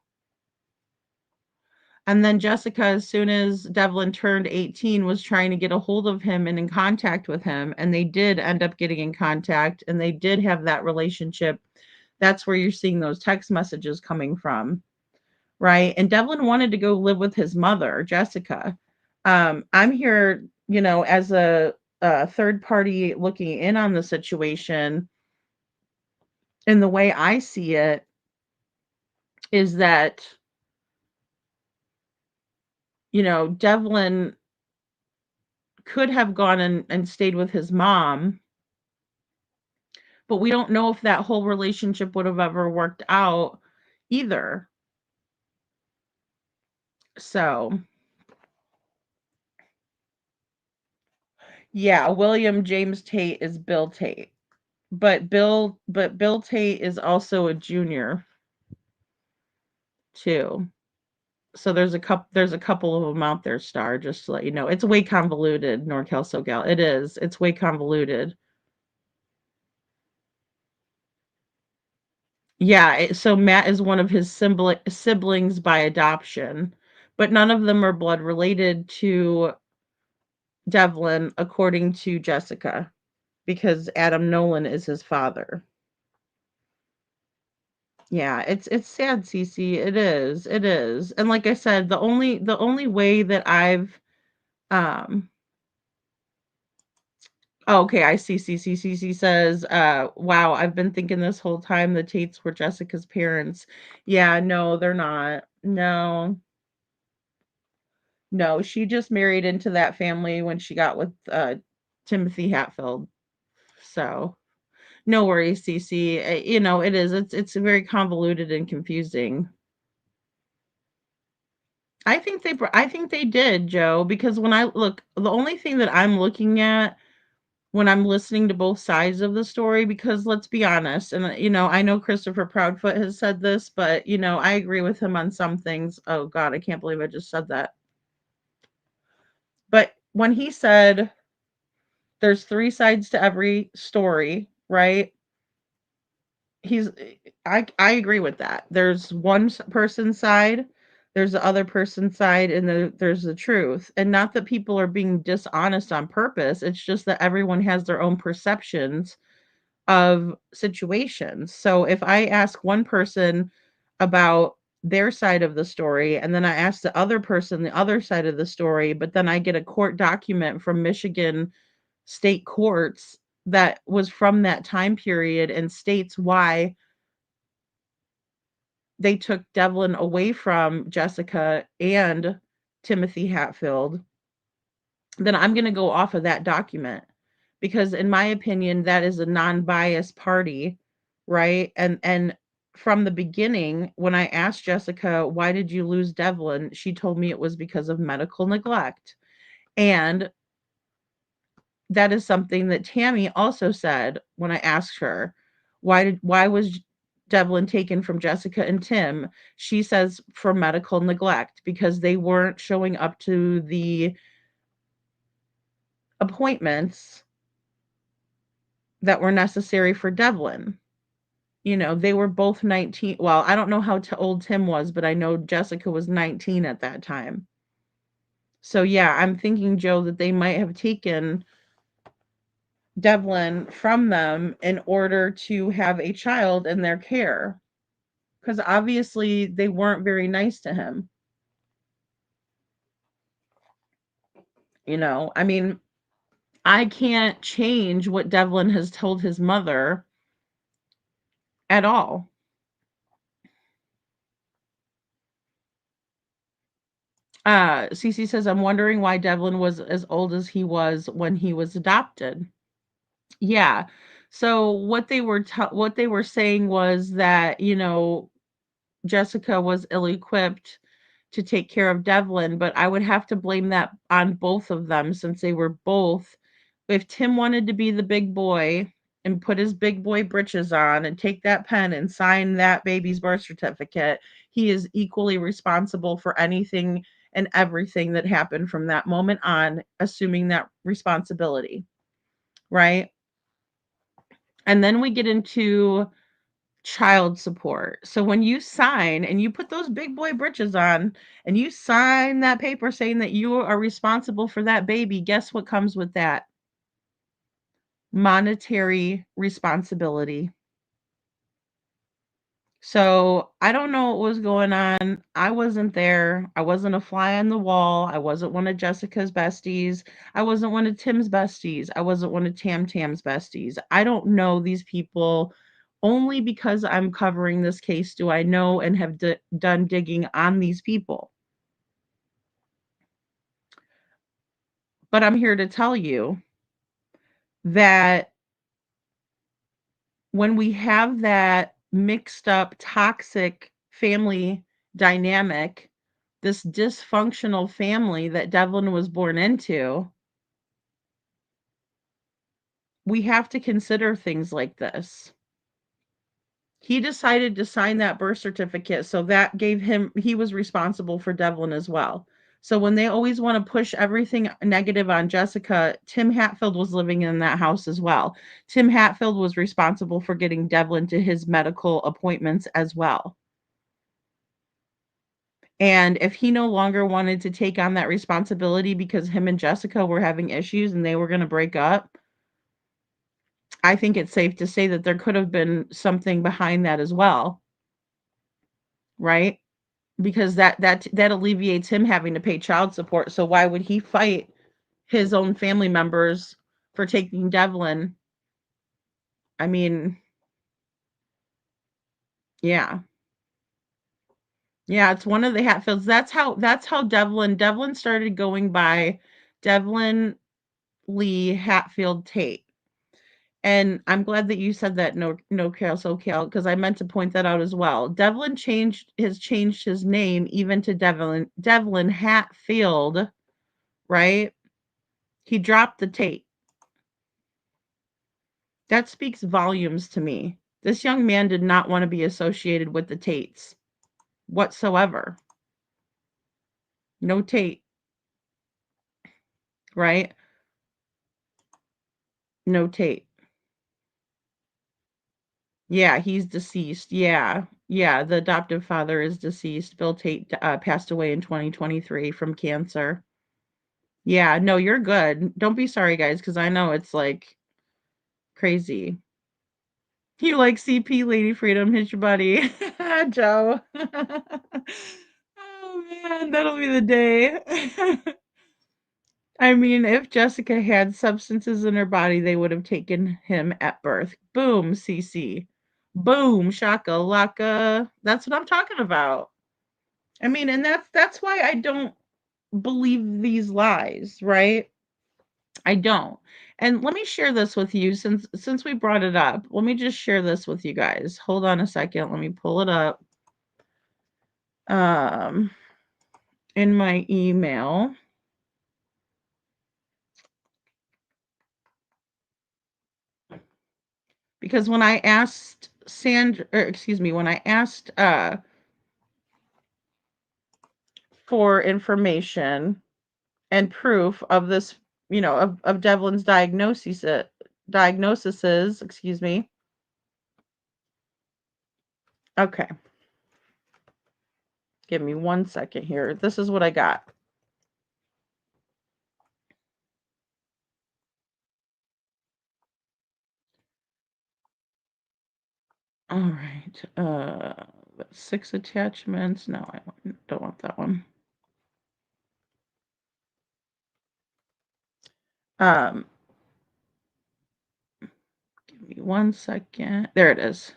And then Jessica, as soon as Devlin turned 18, was trying to get a hold of him and in contact with him. And they did end up getting in contact and they did have that relationship. That's where you're seeing those text messages coming from, right? And Devlin wanted to go live with his mother, Jessica. I'm here, as a third party looking in on the situation. And the way I see it is that, Devlin could have gone and stayed with his mom, but we don't know if that whole relationship would have ever worked out either. So, yeah, William James Tait is Bill Tait. But Bill Tait is also a junior too. So there's a couple of them out there, Star, just to let you know. It's way convoluted, NorCal SoCal. It is. It's way convoluted. Yeah, so Matt is one of his siblings by adoption, but none of them are blood related to Devlin, according to Jessica, because Adam Nolan is his father. Yeah, it's sad, Cece. It is. It is. And like I said, the only way that I've um oh, okay, I see. CC says, wow, I've been thinking this whole time the Tates were Jessica's parents. Yeah, no, they're not. No. No, she just married into that family when she got with Timothy Hatfield. So, no worries, CC. It is. It's very convoluted and confusing. I think they did, Joe, because when I look, the only thing that I'm looking at when I'm listening to both sides of the story, because let's be honest, and I know Christopher Proudfoot has said this, but I agree with him on some things. Oh God, I can't believe I just said that. But when he said there's three sides to every story, right? He's I agree with that. There's one person's side, there's the other person's side, and there's the truth. And not that people are being dishonest on purpose. It's just that everyone has their own perceptions of situations. So if I ask one person about their side of the story and then I ask the other person the other side of the story, but then I get a court document from Michigan state courts that was from that time period and states why they took Devlin away from Jessica and Timothy Hatfield, then I'm going to go off of that document because in my opinion that is a non-biased party, right? And from the beginning when I asked Jessica, why did you lose Devlin? She told me it was because of medical neglect. And that is something that Tammy also said when I asked her, why was Devlin taken from Jessica and Tim? She says for medical neglect because they weren't showing up to the appointments that were necessary for Devlin. They were both 19. Well, I don't know how old Tim was, but I know Jessica was 19 at that time. So yeah, I'm thinking, Joe, that they might have taken Devlin from them in order to have a child in their care. Because obviously they weren't very nice to him. I mean, I can't change what Devlin has told his mother at all. Cece says, I'm wondering why Devlin was as old as he was when he was adopted. Yeah. So what they were saying was that, Jessica was ill-equipped to take care of Devlin, but I would have to blame that on both of them since they were both. If Tim wanted to be the big boy and put his big boy britches on and take that pen and sign that baby's birth certificate, he is equally responsible for anything and everything that happened from that moment on, assuming that responsibility, right? And then we get into child support. So when you sign and you put those big boy britches on and you sign that paper saying that you are responsible for that baby, guess what comes with that? Monetary responsibility. So I don't know what was going on. I wasn't there. I wasn't a fly on the wall. I wasn't one of Jessica's besties. I wasn't one of Tim's besties. I wasn't one of Tam's besties. I don't know these people. Only because I'm covering this case do I know and have done digging on these people. But I'm here to tell you that when we have that mixed up, toxic family dynamic, this dysfunctional family that Devlin was born into, we have to consider things like this. He decided to sign that birth certificate, so that gave him, he was responsible for Devlin as well. So when they always want to push everything negative on Jessica, Tim Hatfield was living in that house as well. Tim Hatfield was responsible for getting Devlin to his medical appointments as well. And if he no longer wanted to take on that responsibility because him and Jessica were having issues and they were going to break up, I think it's safe to say that there could have been something behind that as well, right? Because that alleviates him having to pay child support. So why would he fight his own family members for taking Devlin? I mean, yeah. Yeah, it's one of the Hatfields. That's how Devlin started going by Devlin Lee Hatfield Tait. And I'm glad that you said that, no Cal SoCal, because I meant to point that out as well. Devlin has changed his name even to Devlin Hatfield, right? He dropped the Tate. That speaks volumes to me. This young man did not want to be associated with the Tates whatsoever. No Tate, right? No Tate. Yeah, he's deceased. Yeah. Yeah, the adoptive father is deceased. Bill Tate passed away in 2023 from cancer. Yeah, no, you're good. Don't be sorry, guys, because I know it's like crazy. You like CP Lady Freedom, hit your buddy. Joe. Oh man, that'll be the day. I mean, if Jessica had substances in her body, they would have taken him at birth. Boom, CC. Boom, shaka laka. That's what I'm talking about. I mean, and that's why I don't believe these lies, right? I don't. And let me share this with you since we brought it up. Let me just share this with you guys. Hold on a second. Let me pull it up. Um in my email. Because when I asked when I asked for information and proof of this, of Devlin's diagnoses, excuse me. Okay. Give me 1 second here. This is what I got. All right. 6 attachments. No, I don't want that one. Um, 1 second. There it is.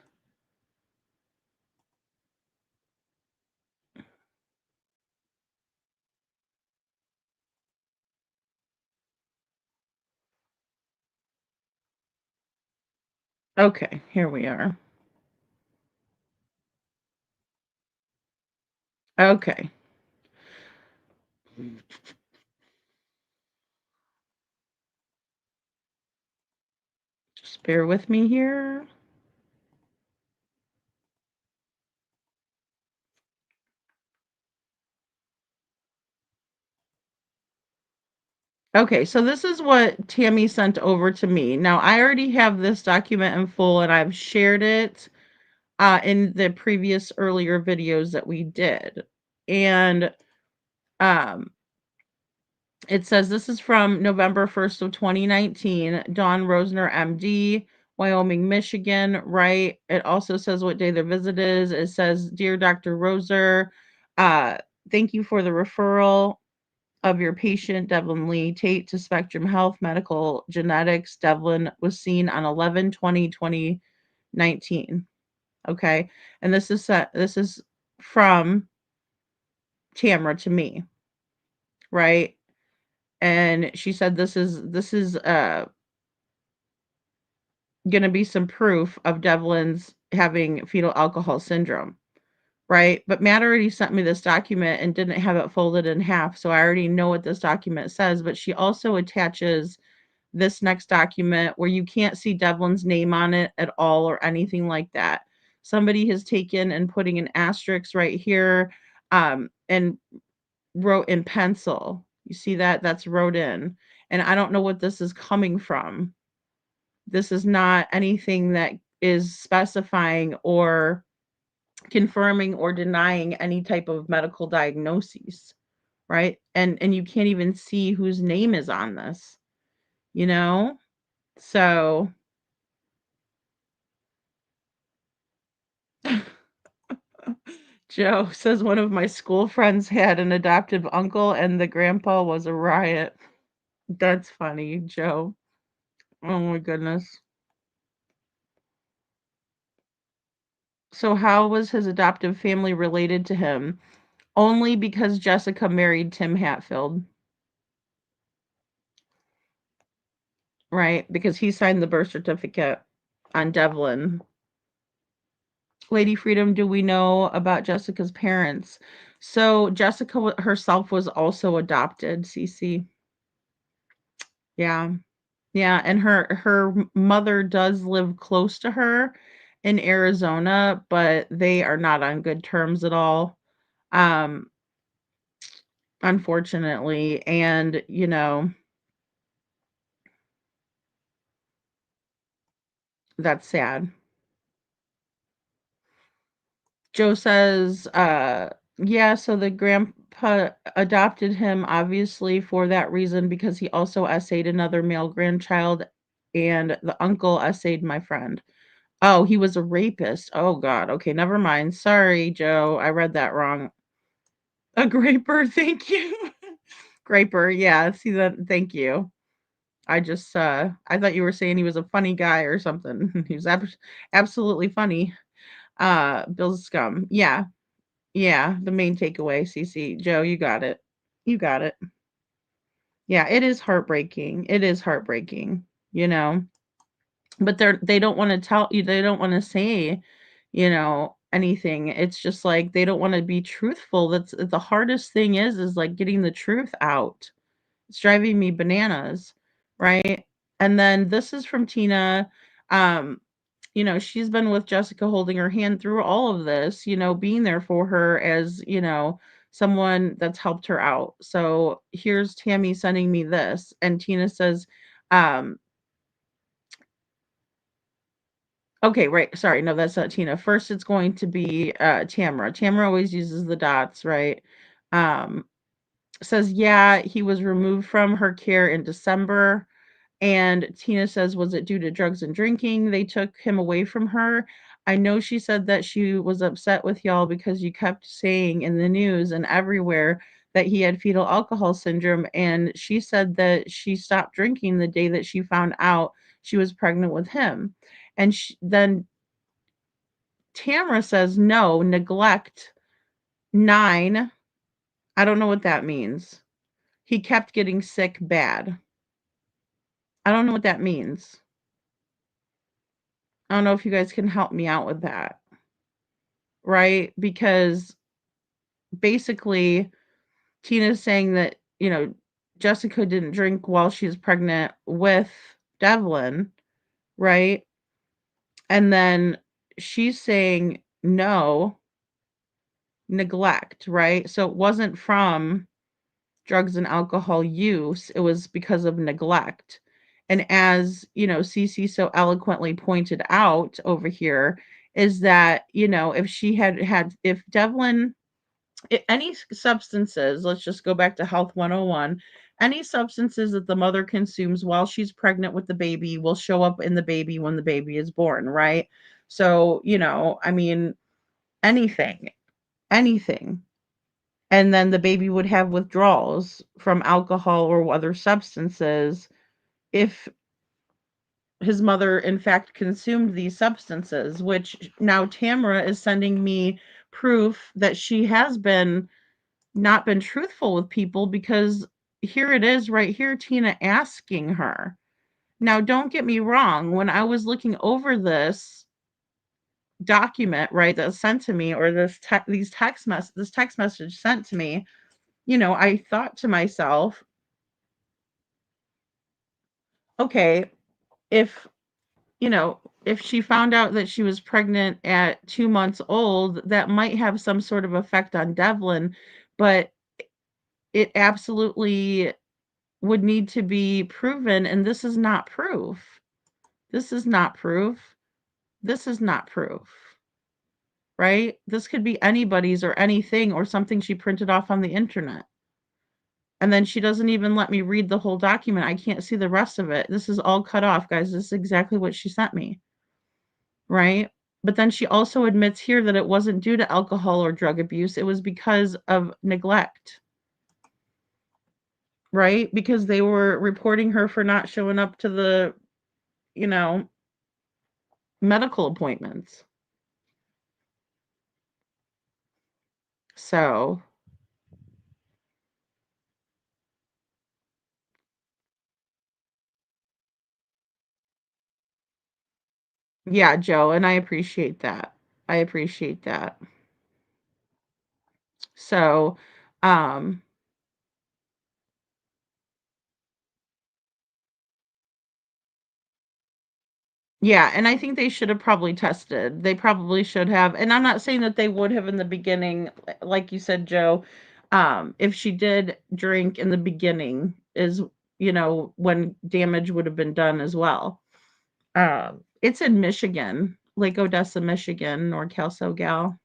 Okay, here we are. Okay. Just bear with me here. Okay, so this is what Tammy sent over to me. Now, I already have this document in full and I've shared it in the previous earlier videos that we did. And um, it says this is from November 1st of 2019, Dawn Rosner, MD, Wyoming, Michigan, right? It also says what day their visit is. It says, Dear Dr. Roser, thank you for the referral of your patient, Devlin Lee Tait, to Spectrum Health Medical Genetics. Devlin was seen on 11/20/2019. Okay. And this is from Tamra to me, right? And she said this is gonna be some proof of Devlin's having fetal alcohol syndrome, right? But Matt already sent me this document and didn't have it folded in half, so I already know what this document says, but she also attaches this next document where you can't see Devlin's name on it at all or anything like that. Somebody has taken and putting an asterisk right here and wrote in pencil. You see that? That's wrote in. And I don't know what this is coming from. This is not anything that is specifying or confirming or denying any type of medical diagnoses, right? And you can't even see whose name is on this, you know? So Joe says one of my school friends had an adoptive uncle and the grandpa was a riot. That's funny, Joe. Oh my goodness. So how was his adoptive family related to him? Only because Jessica married Tim Hatfield, right? Because he signed the birth certificate on Devlin. Lady Freedom, do we know about Jessica's parents? So Jessica herself was also adopted, CC. Yeah. Yeah, and her mother does live close to her in Arizona, but they are not on good terms at all. Um, unfortunately, and that's sad. Joe says, yeah, so the grandpa adopted him obviously for that reason because he also essayed another male grandchild, and the uncle essayed my friend. Oh, he was a rapist. Oh God. Okay, never mind. Sorry, Joe. I read that wrong. A graper, thank you. Graper, yeah. See that? Thank you. I just I thought you were saying he was a funny guy or something. He was absolutely funny. Bill Scum. Yeah. Yeah, the main takeaway, CC. Joe, you got it. You got it. Yeah, it is heartbreaking. It is heartbreaking, you know. But they don't want to tell you, they don't want to say, anything. It's just like they don't want to be truthful. That's the hardest thing is like getting the truth out. It's driving me bananas, right? And then this is from Tina. Um, she's been with Jessica holding her hand through all of this, being there for her as, someone that's helped her out. So here's Tammy sending me this. And Tina says, um, okay, right. Sorry. No, that's not Tina. First, it's going to be Tamara. Tamara always uses the dots, right? Um, says, yeah, he was removed from her care in December. And Tina says, was it due to drugs and drinking? They took him away from her. I know she said that she was upset with y'all because you kept saying in the news and everywhere that he had fetal alcohol syndrome. And she said that she stopped drinking the day that she found out she was pregnant with him. And then Tamara says, no, neglect 9. I don't know what that means. He kept getting sick bad. I don't know what that means. I don't know if you guys can help me out with that. Right? Because basically, Tina's saying that, Jessica didn't drink while she was pregnant with Devlin, right? And then she's saying no, neglect, right? So it wasn't from drugs and alcohol use, it was because of neglect. And as, Cece so eloquently pointed out over here, is that, if she if Devlin, any substances, let's just go back to Health 101, any substances that the mother consumes while she's pregnant with the baby will show up in the baby when the baby is born, right? So, I mean, anything, anything. And then the baby would have withdrawals from alcohol or other substances if his mother in fact consumed these substances, which now Tamara is sending me proof that she has not been truthful with people, because here it is right here, Tina asking her. Now, don't get me wrong, when I was looking over this document, right, that was sent to me, or this text message sent to me, I thought to myself, okay, if if she found out that she was pregnant at 2 months old, that might have some sort of effect on Devlin, but it absolutely would need to be proven, and this is not proof. This is not proof. This is not proof. Right? This could be anybody's or anything or something she printed off on the internet. And then she doesn't even let me read the whole document. I can't see the rest of it. This is all cut off, guys. This is exactly what she sent me. Right? But then she also admits here that it wasn't due to alcohol or drug abuse. It was because of neglect. Right? Because they were reporting her for not showing up to the, medical appointments. So, yeah, Joe, and I appreciate that. I appreciate that. So, um, yeah, and I think they should have probably tested. They probably should have. And I'm not saying that they would have in the beginning, like you said, Joe. If she did drink in the beginning, is, when damage would have been done as well. It's in Michigan, Lake Odessa, Michigan, NorCal SoGal.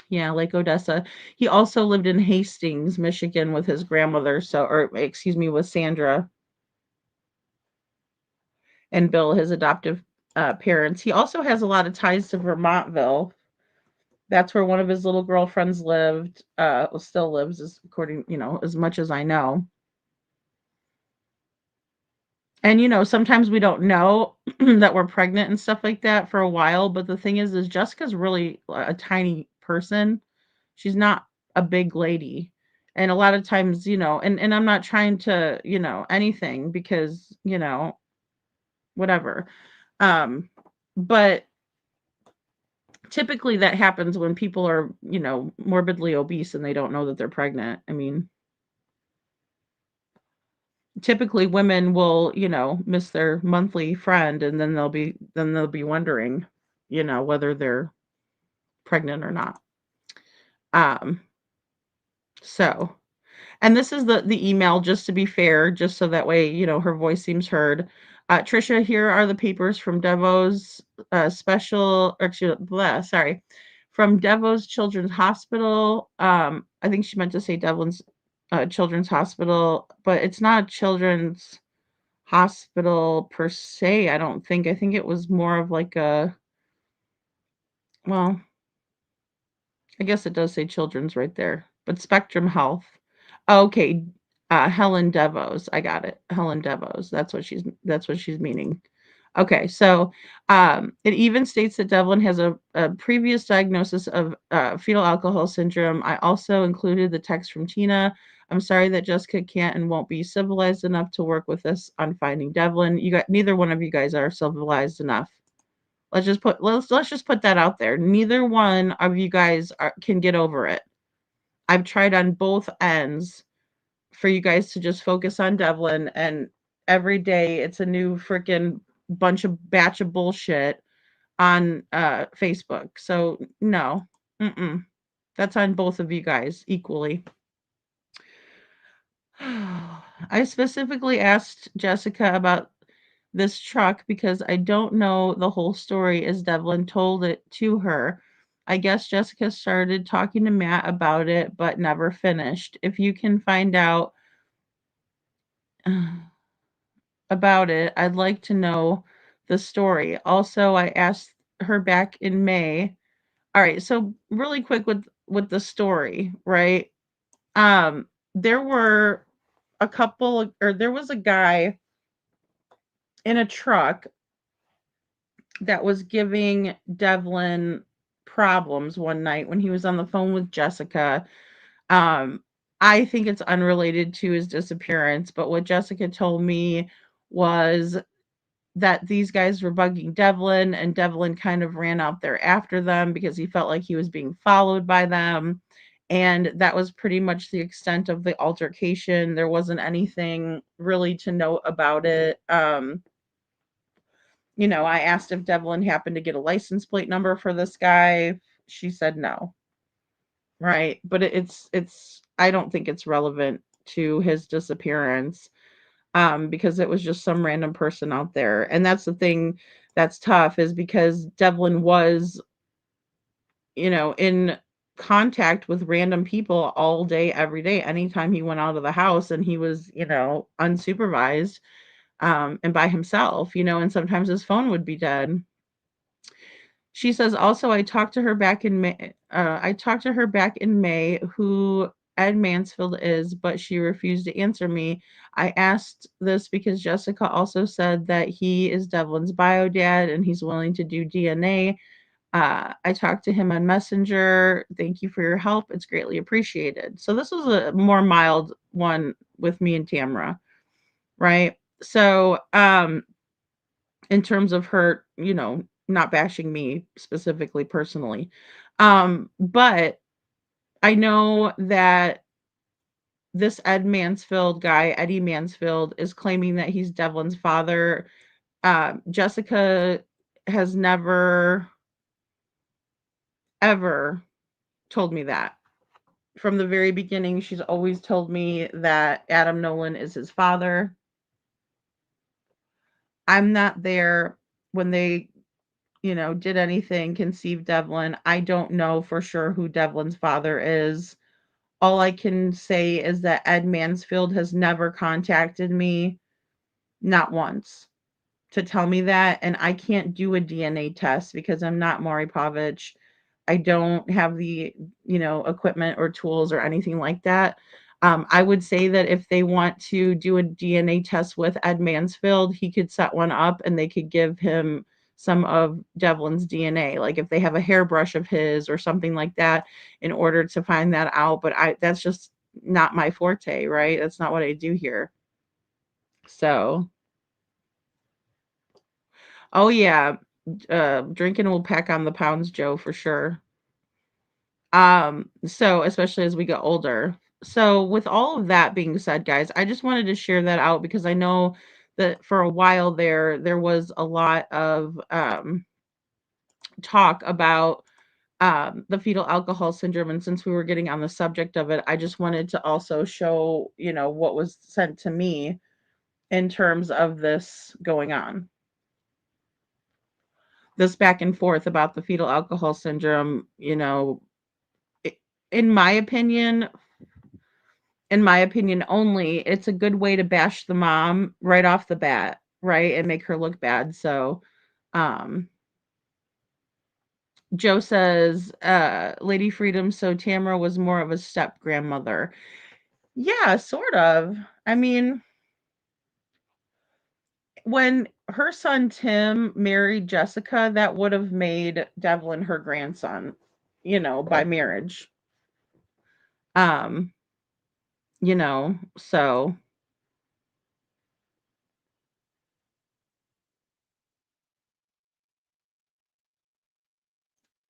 Yeah, Lake Odessa. He also lived in Hastings, Michigan with his grandmother, or excuse me, with Sandra and Bill, his adoptive parents. He also has a lot of ties to Vermontville. That's where one of his little girlfriends lived, still lives, as according, as much as I know. And sometimes we don't know that we're pregnant and stuff like that for a while. But the thing is Jessica's really a tiny person. She's not a big lady. And a lot of times, and I'm not trying to, anything, because, whatever. But typically that happens when people are, morbidly obese and they don't know that they're pregnant. I mean, typically women will, miss their monthly friend, and then they'll be wondering, whether they're pregnant or not. Um, so, and this is the email, just to be fair, just so that way, her voice seems heard. Trisha, here are the papers from Devo's from Devo's Children's Hospital. I think she meant to say Devlin's Children's Hospital, but it's not a children's hospital per se, I don't think. I think it was more of like well, I guess it does say children's right there, but Spectrum Health. Okay, Helen Devos. I got it. Helen Devos. That's what she's meaning. Okay, so it even states that Devlin has a previous diagnosis of fetal alcohol syndrome. I also included the text from Tina. I'm sorry that Jessica can't and won't be civilized enough to work with us on finding Devlin. You got neither one of you guys are civilized enough. Let's just put that out there. Neither one of you guys can get over it. I've tried on both ends for you guys to just focus on Devlin, and every day it's a new freaking batch of bullshit on Facebook. So no, that's on both of you guys equally. I specifically asked Jessica about this truck because I don't know the whole story as Devlin told it to her. I guess Jessica started talking to Matt about it, but never finished. If you can find out about it, I'd like to know the story. Also, I asked her back in May. All right, so really quick with the story, right? There were there was a guy in a truck that was giving Devlin problems one night when he was on the phone with Jessica. Um, I think it's unrelated to his disappearance, but what Jessica told me was that these guys were bugging Devlin, and Devlin kind of ran out there after them because he felt like he was being followed by them. And that was pretty much the extent of the altercation. There wasn't anything really to note about it. I asked if Devlin happened to get a license plate number for this guy. She said no. Right. But it's I don't think it's relevant to his disappearance, because it was just some random person out there. And that's the thing that's tough, is because Devlin was, in contact with random people all day, every day, anytime he went out of the house, and he was, unsupervised, and by himself, and sometimes his phone would be dead. She says also, I talked to her back in May. I talked to her back in May who Ed Mansfield is, but she refused to answer me. I asked this because Jessica also said that he is Devlin's bio dad and he's willing to do DNA. I talked to him on Messenger. Thank you for your help. It's greatly appreciated. So this was a more mild one with me and Tamra, right? So, in terms of her, not bashing me specifically personally. But I know that this Eddie Mansfield, is claiming that he's Devlin's father. Jessica has never, ever told me that. From the very beginning, she's always told me that Adam Nolan is his father. I'm not there when they did anything conceive Devlin. I don't know for sure who Devlin's father is. All I can say is that Ed Mansfield has never contacted me, not once, to tell me that. And I can't do a DNA test because I'm not Maury Povich. I don't have the, equipment or tools or anything like that. I would say that if they want to do a DNA test with Ed Mansfield, he could set one up and they could give him some of Devlin's DNA, like if they have a hairbrush of his or something like that, in order to find that out. But that's just not my forte, right? That's not what I do here. So, oh yeah, drinking will pack on the pounds, Joe, for sure. So especially as we get older. So with all of that being said, guys, I just wanted to share that out because I know that for a while there was a lot of talk about the fetal alcohol syndrome, and since we were getting on the subject of it, I just wanted to also show, what was sent to me in terms of this going on. This back and forth about the fetal alcohol syndrome, in my opinion, only, it's a good way to bash the mom right off the bat, right? And make her look bad. So, Joe says, Lady Freedom, so Tamara was more of a step grandmother. Yeah, sort of. I mean, when her son Tim married Jessica, that would have made Devlin her grandson, by marriage. Um, so,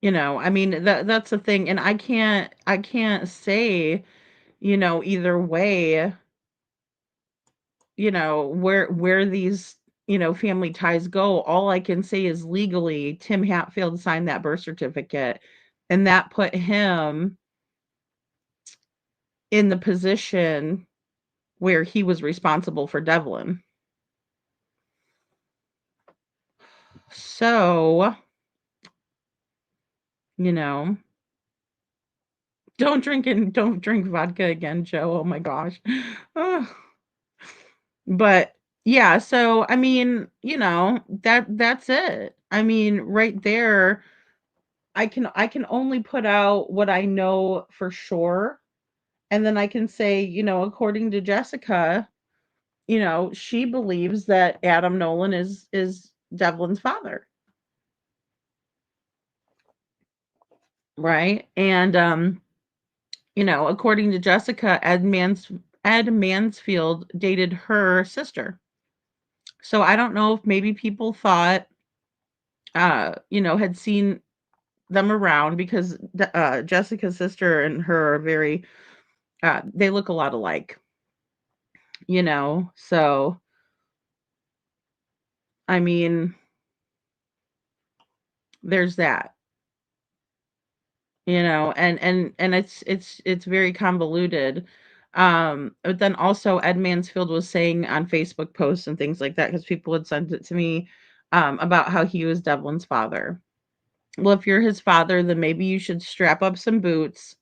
I mean that's the thing, and I can't say, either way, where these, family ties go. All I can say is legally Tim Hatfield signed that birth certificate, and that put him in the position where he was responsible for Devlin. So, you know, don't drink vodka again, Joe. Oh my gosh. Ugh. But yeah, so I mean, that's it. I mean, right there, I can only put out what I know for sure. And then I can say, according to Jessica, she believes that Adam Nolan is Devlin's father, right? And according to Jessica, Ed Mansfield dated her sister. So I don't know if maybe people thought, had seen them around because Jessica's sister and her are very, they look a lot alike, So I mean, there's that, and it's very convoluted. But then also Ed Mansfield was saying on Facebook posts and things like that, because people had sent it to me, about how he was Devlin's father. Well, if you're his father, then maybe you should strap up some boots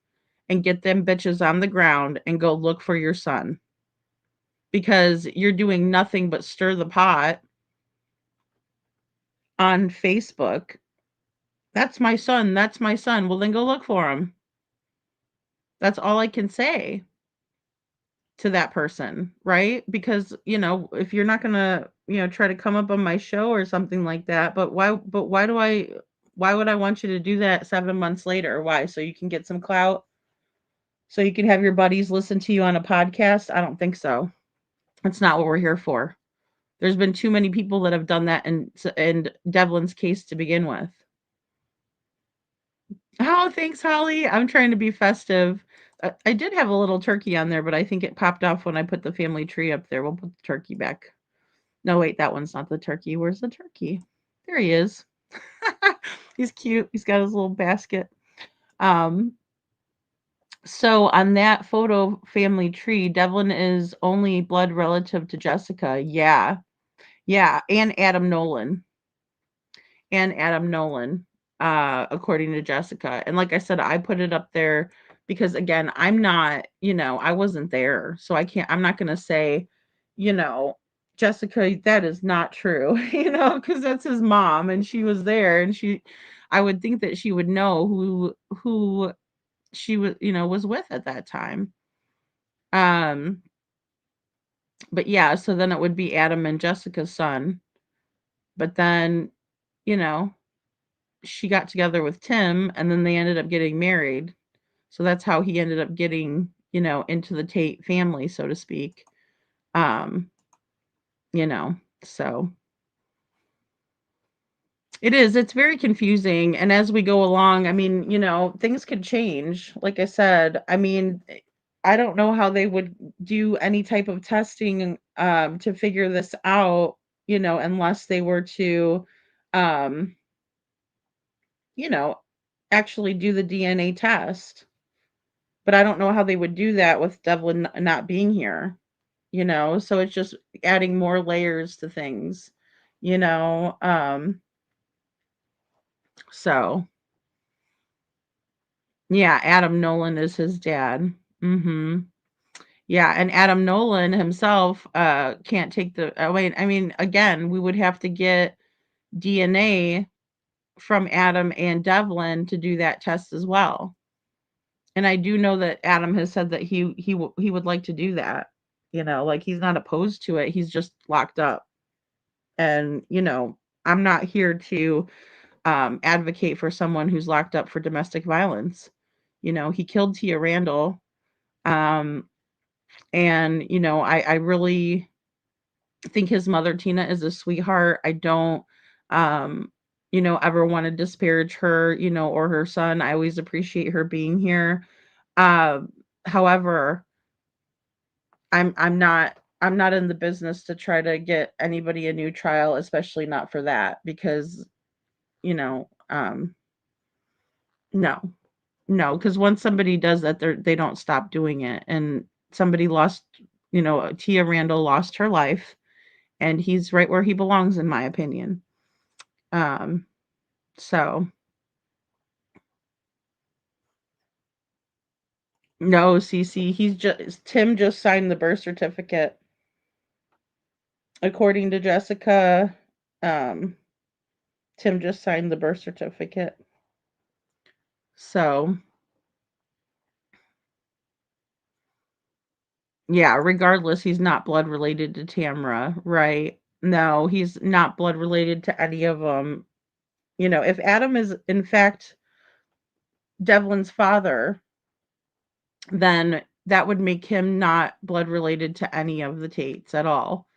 and get them bitches on the ground and go look for your son, because you're doing nothing but stir the pot on Facebook. That's my son. That's my son. Well, then go look for him. That's all I can say to that person, right? Because, if you're not going to, try to come up on my show or something like that, why would I want you to do that 7 months later? Why? So you can get some clout? So you can have your buddies listen to you on a podcast? I don't think so. That's not what we're here for. There's been too many people that have done that in Devlin's case to begin with. Oh, thanks, Holly. I'm trying to be festive. I did have a little turkey on there, but I think it popped off when I put the family tree up there. We'll put the turkey back. No, wait, that one's not the turkey. Where's the turkey? There he is. He's cute. He's got his little basket. Um, so on that photo family tree, Devlin is only blood relative to Jessica. Yeah. Yeah. And Adam Nolan. According to Jessica. And like I said, I put it up there because again, I'm not, I wasn't there. So I'm not going to say, you know, Jessica, that is not true, because that's his mom and she was there, and I would think that she would know who she was, was with at that time. Um, but yeah, so then it would be Adam and Jessica's son. But then, you know, she got together with Tim and then they ended up getting married. So that's how he ended up getting, into the Tait family, so to speak. Um, you know, so it's very confusing. And as we go along, I mean, things could change. Like I said, I mean, I don't know how they would do any type of testing to figure this out, unless they were to um, you know, actually do the DNA test. But I don't know how they would do that with Devlin not being here, So it's just adding more layers to things, you know. So yeah, Adam Nolan is his dad. Mhm. Yeah, and Adam Nolan himself can't take the I mean again, we would have to get DNA from Adam and Devlin to do that test as well. And I do know that Adam has said that he would like to do that. Like he's not opposed to it. He's just locked up. And, I'm not here to advocate for someone who's locked up for domestic violence. He killed Tia Randall. Um, and, I really think his mother, Tina, is a sweetheart. I don't, um, ever want to disparage her, or her son. I always appreciate her being here. Um, However, I'm not in the business to try to get anybody a new trial, especially not for that, because, no. No, because once somebody does that, they don't stop doing it. And somebody lost, Tia Randall lost her life, and he's right where he belongs, in my opinion. Um, so no, Cece, Tim just signed the birth certificate. According to Jessica, um, Tim just signed the birth certificate. So yeah, regardless, he's not blood related to Tamra, right? No, he's not blood related to any of them. If Adam is in fact Devlin's father, then that would make him not blood related to any of the Tates at all.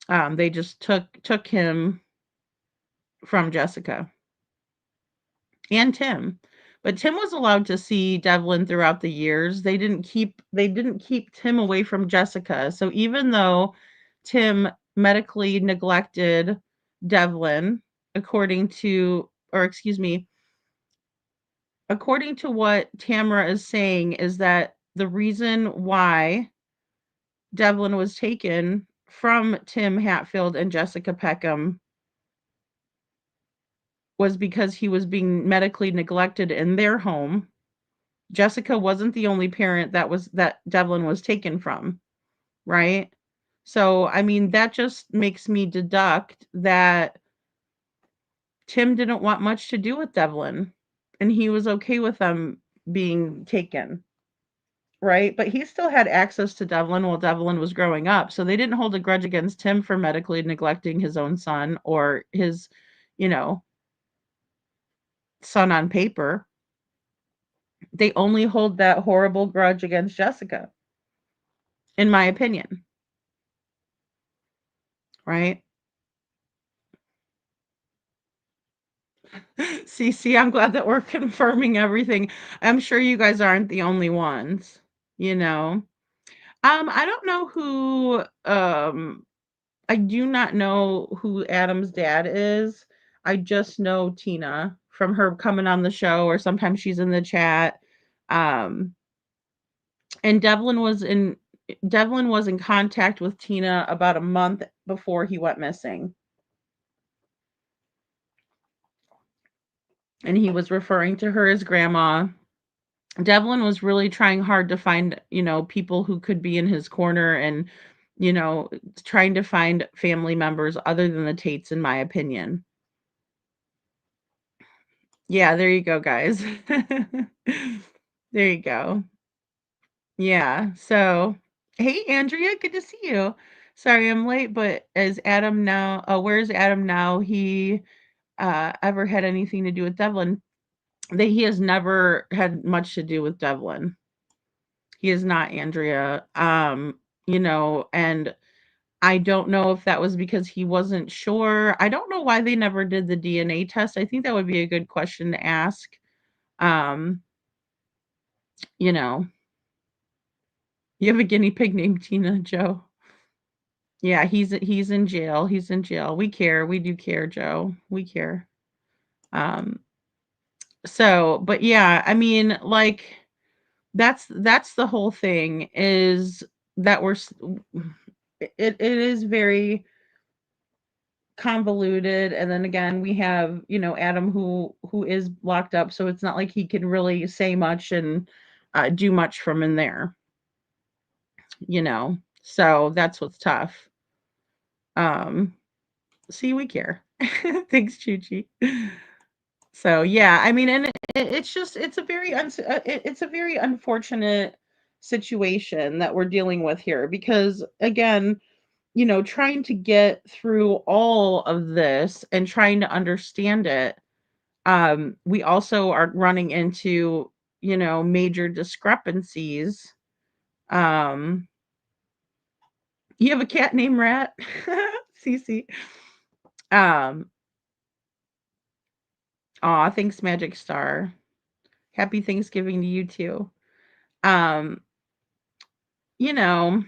They just took him from Jessica and Tim. But Tim was allowed to see Devlin throughout the years. They didn't keep Tim away from Jessica. So even though Tim medically neglected Devlin, according to what Tamara is saying, is that the reason why Devlin was taken from Tim Hatfield and Jessica Peckham was because he was being medically neglected in their home. Jessica wasn't the only parent that Devlin was taken from, right? So, I mean, that just makes me deduct that Tim didn't want much to do with Devlin, and he was okay with them being taken, right? But he still had access to Devlin while Devlin was growing up. So they didn't hold a grudge against him for medically neglecting his own son, or his, you know, son on paper. They only hold that horrible grudge against Jessica, in my opinion, right? See, I'm glad that we're confirming everything. I'm sure you guys aren't the only ones, you know. I don't know who I do not know who Adam's dad is. I just know Tina from her coming on the show, or sometimes she's in the chat. Um, and Devlin was in contact with Tina about a month before he went missing. And he was referring to her as grandma. Devlin was really trying hard to find, people who could be in his corner, and, trying to find family members other than the Tates, in my opinion. Yeah, there you go, guys. There you go. Yeah. So, hey, Andrea, good to see you. Sorry I'm late, but is Adam now? Where's Adam now? He ever had anything to do with Devlin? That he has never had much to do with Devlin. He is not, Andrea. And I don't know if that was because he wasn't sure. I don't know why they never did the DNA test. I think that would be a good question to ask. Um, you know, you have a guinea pig named Tina, Joe. Yeah, he's in jail. He's in jail. We care. We do care, Joe. We care. Um, but yeah, I mean, like, that's the whole thing, is that it is very convoluted. And then again, we have, Adam, who is locked up, so it's not like he can really say much and do much from in there, so that's what's tough. um See, we care. Thanks, Chuchi. So yeah, I mean, and it's just it's a very unfortunate situation that we're dealing with here because again, trying to get through all of this and trying to understand it, we also are running into, major discrepancies. Um, you have a cat named Rat, Cece. Um, aw, thanks, Magic Star. Happy Thanksgiving to you too. Um, you know,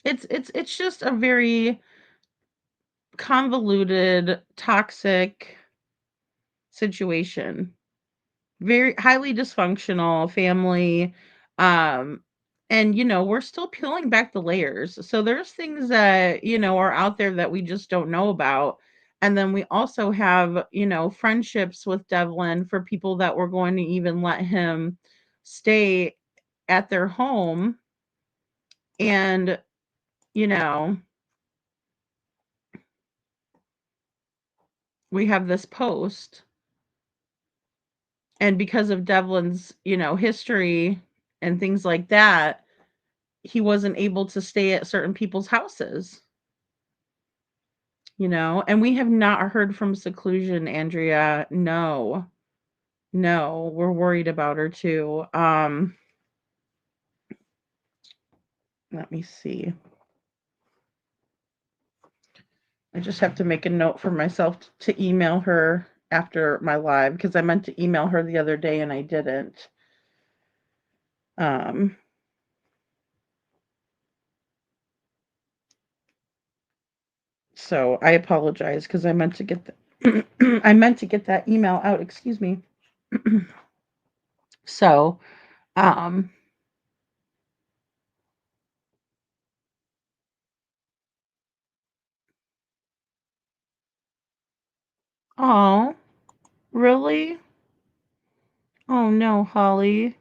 it's just a very convoluted, toxic situation. Very highly dysfunctional family. Um, and we're still peeling back the layers. So there's things that, are out there that we just don't know about. And then we also have, friendships with Devlin for people that were going to even let him stay at their home. And, you know, we have this post. And because of Devlin's, history and things like that, he wasn't able to stay at certain people's houses, and we have not heard from Seclusion, Andrea. No. No, we're worried about her too. Let me see. I just have to make a note for myself to email her after my live because I meant to email her the other day and I didn't. Um, so I apologize because I meant to get I meant to get that email out, excuse me. So, um, oh, really? Oh no, Holly.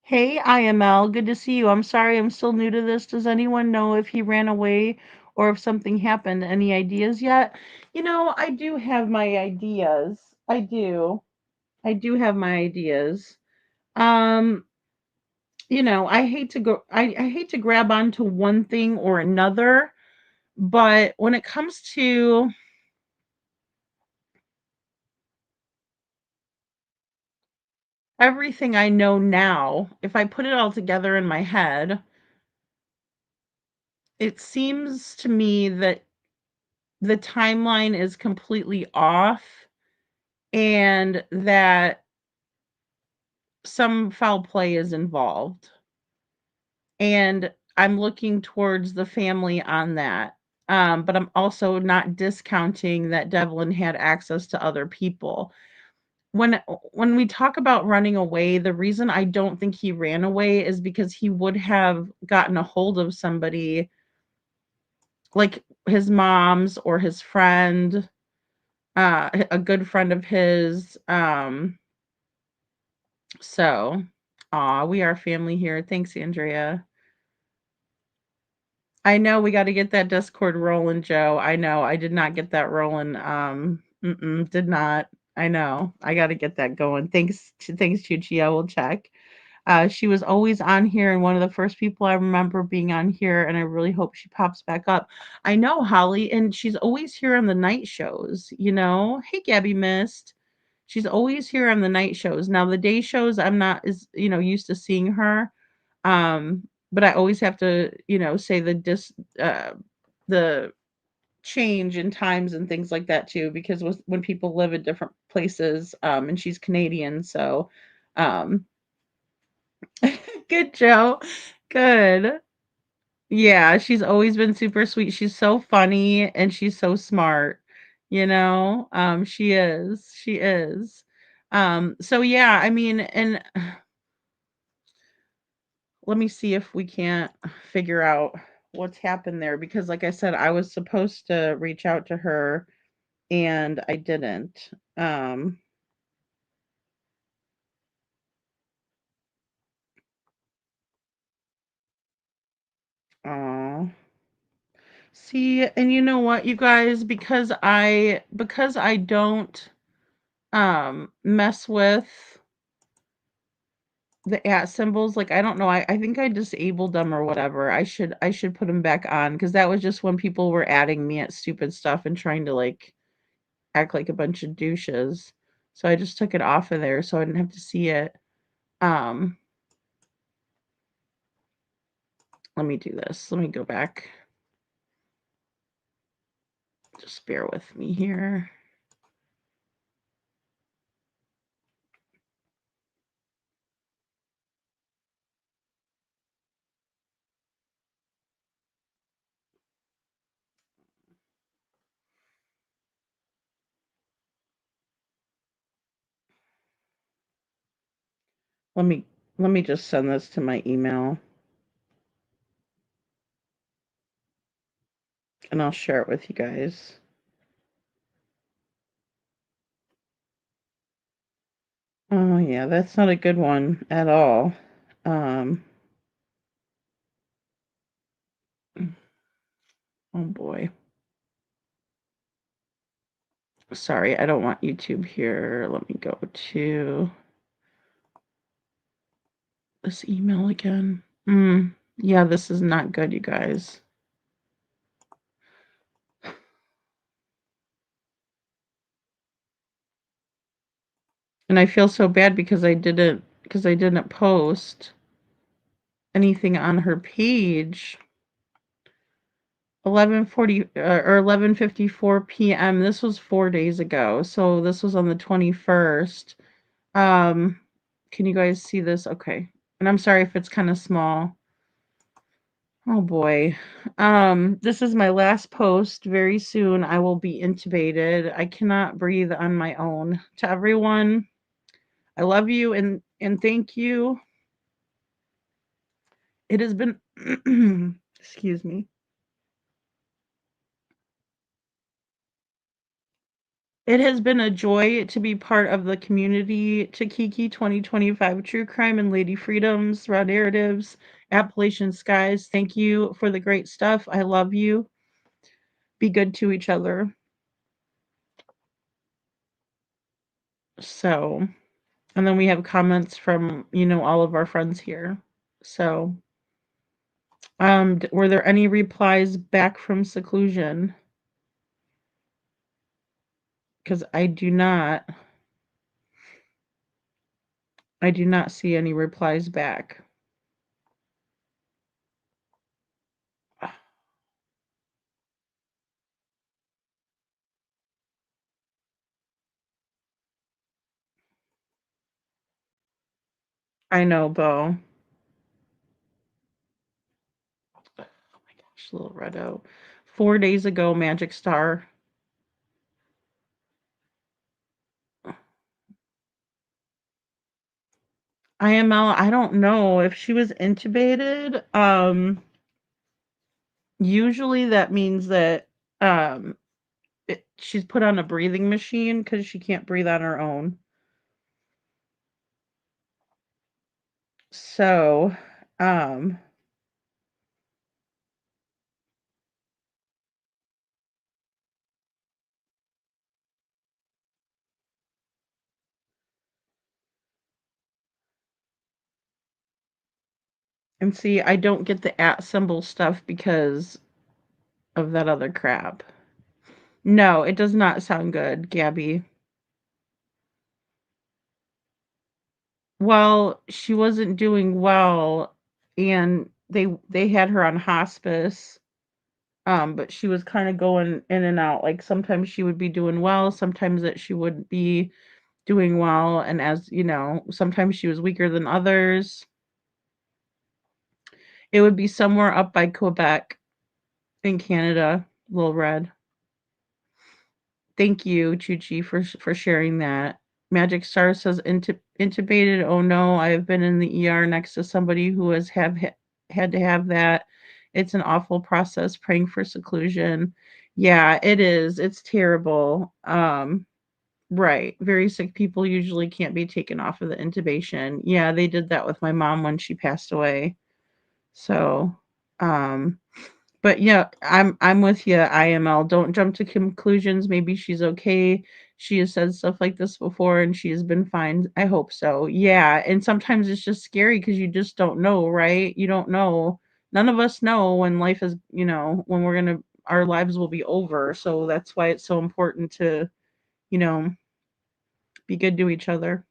Hey, IML, good to see you. I'm sorry I'm still new to this. Does anyone know if he ran away or if something happened? Any ideas yet? I do have my ideas. I do. I do have my ideas. Um, I hate to go I hate to grab onto one thing or another, but when it comes to everything I know now, if I put it all together in my head, it seems to me that the timeline is completely off and that some foul play is involved. And I'm looking towards the family on that. But I'm also not discounting that Devlin had access to other people. When we talk about running away, the reason I don't think he ran away is because he would have gotten a hold of somebody like his mom's or his friend, a good friend of his. So, we are family here. Thanks, Andrea. I know we got to get that Discord rolling, Joe. I know I did not get that rolling. Did not. I know I got to get that going. Thanks, Chuchi. I will check. She was always on here and one of the first people I remember being on here, and I really hope she pops back up. I know Holly, and she's always here on the night shows. Hey, Gabby Mist. She's always here on the night shows. Now the day shows, I'm not as used to seeing her. But I always have to say the change in times and things like that too, because when people live in different places, and she's Canadian, so um, good, Joe. Good. Yeah, she's always been super sweet. She's so funny and she's so smart. She is. She is. So yeah, I mean, and let me see if we can't figure out what's happened there because like I said, I was supposed to reach out to her and I didn't. Aw. See, and you know what, you guys, because I don't mess with the at symbols, like I don't know, I think I disabled them or whatever. I should put them back on because that was just when people were adding me at stupid stuff and trying to like act like a bunch of douches. So I just took it off of there so I didn't have to see it. Um, let me do this. Let me go back. Just bear with me here. Let me let me just send this to my email and I'll share it with you guys. Oh yeah, that's not a good one at all. Um, oh boy. Sorry, I don't want YouTube here. Let me go to this email again. Yeah, this is not good, you guys. And I feel so bad because I didn't post anything on her page. 11:40 or 11:54 p.m. This was 4 days ago. So this was on the 21st. Um, can you guys see this? Okay. And I'm sorry if it's kind of small. Oh boy. This is my last post. Very soon I will be intubated. I cannot breathe on my own. To everyone, I love you and thank you. It has been excuse me. It has been a joy to be part of the community Takiki 2025 True Crime and Lady Freedoms, Raw Narratives, Appalachian Skies. Thank you for the great stuff. I love you. Be good to each other. So, and then we have comments from, all of our friends here. So, were there any replies back from seclusion? Because I do not see any replies back. I know, Bo. Oh my gosh, little Redo. 4 days ago, Magic Star. IML, I don't know if she was intubated. Usually that means that um she's put on a breathing machine because she can't breathe on her own. So, um, and see, I don't get the at symbol stuff because of that other crap. No, it does not sound good, Gabby. Well, she wasn't doing well, and they had her on hospice. But she was kind of going in and out. Like sometimes she would be doing well, sometimes that she wouldn't be doing well, and as you know, sometimes she was weaker than others. It would be somewhere up by Quebec in Canada, Little Red. Thank you, Chuchi, for sharing that. Magic Star says intubated. Oh no, I have been in the ER next to somebody who has had to have that. It's an awful process. Praying for seclusion. Yeah, it is. It's terrible. Right. Very sick people usually can't be taken off of the intubation. Yeah, they did that with my mom when she passed away. So, um, But yeah, I'm with you, IML. Don't jump to conclusions. Maybe she's okay. She has said stuff like this before and she has been fine. I hope so. Yeah, and sometimes it's just scary because you just don't know, right? You don't know. None of us know when life is, when our lives will be over. So that's why it's so important to, you know, be good to each other.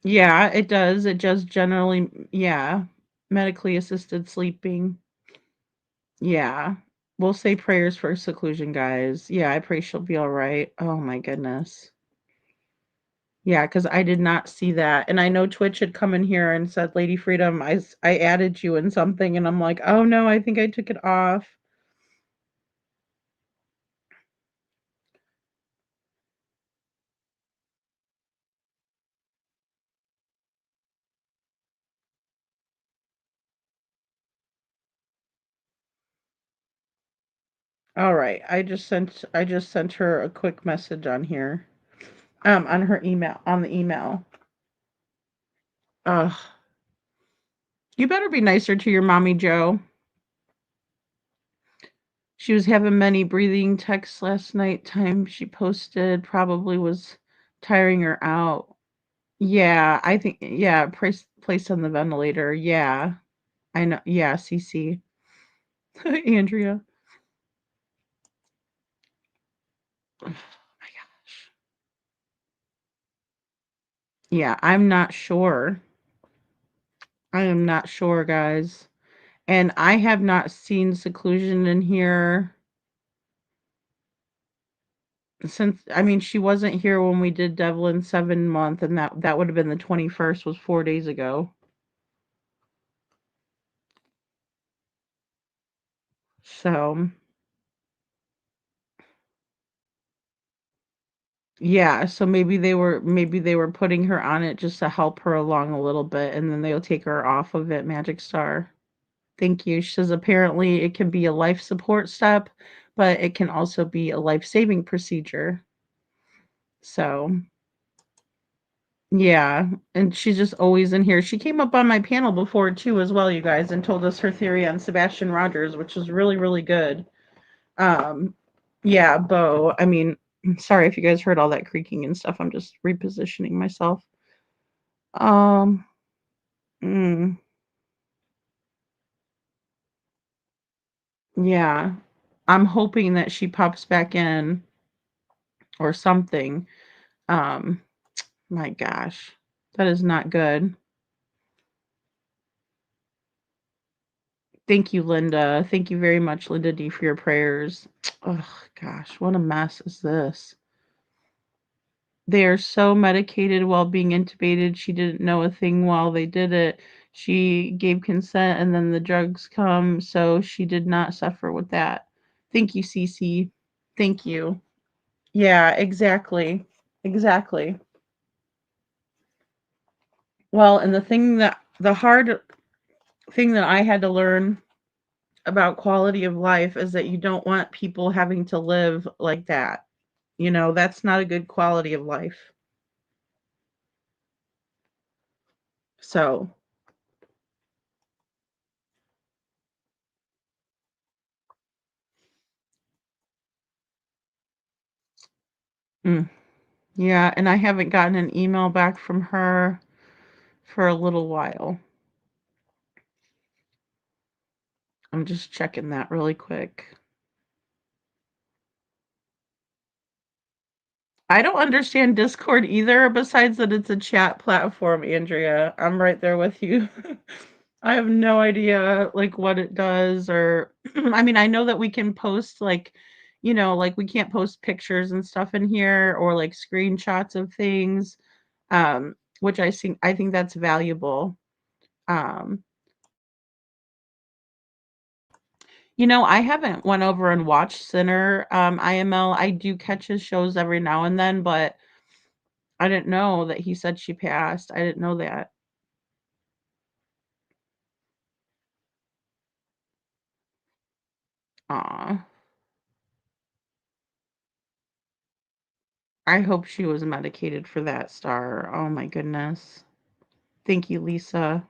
Yeah, it does. It just generally, yeah, medically assisted sleeping. Yeah. We'll say prayers for seclusion, guys. Yeah, I pray she'll be all right. Oh my goodness. Yeah, because I did not see that. And I know Twitch had come in here and said, Lady Freedom, I added you in something. And I'm like, oh no, I think I took it off. All right. I just sent her a quick message on here. On her email, on the email. Ugh. You better be nicer to your mommy, Joe. She was having many breathing texts last night. Time she posted probably was tiring her out. Yeah, I think yeah, placed on the ventilator. Yeah, I know. Yeah, CC. Andrea. Oh my gosh. Yeah, I'm not sure. I am not sure, guys. And I have not seen seclusion in here since, I mean, she wasn't here when we did Devlin 7 month, and that would have been the 21st, was 4 days ago. So yeah, so maybe they were putting her on it just to help her along a little bit, and then they'll take her off of it, Magic Star. Thank you. She says apparently it can be a life support step, but it can also be a life-saving procedure. So, yeah, and she's just always in here. She came up on my panel before too as well, you guys, and told us her theory on Sebastian Rogers, which was really, really good. Um, yeah, Bo. I mean, sorry if you guys heard all that creaking and stuff. I'm just repositioning myself. Um, mm, yeah. I'm hoping that she pops back in or something. Um, my gosh. That is not good. Thank you, Linda. Thank you very much, Linda D, for your prayers. Oh gosh, what a mess is this? They are so medicated while being intubated. She didn't know a thing while they did it. She gave consent and then the drugs come, so she did not suffer with that. Thank you, Cece. Thank you. Yeah, exactly. Exactly. Well, and the hard thing that I had to learn about quality of life is that you don't want people having to live like that. That's not a good quality of life. So, mm, yeah, and I haven't gotten an email back from her for a little while. I'm just checking that really quick. I don't understand Discord either, besides that it's a chat platform, Andrea. I'm right there with you. I have no idea like what it does or I mean, I know that we can post like, like we can't post pictures and stuff in here or like screenshots of things, which I think that's valuable. Um, I haven't went over and watched Sinner, IML. I do catch his shows every now and then, but I didn't know that he said she passed. I didn't know that. Aw. I hope she was medicated for that, Star. Oh my goodness. Thank you, Lisa.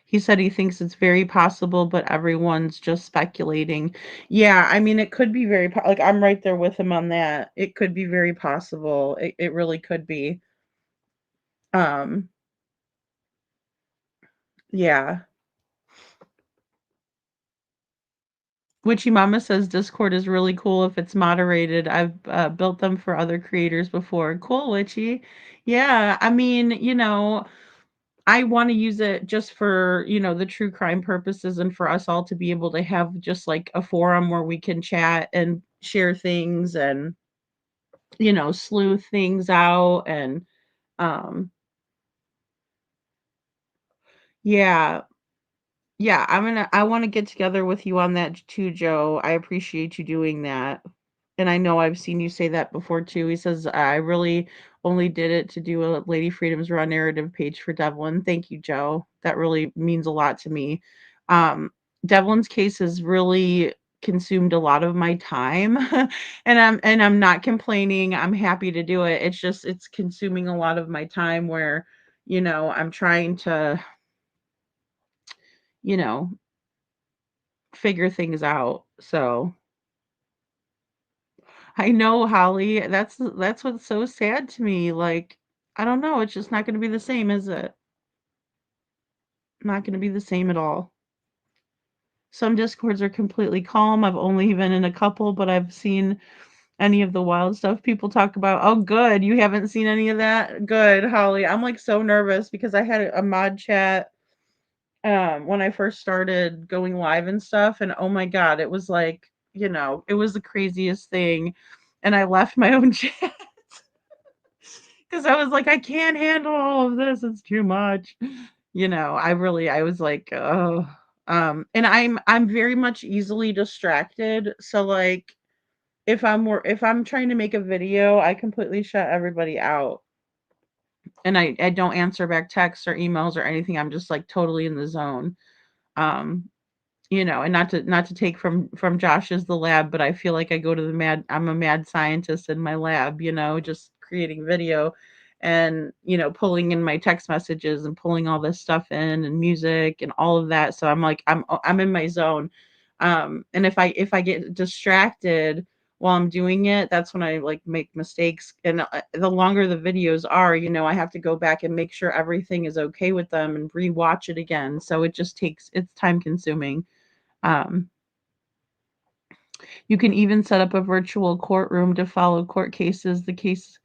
He said he thinks it's very possible, but everyone's just speculating. Yeah, I mean, it could be like I'm right there with him on that. It could be very possible. It really could be. Um, yeah. Witchy Mama says Discord is really cool if it's moderated. I've built them for other creators before. Cool, Witchy. Yeah, I mean, I want to use it just for, the true crime purposes and for us all to be able to have just like a forum where we can chat and share things and, sleuth things out and um yeah. Yeah, I want to get together with you on that too, Joe. I appreciate you doing that. And I know I've seen you say that before too. He says, I really only did it to do a Lady Freedom's Raw narrative page for Devlin. Thank you, Joe. That really means a lot to me. Um, Devlin's case has really consumed a lot of my time and I'm not complaining. I'm happy to do it. It's just it's consuming a lot of my time where, I'm trying to, you know, figure things out. So I know, Holly. That's what's so sad to me. Like, I don't know. It's just not going to be the same, is it? Not going to be the same at all. Some discords are completely calm. I've only been in a couple, but I've seen any of the wild stuff people talk about. Oh, good. You haven't seen any of that? Good, Holly. I'm like so nervous because I had a mod chat when I first started going live and stuff, and oh my god, it was like, it was the craziest thing. And I left my own chat because I was like, I can't handle all of this. It's too much. I was like, oh, and I'm very much easily distracted. So like, if I'm trying to make a video, I completely shut everybody out, and I don't answer back texts or emails or anything. I'm just like totally in the zone. Um, and not to take from Josh's the lab, but I feel like I'm a mad scientist in my lab, just creating video and, pulling in my text messages and pulling all this stuff in and music and all of that. So I'm like I'm in my zone. And if I get distracted while I'm doing it, that's when I like make mistakes. And the longer the videos are, I have to go back and make sure everything is okay with them and rewatch it again. So it's time consuming. um, you can even set up a virtual courtroom to follow court cases. The case.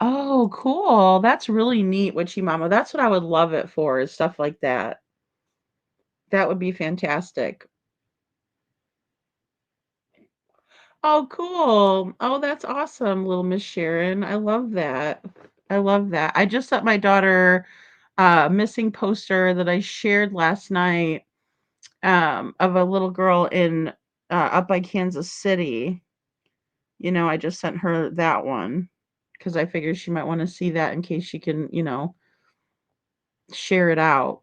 Oh, cool. That's really neat, Witchy Mama. That's what I would love it for, is stuff like that. That would be fantastic. Oh, cool. Oh, that's awesome, little Miss Sharon. I love that. I love that. I just sent my daughter a missing poster that I shared last night, of a little girl in up by Kansas City. I just sent her that one because I figured she might want to see that in case she can, share it out.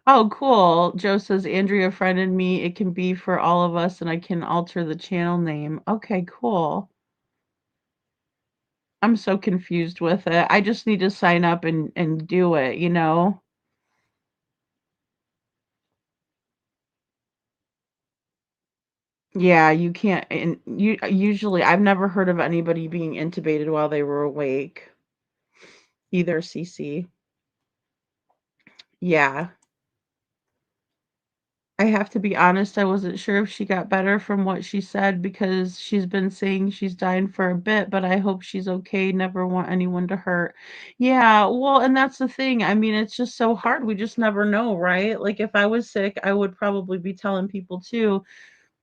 Oh, cool. Joe says Andrea friended me. It can be for all of us, and I can alter the channel name. Okay, cool. I'm so confused with it. I just need to sign up and do it. Yeah, you can't. And usually, I've never heard of anybody being intubated while they were awake either. CC. Yeah. I have to be honest, I wasn't sure if she got better from what she said because she's been saying she's dying for a bit, but I hope she's okay. Never want anyone to hurt. Yeah, well, and that's the thing. I mean, it's just so hard. We just never know, right? Like if I was sick, I would probably be telling people too.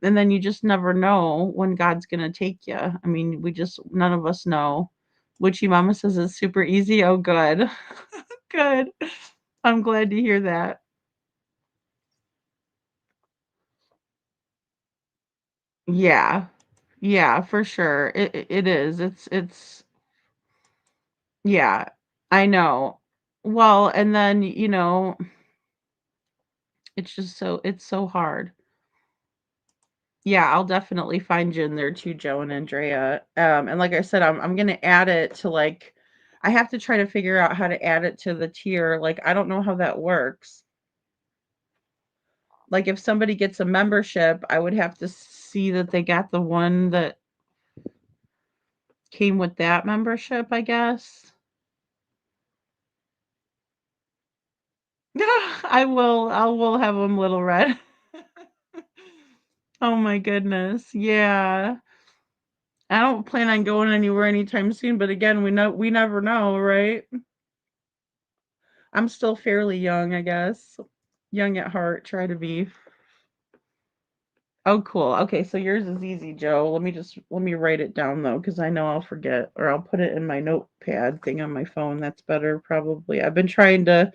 And then you just never know when God's gonna take you. I mean, none of us know. Witchy Mama says it's super easy. Oh, good. Good. I'm glad to hear that. Yeah. Yeah, for sure. It is. It's yeah, I know. Well, and then, it's so hard. Yeah, I'll definitely find you in there too, Joe and Andrea. And like I said, I'm gonna add it to like I have to try to figure out how to add it to the tier. Like, I don't know how that works. Like, if somebody gets a membership, I would have to see that they got the one that came with that membership, I guess. I will have them little red. Oh my goodness. Yeah. I don't plan on going anywhere anytime soon, but again, we never know, right? I'm still fairly young, I guess. Young at heart, try to be. Oh, cool. Okay, so yours is easy, Joe. Let me write it down though, because I know I'll forget, or I'll put it in my notepad thing on my phone. That's better, probably. I've been trying to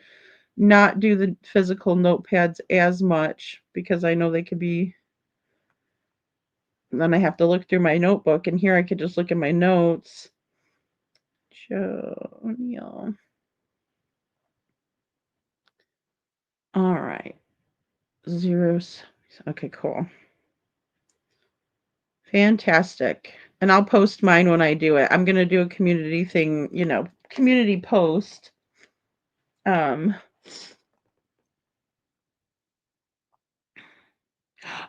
not do the physical notepads as much because I know they could be. Then I have to look through my notebook, and here I could just look at my notes. Joe O'Neill. All right. Zeros. Okay, cool. Fantastic. And I'll post mine when I do it. I'm going to do a community thing, community post. Um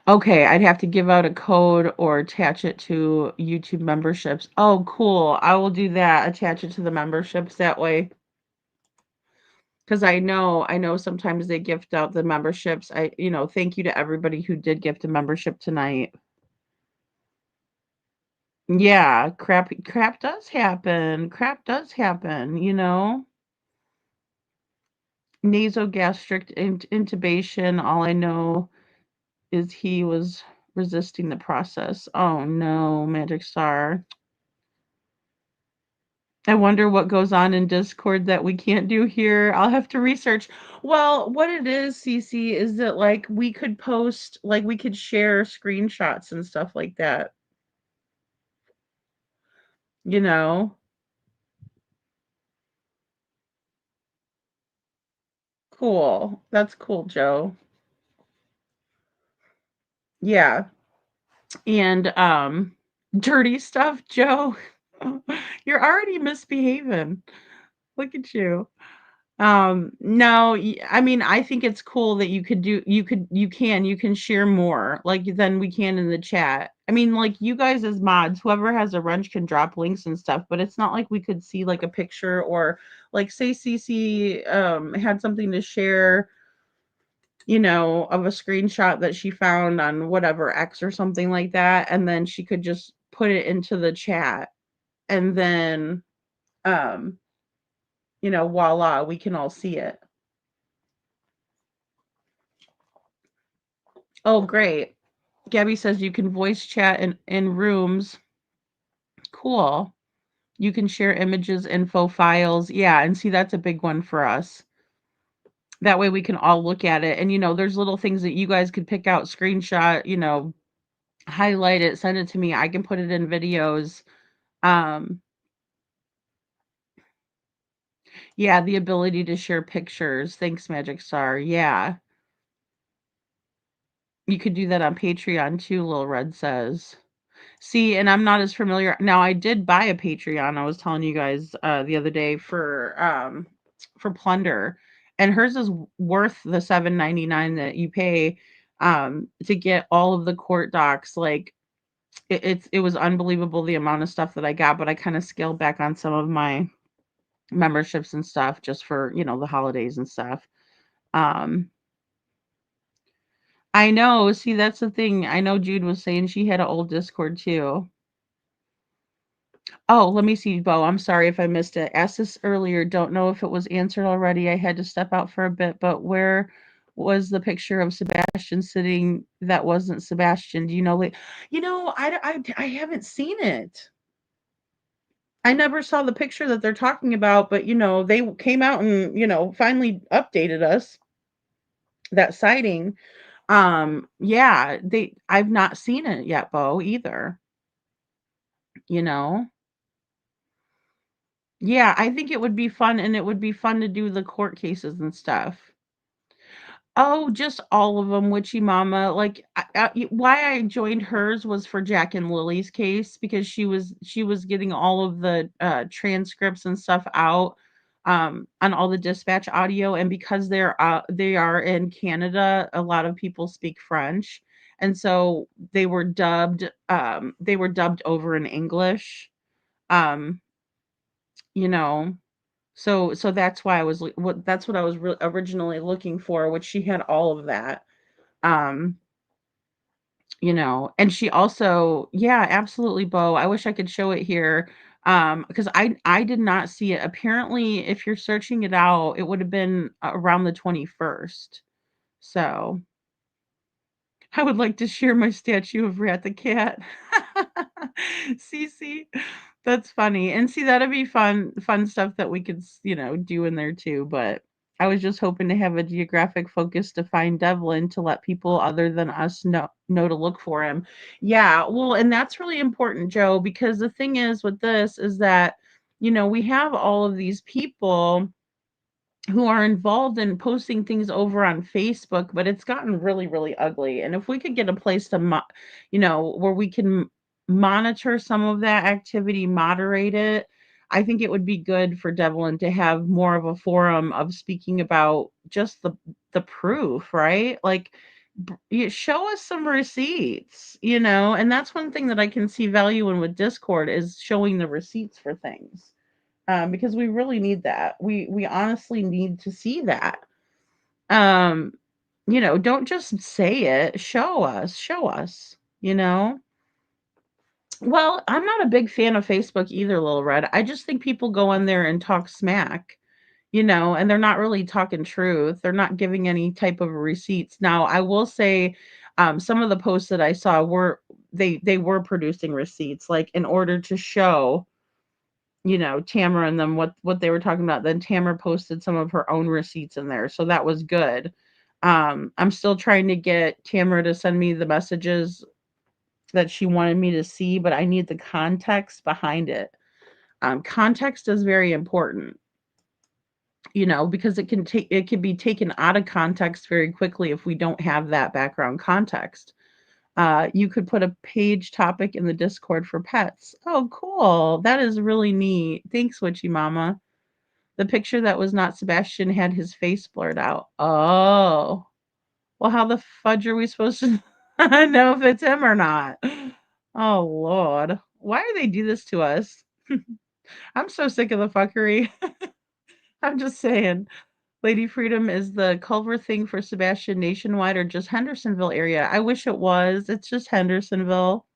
Okay, I'd have to give out a code or attach it to YouTube memberships. Oh, cool. I will do that. Attach it to the memberships that way. Because I know sometimes they gift out the memberships. Thank you to everybody who did gift a membership tonight. Yeah, crap does happen. Crap does happen. Nasogastric intubation. All I know is he was resisting the process. Oh no, Magic Star. I wonder what goes on in Discord that we can't do here. I'll have to research. Well, what it is, Cece, is that like we could post, like we could share screenshots and stuff like that. You know? Cool. That's cool, Joe. Yeah. And dirty stuff, Joe. You're already misbehaving. Look at you. No, I mean, I think it's cool that you can share more like than we can in the chat. I mean, like you guys as mods, whoever has a wrench can drop links and stuff, but it's not like we could see like a picture or like say CC had something to share, of a screenshot that she found on whatever X or something like that, and then she could just put it into the chat and then um voila, we can all see it. Oh, great. Gabby says you can voice chat in rooms. Cool. You can share images, info files. Yeah, and see that's a big one for us. That way we can all look at it. And there's little things that you guys could pick out, screenshot, highlight it, send it to me. I can put it in videos. Um yeah, the ability to share pictures. Thanks, Magic Star. Yeah. You could do that on Patreon too, Lil Red says. See, and I'm not as familiar. Now, I did buy a Patreon. I was telling you guys the other day for Plunder, and hers is worth the $7.99 that you pay to get all of the court docs. Like it was unbelievable the amount of stuff that I got, but I kind of scaled back on some of my memberships and stuff just for the holidays and stuff. Um, I know. See, that's the thing. I know Jude was saying she had an old Discord too. Oh, let me see, Bo. I'm sorry if I missed it. Asked this earlier. Don't know if it was answered already. I had to step out for a bit, but where was the picture of Sebastian sitting that wasn't Sebastian? Do you know? I haven't seen it. I never saw the picture that they're talking about, but they came out and finally updated us that sighting. Yeah, I've not seen it yet, Bo, either. You know. Yeah, I think it would be fun, and it would be fun to do the court cases and stuff. Oh, just all of them, Witchy Mama. Like, why I joined hers was for Jack and Lily's case because she was getting all of the transcripts and stuff out on all the dispatch audio, and because they are in Canada, a lot of people speak French, and so they were dubbed over in English. Um, you know, so that's why I was that's what I was originally looking for, which she had all of that. Um, and she also, yeah, absolutely, Bo. I wish I could show it here. Because I did not see it. Apparently, if you're searching it out, it would have been around the 21st. So I would like to share my statue of Rat the cat. See, that's funny. And see, that'd be fun stuff that we could, do in there too. But I was just hoping to have a geographic focus to find Devlin to let people other than us know to look for him. Yeah, well, and that's really important, Joe, because the thing is with this is that, we have all of these people who are involved in posting things over on Facebook, but it's gotten really, really ugly. And if we could get a place to, where we can monitor some of that activity, moderate it, I think it would be good for Devlin to have more of a forum of speaking about just the proof, right? Like, show us some receipts, and that's one thing that I can see value in with Discord is showing the receipts for things, because we really need that. We honestly need to see that. Um, don't just say it. Show us. Well, I'm not a big fan of Facebook either, Little Red. I just think people go on there and talk smack, and they're not really talking truth. They're not giving any type of receipts. Now, I will say, some of the posts that I saw were they were producing receipts, like in order to show Tamara and them what they were talking about. Then Tamara posted some of her own receipts in there, so that was good. I'm still trying to get Tamara to send me the messages that she wanted me to see, but I need the context behind it. Context is very important, because it can be taken out of context very quickly if we don't have that background context. You could put a page topic in the Discord for pets. Oh, cool. That is really neat. Thanks, Witchy Mama. The picture that was not Sebastian had his face blurred out. Oh. Well, how the fudge are we supposed to know if it's him or not? Oh, Lord. Why do they do this to us? I'm so sick of the fuckery. I'm just saying. Lady Freedom, is the Culver thing for Sebastian nationwide or just Hendersonville area? I wish it was. It's just Hendersonville.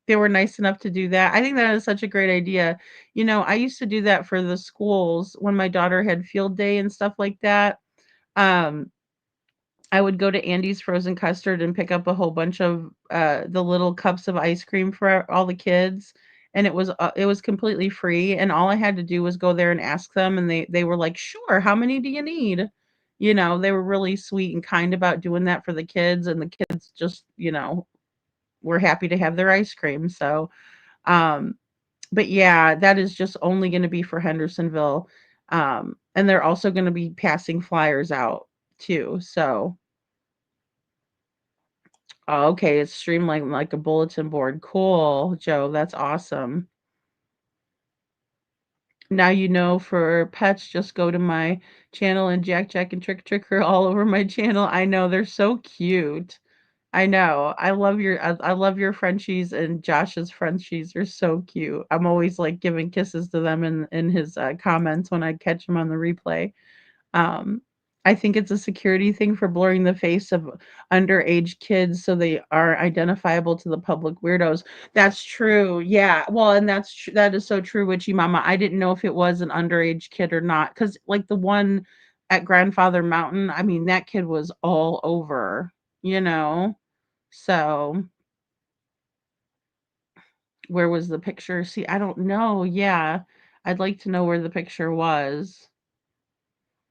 They were nice enough to do that. I think that is such a great idea. I used to do that for the schools when my daughter had field day and stuff like that. Um, I would go to Andy's Frozen Custard and pick up a whole bunch of the little cups of ice cream for all the kids, and it was completely free. And all I had to do was go there and ask them, and they were like, "Sure, how many do you need?" They were really sweet and kind about doing that for the kids, and the kids just were happy to have their ice cream. So, um, but yeah, that is just only going to be for Hendersonville, and they're also going to be passing flyers out too. So. Oh, okay, it's streamlined like a bulletin board. Cool, Joe. That's awesome. Now for pets, just go to my channel and Jack and Trick are all over my channel. I know they're so cute. I know. I love your Frenchies and Josh's Frenchies. They're so cute. I'm always like giving kisses to them in his comments when I catch him on the replay. Um, I think it's a security thing for blurring the face of underage kids so they are identifiable to the public weirdos. That's true. Yeah. Well, and that is so true, Witchy Mama. I didn't know if it was an underage kid or not, because like the one at Grandfather Mountain, I mean, that kid was all over, you know. So where was the picture? See, I don't know. Yeah. I'd like to know where the picture was.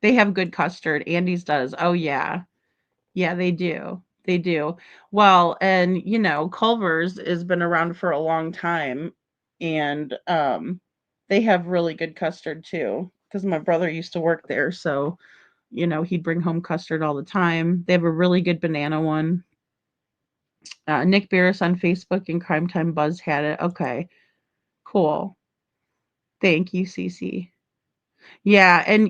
They have good custard. Andy's does. Oh yeah. Yeah, they do. They do. Well, and Culver's has been around for a long time, and they have really good custard too because my brother used to work there, so He'd bring home custard all the time. They have a really good banana one. Nick Barris on Facebook and Crime Time Buzz had it. Okay, cool. Thank you, Cece. Yeah, and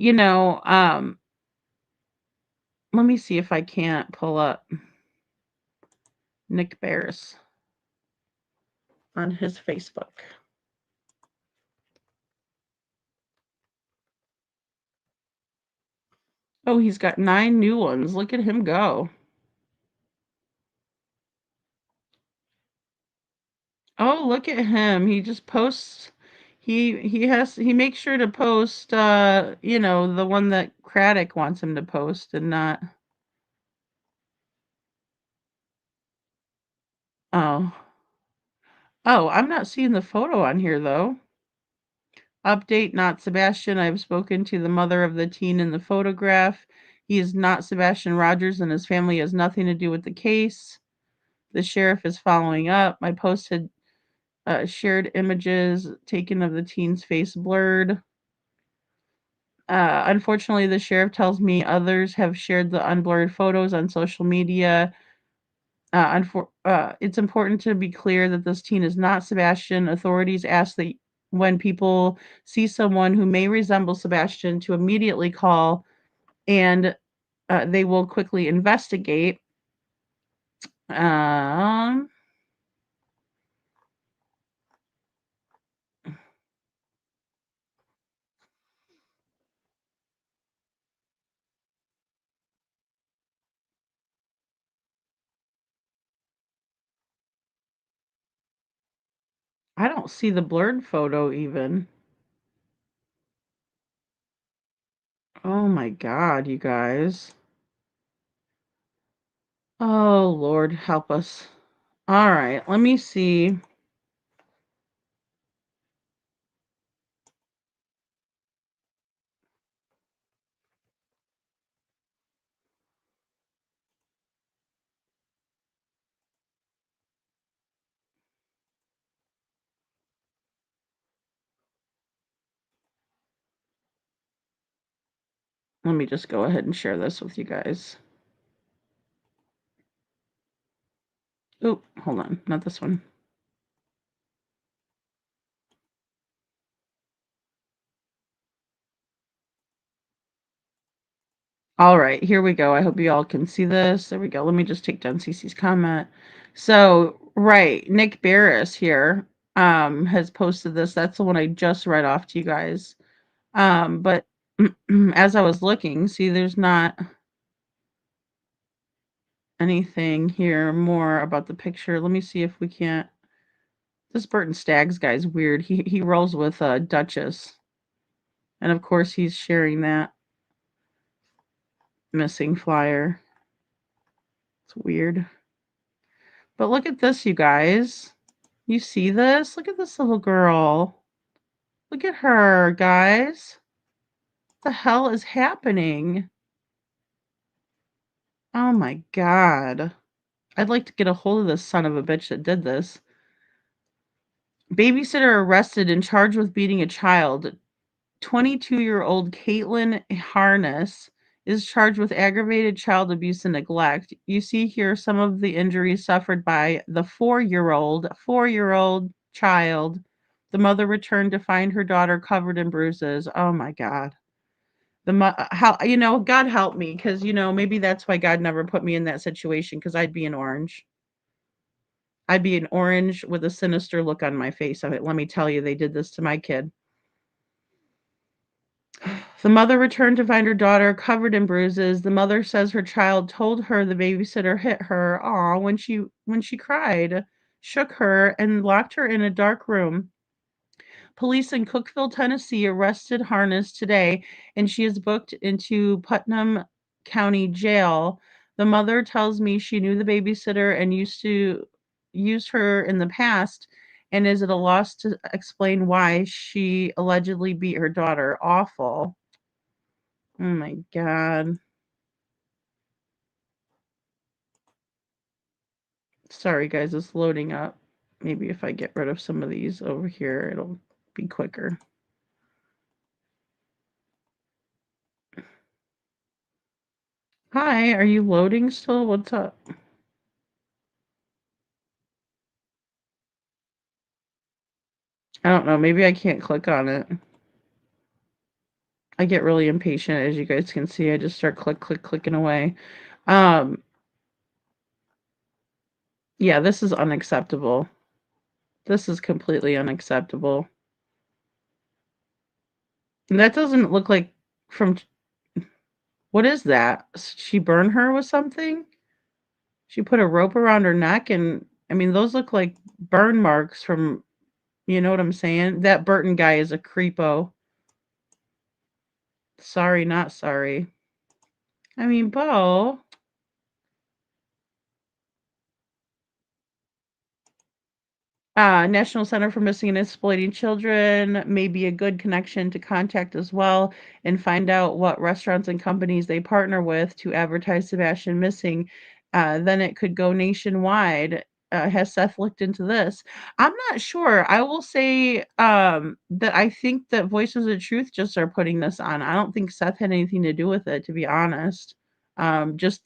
let me see if I can't pull up Nick Barris on his Facebook. Oh, he's got 9 new ones. Look at him go. Oh, look at him. He just posts he makes sure to post the one that Craddock wants him to post and not. Oh. Oh, I'm not seeing the photo on here though. Update, not Sebastian. I've spoken to the mother of the teen in the photograph. He is not Sebastian Rogers and his family has nothing to do with the case. The sheriff is following up. My post had shared images taken of the teen's face blurred. Unfortunately, the sheriff tells me others have shared the unblurred photos on social media. It's important to be clear that this teen is not Sebastian. Authorities ask that when people see someone who may resemble Sebastian to immediately call and they will quickly investigate. Um, I don't see the blurred photo even. Oh my God, you guys. Oh, Lord, help us. All right, let me see. Let me just go ahead and share this with you guys. Oh, hold on, not this one. All right, here we go. I hope you all can see this. There we go. Let me just take down Cece's comment. So, right, Nick Barris here has posted this. That's the one I just read off to you guys. But as I was looking, see, there's not anything here more about the picture. Let me see if we can't. This Burton Staggs guy's weird. He rolls with Duchess, and of course he's sharing that missing flyer. It's weird. But look at this, you guys. You see this? Look at this little girl. Look at her, guys. What the hell is happening? Oh my God. I'd like to get a hold of this son of a bitch that did this. Babysitter arrested and charged with beating a child. 22-year-old Caitlin Harness is charged with aggravated child abuse and neglect. You see here some of the injuries suffered by the 4-year-old child. The mother returned to find her daughter covered in bruises. Oh my God. How God help me, because maybe that's why God never put me in that situation, because I'd be an orange. I'd be an orange with a sinister look on my face. Let me tell you, they did this to my kid. The mother returned to find her daughter covered in bruises. The mother says her child told her the babysitter hit her, when she cried, shook her, and locked her in a dark room. Police in Cookeville, Tennessee arrested Harness today, and she is booked into Putnam County Jail. The mother tells me she knew the babysitter and used her in the past, and is at a loss to explain why she allegedly beat her daughter. Awful. Oh my God. Sorry, guys, it's loading up. Maybe if I get rid of some of these over here, it'll be quicker. Hi, are you loading still? What's up? I don't know. Maybe I can't click on it. I get really impatient, as you guys can see. I just start clicking away. Um, yeah, this is unacceptable. This is completely unacceptable. And that doesn't look like from what is that? She burned her with something? She put a rope around her neck and I mean those look like burn marks from you know what I'm saying? That Burton guy is a creepo. Sorry, not sorry. I mean, Bo. National Center for Missing and Exploiting Children may be a good connection to contact as well and find out what restaurants and companies they partner with to advertise Sebastian missing. Then it could go nationwide. Has Seth looked into this? I'm not sure. I will say that I think that Voices of Truth just are putting this on. I don't think Seth had anything to do with it, to be honest. Just,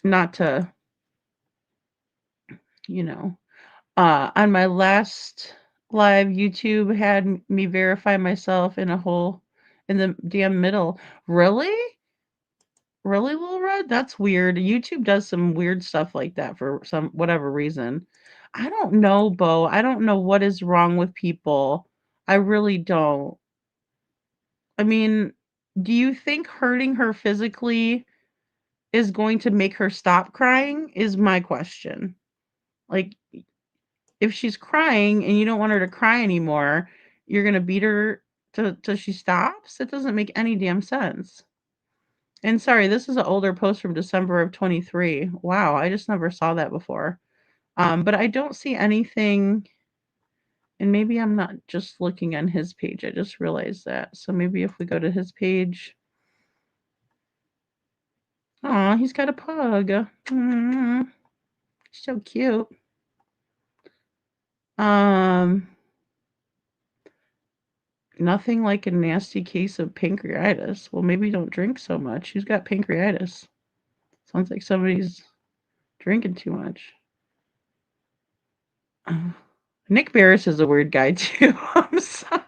not to, you know. On my last live, YouTube had me verify myself in a hole in the damn middle. Really? Really, Little Red? That's weird. YouTube does some weird stuff like that for some whatever reason. I don't know, Bo. I don't know what is wrong with people. I really don't. I mean, do you think hurting her physically is going to make her stop crying? Is my question. Like, if she's crying and you don't want her to cry anymore, you're gonna beat her till she stops? It doesn't make any damn sense. And sorry, this is an older post from December of 23. Wow, I just never saw that before. But I don't see anything, and maybe I'm not just looking on his page. I just realized that. So maybe if we go to his page, oh, he's got a pug. So cute. Um, Nothing like a nasty case of pancreatitis. Well, maybe don't drink so much. Who's got pancreatitis? Sounds like somebody's drinking too much. Nick Barris is a weird guy too. I'm sorry.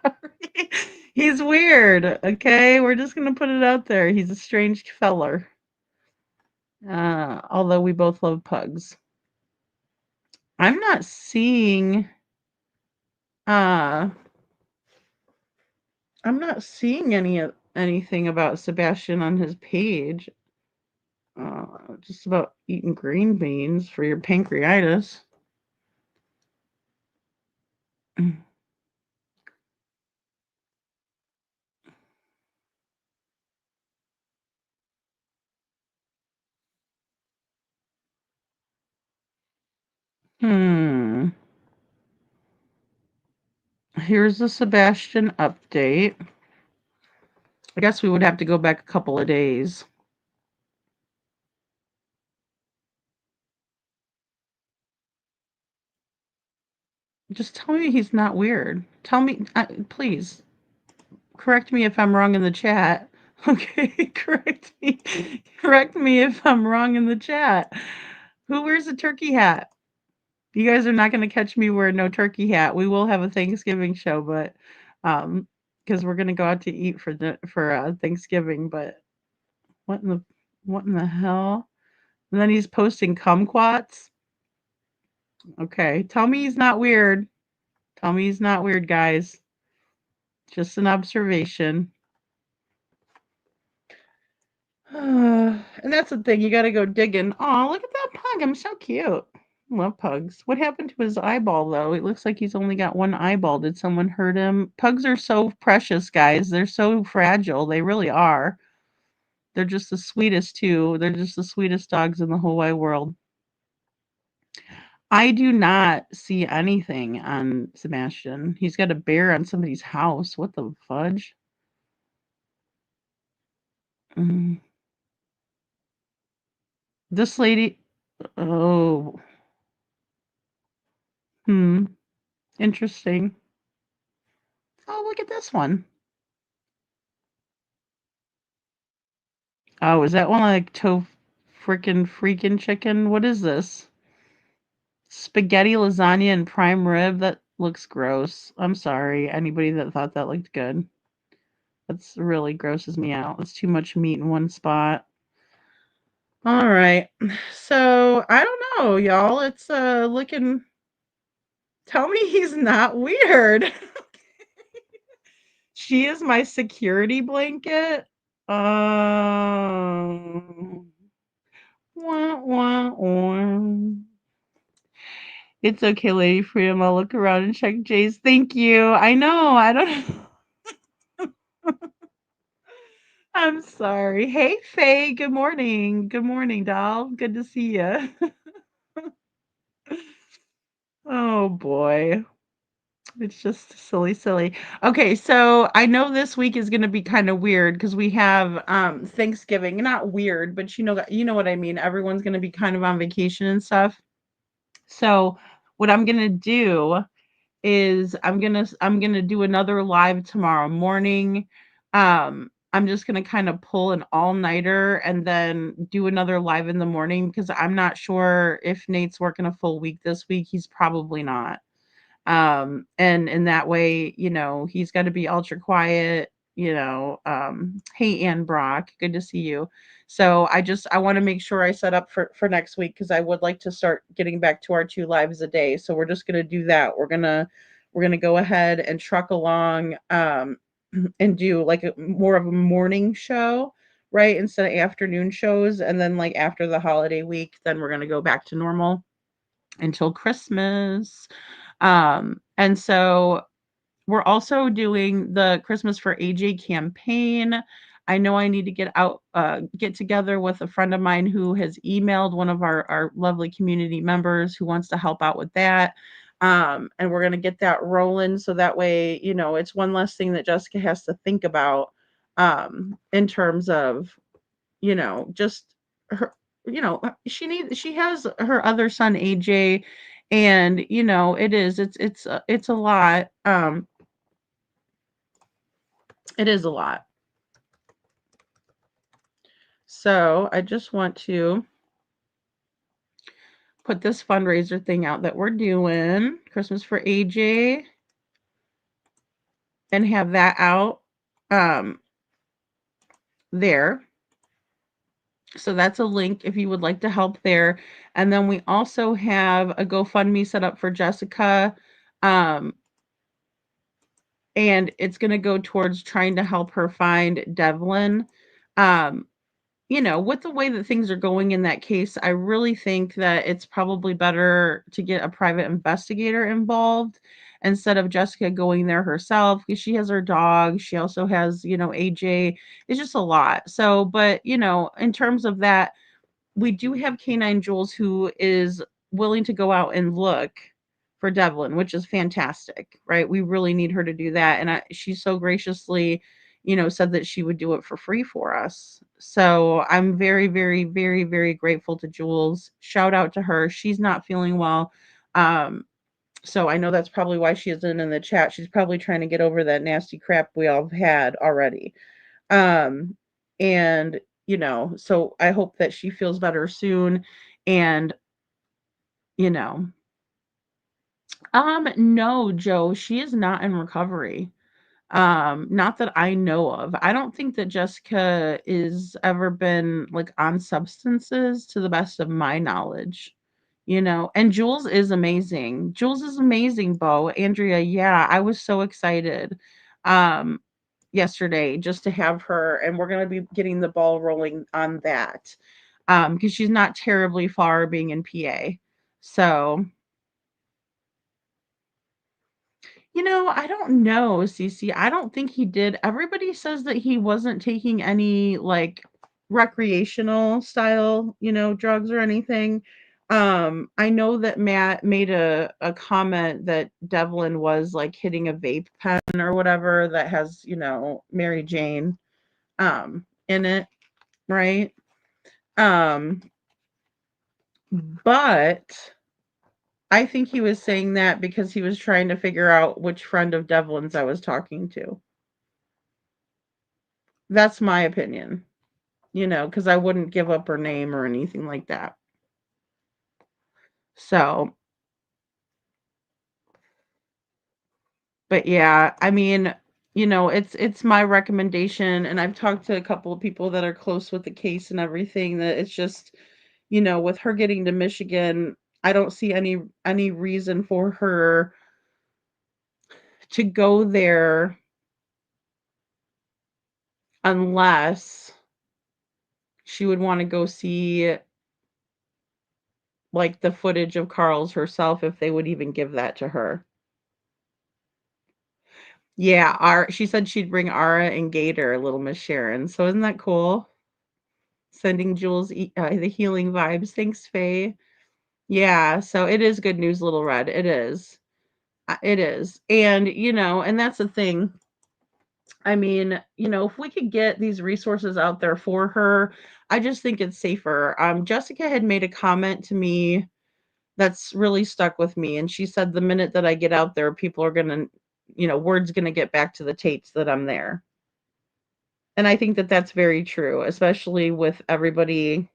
He's weird. Okay, we're just gonna put it out there. He's a strange feller. Although we both love pugs. I'm not seeing. Uh, I'm not seeing anything about Sebastian on his page. Just about eating green beans for your pancreatitis. Hmm. Here's the Sebastian update. I guess we would have to go back a couple of days. Just tell me he's not weird. Tell me, please, correct me if I'm wrong in the chat. Okay, correct me. Correct me if I'm wrong in the chat. Who wears a turkey hat? You guys are not going to catch me wearing no turkey hat. We will have a Thanksgiving show, but because we're going to go out to eat for Thanksgiving. But what in the hell? And then he's posting kumquats. Okay, tell me he's not weird. Tell me he's not weird, guys. Just an observation. And that's the thing. You got to go digging. Oh, look at that pug. I'm so cute. Love pugs. What happened to his eyeball, though? It looks like he's only got one eyeball. Did someone hurt him? Pugs are so precious, guys. They're so fragile. They really are. They're just the sweetest, too. They're just the sweetest dogs in the whole wide world. I do not see anything on Sebastian. He's got a bear on somebody's house. What the fudge? Mm. This lady. Oh. Hmm. Interesting. Oh, look at this one. Oh, is that one like freaking chicken? What is this? Spaghetti, lasagna, and prime rib? That looks gross. I'm sorry. Anybody that thought that looked good. That's really grosses me out. It's too much meat in one spot. All right. So I don't know, y'all. It's looking. Tell me he's not weird. She is my security blanket. Wah, wah, wah. It's okay, Lady Freedom. I'll look around and check Jay's. Thank you. I know. I don't. I'm sorry. Hey, Faye. Good morning. Good morning, doll. Good to see you. Oh boy. It's just silly, silly. Okay, so I know this week is going to be kind of weird because we have Thanksgiving. Not weird, but you know what I mean. Everyone's going to be kind of on vacation and stuff. So what I'm going to do is I'm gonna do another live tomorrow morning. I'm just gonna kind of pull an all-nighter and then do another live in the morning because I'm not sure if Nate's working a full week this week. He's probably not. And in that way, he's got to be ultra quiet. Hey, Ann Brock, good to see you. So I want to make sure I set up for next week because I would like to start getting back to our 2 lives a day. So we're just gonna do that. We're gonna go ahead and truck along and do like more of a morning show, right, instead of afternoon shows. And then like after the holiday week, then we're gonna go back to normal until Christmas. And so we're also doing the Christmas for AJ campaign. I know I need to get together with a friend of mine who has emailed one of our lovely community members who wants to help out with that. And we're going to get that rolling. So that way, it's one less thing that Jessica has to think about in terms of, just her, she has her other son, AJ, and it's a lot. It is a lot. So I just want to put this fundraiser thing out that we're doing, Christmas for AJ, and have that out there. So that's a link if you would like to help there. And then we also have a GoFundMe set up for Jessica. And it's going to go towards trying to help her find Devlin. Um, with the way that things are going in that case, I really think that it's probably better to get a private investigator involved instead of Jessica going there herself because she has her dog. She also has, AJ. It's just a lot. So, but, in terms of that, we do have Canine Jules who is willing to go out and look for Devlin, which is fantastic, right? We really need her to do that. And she so graciously, said that she would do it for free for us. So I'm very, very, very, very grateful to Jules. Shout out to her. She's not feeling well. So I know that's probably why she isn't in the chat. She's probably trying to get over that nasty crap we all had already. And so I hope that she feels better soon. And, you know, no, Joe, she is not in recovery. Not that I know of. I don't think that Jessica is ever been like on substances to the best of my knowledge. And Jules is amazing. Jules is amazing, Bo. Andrea, yeah, I was so excited. Um, yesterday just to have her, and we're going to be getting the ball rolling on that because she's not terribly far being in PA. So, I don't know, Cece. I don't think he did. Everybody says that he wasn't taking any like recreational style, drugs or anything. I know that Matt made a comment that Devlin was like hitting a vape pen or whatever that has, Mary Jane in it, right? Um, but I think he was saying that because he was trying to figure out which friend of Devlin's I was talking to. That's my opinion. because I wouldn't give up her name or anything like that. So, but yeah, I mean, it's my recommendation, and I've talked to a couple of people that are close with the case and everything, that it's just, with her getting to Michigan, I don't see any reason for her to go there unless she would want to go see like the footage of Carl's herself, if they would even give that to her. Yeah, she said she'd bring Ara and Gator, little Miss Sharon. So isn't that cool? Sending Jules the healing vibes. Thanks, Faye. Yeah, so it is good news, Little Red. It is. It is. And, and that's the thing. I mean, if we could get these resources out there for her, I just think it's safer. Jessica had made a comment to me that's really stuck with me. And she said, the minute that I get out there, people are going to, word's going to get back to the Tates that I'm there. And I think that that's very true, especially with everybody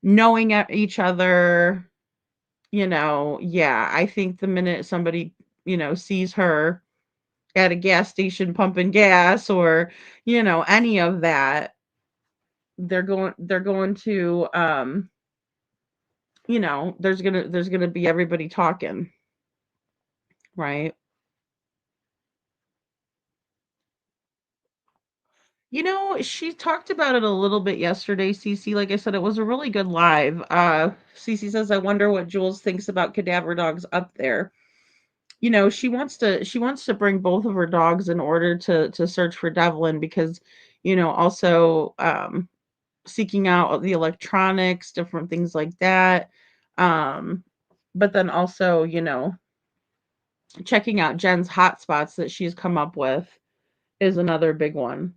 knowing each other. Yeah, I think the minute somebody, sees her at a gas station pumping gas, or, any of that, they're going to, there's gonna be everybody talking, right? She talked about it a little bit yesterday, Cece. Like I said, it was a really good live. Cece says, I wonder what Jules thinks about cadaver dogs up there. She wants to bring both of her dogs in order to search for Devlin, because, also seeking out the electronics, different things like that. Um, but then also, checking out Jen's hotspots that she's come up with is another big one.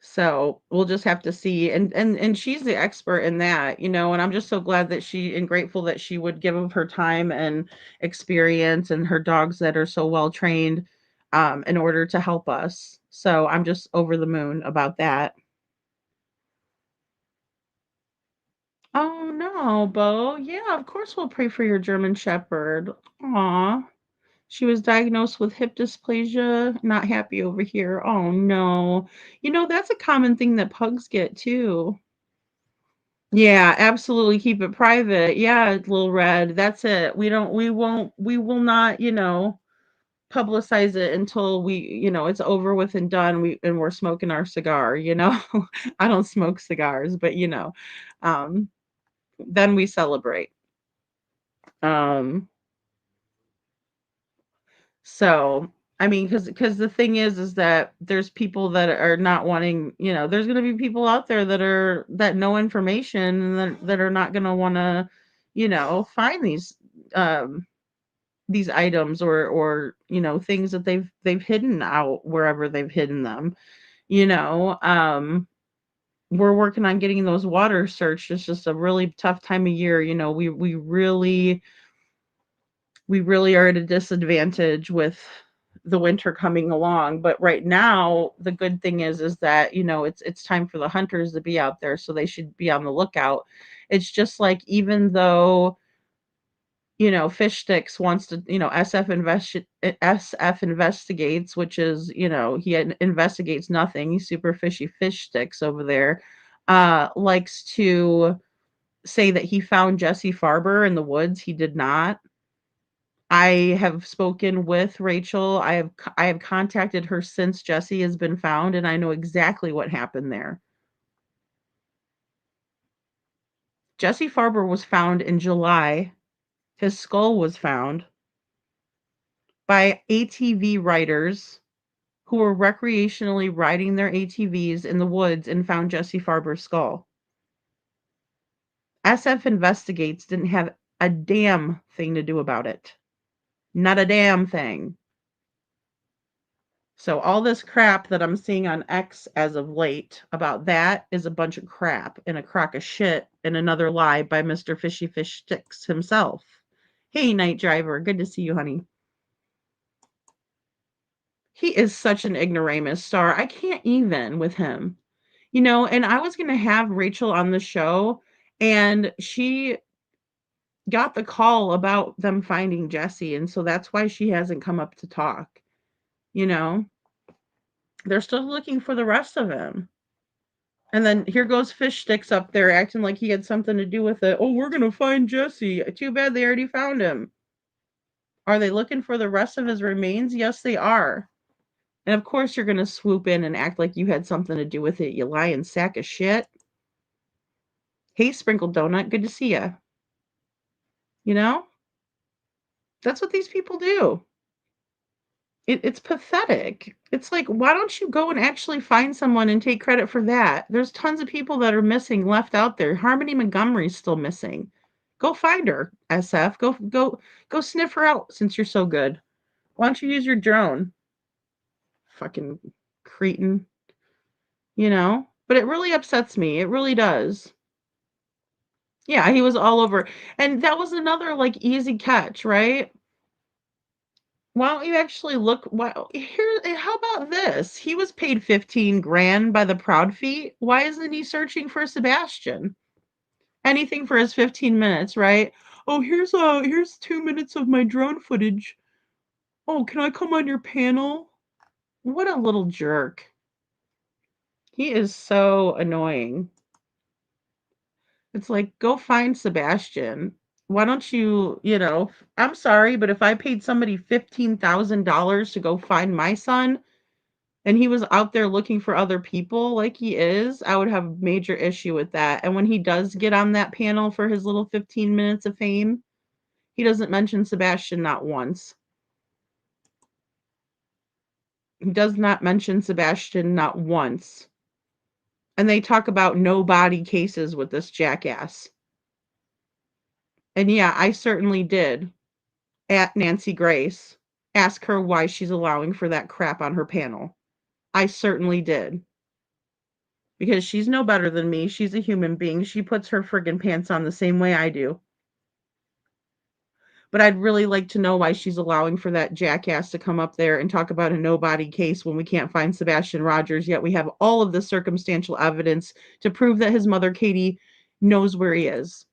So we'll just have to see. And she's the expert in that, and I'm just so glad that she and grateful that she would give of her time and experience and her dogs that are so well trained, in order to help us. So I'm just over the moon about that. Oh no, Bo. Yeah, of course we'll pray for your German Shepherd. Aw. She was diagnosed with hip dysplasia. Not happy over here. Oh no. That's a common thing that pugs get too. Yeah, absolutely keep it private. Yeah, little red. That's it. We will not, publicize it until it's over with and done. We're. Smoking our cigar. I don't smoke cigars, but um then we celebrate. Um So, I mean, because the thing is that there's people that are not wanting, there's going to be people out there that know information, and that are not going to want to, find um these items, or things that they've hidden out wherever they've hidden them. You know, we're working on getting those water searched. It's just a really tough time of year. We really are at a disadvantage with the winter coming along. But right now, the good thing is that, it's time for the hunters to be out there, so they should be on the lookout. It's just like, even though, Fish Sticks wants to, SF investigates, which is, investigates nothing. He's super fishy. Fish Sticks over there likes to say that he found Jesse Farber in the woods. He did not. I have spoken with Rachel. I have contacted her since Jesse has been found, and I know exactly what happened there. Jesse Farber was found in July. His skull was found by ATV riders who were recreationally riding their ATVs in the woods and found Jesse Farber's skull. SF Investigates didn't have a damn thing to do about it. Not a damn thing. So all this crap that I'm seeing on X as of late about that is a bunch of crap and a crock of shit, and another lie by Mr. Fishy Fish Sticks himself. Hey, Night Driver. Good to see you, honey. He is such an ignoramus star. I can't even with him. You know, and I was going to have Rachel on the show, and she got the call about them finding Jesse, and so that's why she hasn't come up to talk. You know, they're still looking for the rest of him. And then here goes Fish Sticks up there acting like he had something to do with it. Oh, we're going to find Jesse. Too bad they already found him. Are they looking for the rest of his remains? Yes, they are. And of course, you're going to swoop in and act like you had something to do with it, you lying sack of shit. Hey, Sprinkled Donut, good to see you. You know? That's what these people do. It's pathetic. It's like, why don't you go and actually find someone and take credit for that? There's tons of people that are missing, left out there. Harmony Montgomery's still missing. Go find her, SF. Go sniff her out since you're so good. Why don't you use your drone? Fucking cretin. You know? But it really upsets me. It really does. Yeah, he was all over. And that was another like easy catch, right? Why don't you actually look? Wow, here, how about this? He was paid 15 grand by the Proud Feet. Why isn't he searching for Sebastian? Anything for his 15 minutes, right? Oh, here's 2 minutes of my drone footage. Oh, can I come on your panel? What a little jerk. He is so annoying. It's like, go find Sebastian. Why don't you, I'm sorry, but if I paid somebody $15,000 to go find my son and he was out there looking for other people like he is, I would have a major issue with that. And when he does get on that panel for his little 15 minutes of fame, he doesn't mention Sebastian not once. He does not mention Sebastian not once. And they talk about no body cases with this jackass. And yeah, I certainly did. At Nancy Grace, ask her why she's allowing for that crap on her panel. I certainly did. Because she's no better than me. She's a human being. She puts her friggin' pants on the same way I do. But I'd really like to know why she's allowing for that jackass to come up there and talk about a no-body case when we can't find Sebastian Rogers, yet we have all of the circumstantial evidence to prove that his mother, Katie, knows where he is.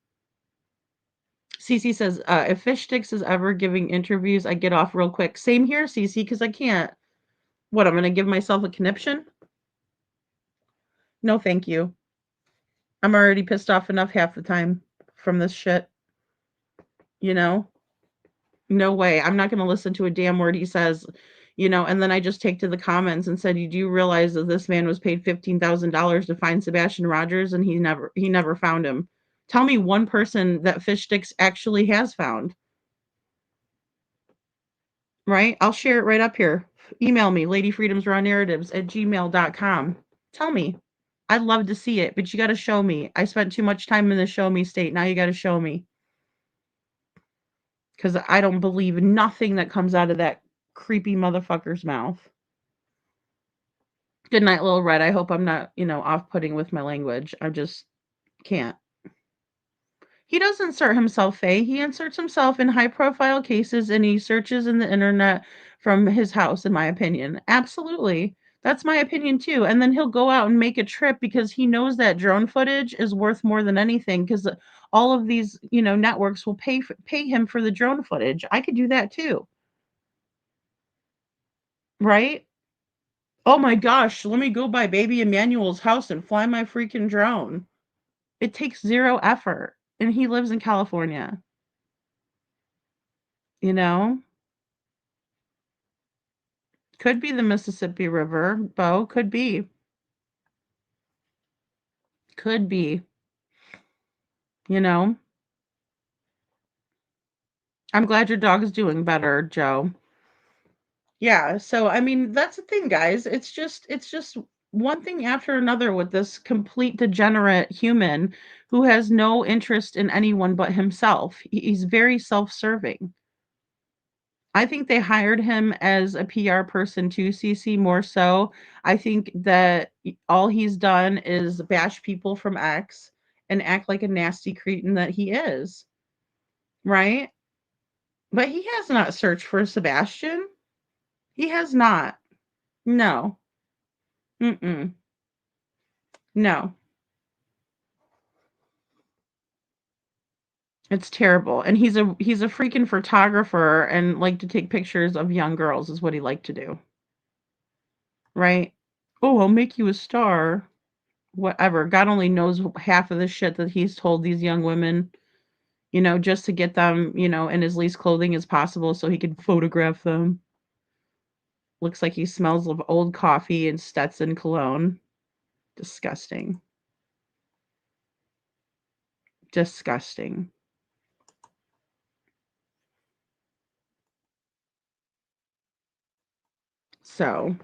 Cece says, if Fish Sticks is ever giving interviews, I get off real quick. Same here, Cece, because I can't. What, I'm going to give myself a conniption? No, thank you. I'm already pissed off enough half the time from this shit. You know? No way. I'm not going to listen to a damn word he says, and then I just take to the comments and said, do you realize that this man was paid $15,000 to find Sebastian Rogers and he never found him? Tell me one person that Fish Sticks actually has found. Right? I'll share it right up here. Email me, ladyfreedomsrawnerratives@gmail.com. Tell me. I'd love to see it, but you got to show me. I spent too much time in the show me state. Now you got to show me. Because I don't believe nothing that comes out of that creepy motherfucker's mouth. Good night, Little Red. I hope I'm not, off-putting with my language. I just can't. He does insert himself, Faye. He inserts himself in high-profile cases, and he searches in the internet from his house, in my opinion. Absolutely. That's my opinion, too. And then he'll go out and make a trip because he knows that drone footage is worth more than anything because all of these, networks will pay him for the drone footage. I could do that, too. Right? Oh, my gosh. Let me go by Baby Emmanuel's house and fly my freaking drone. It takes zero effort. And he lives in California. Could be the Mississippi River, Bo. Could be. Could be. I'm glad your dog is doing better, Joe. Yeah, so I mean, that's the thing, guys. It's just one thing after another with this complete degenerate human who has no interest in anyone but himself. He's very self-serving. I think they hired him as a PR person too, CC, more so. I think that all he's done is bash people from X and act like a nasty cretin that he is. Right? But he has not searched for Sebastian. He has not. No. Mm-mm. No. It's terrible. And he's a freaking photographer and like to take pictures of young girls is what he liked to do. Right? Oh, I'll make you a star. Whatever. God only knows half of the shit that he's told these young women, just to get them, in as least clothing as possible so he can photograph them. Looks like he smells of old coffee and Stetson cologne. Disgusting. Disgusting. So,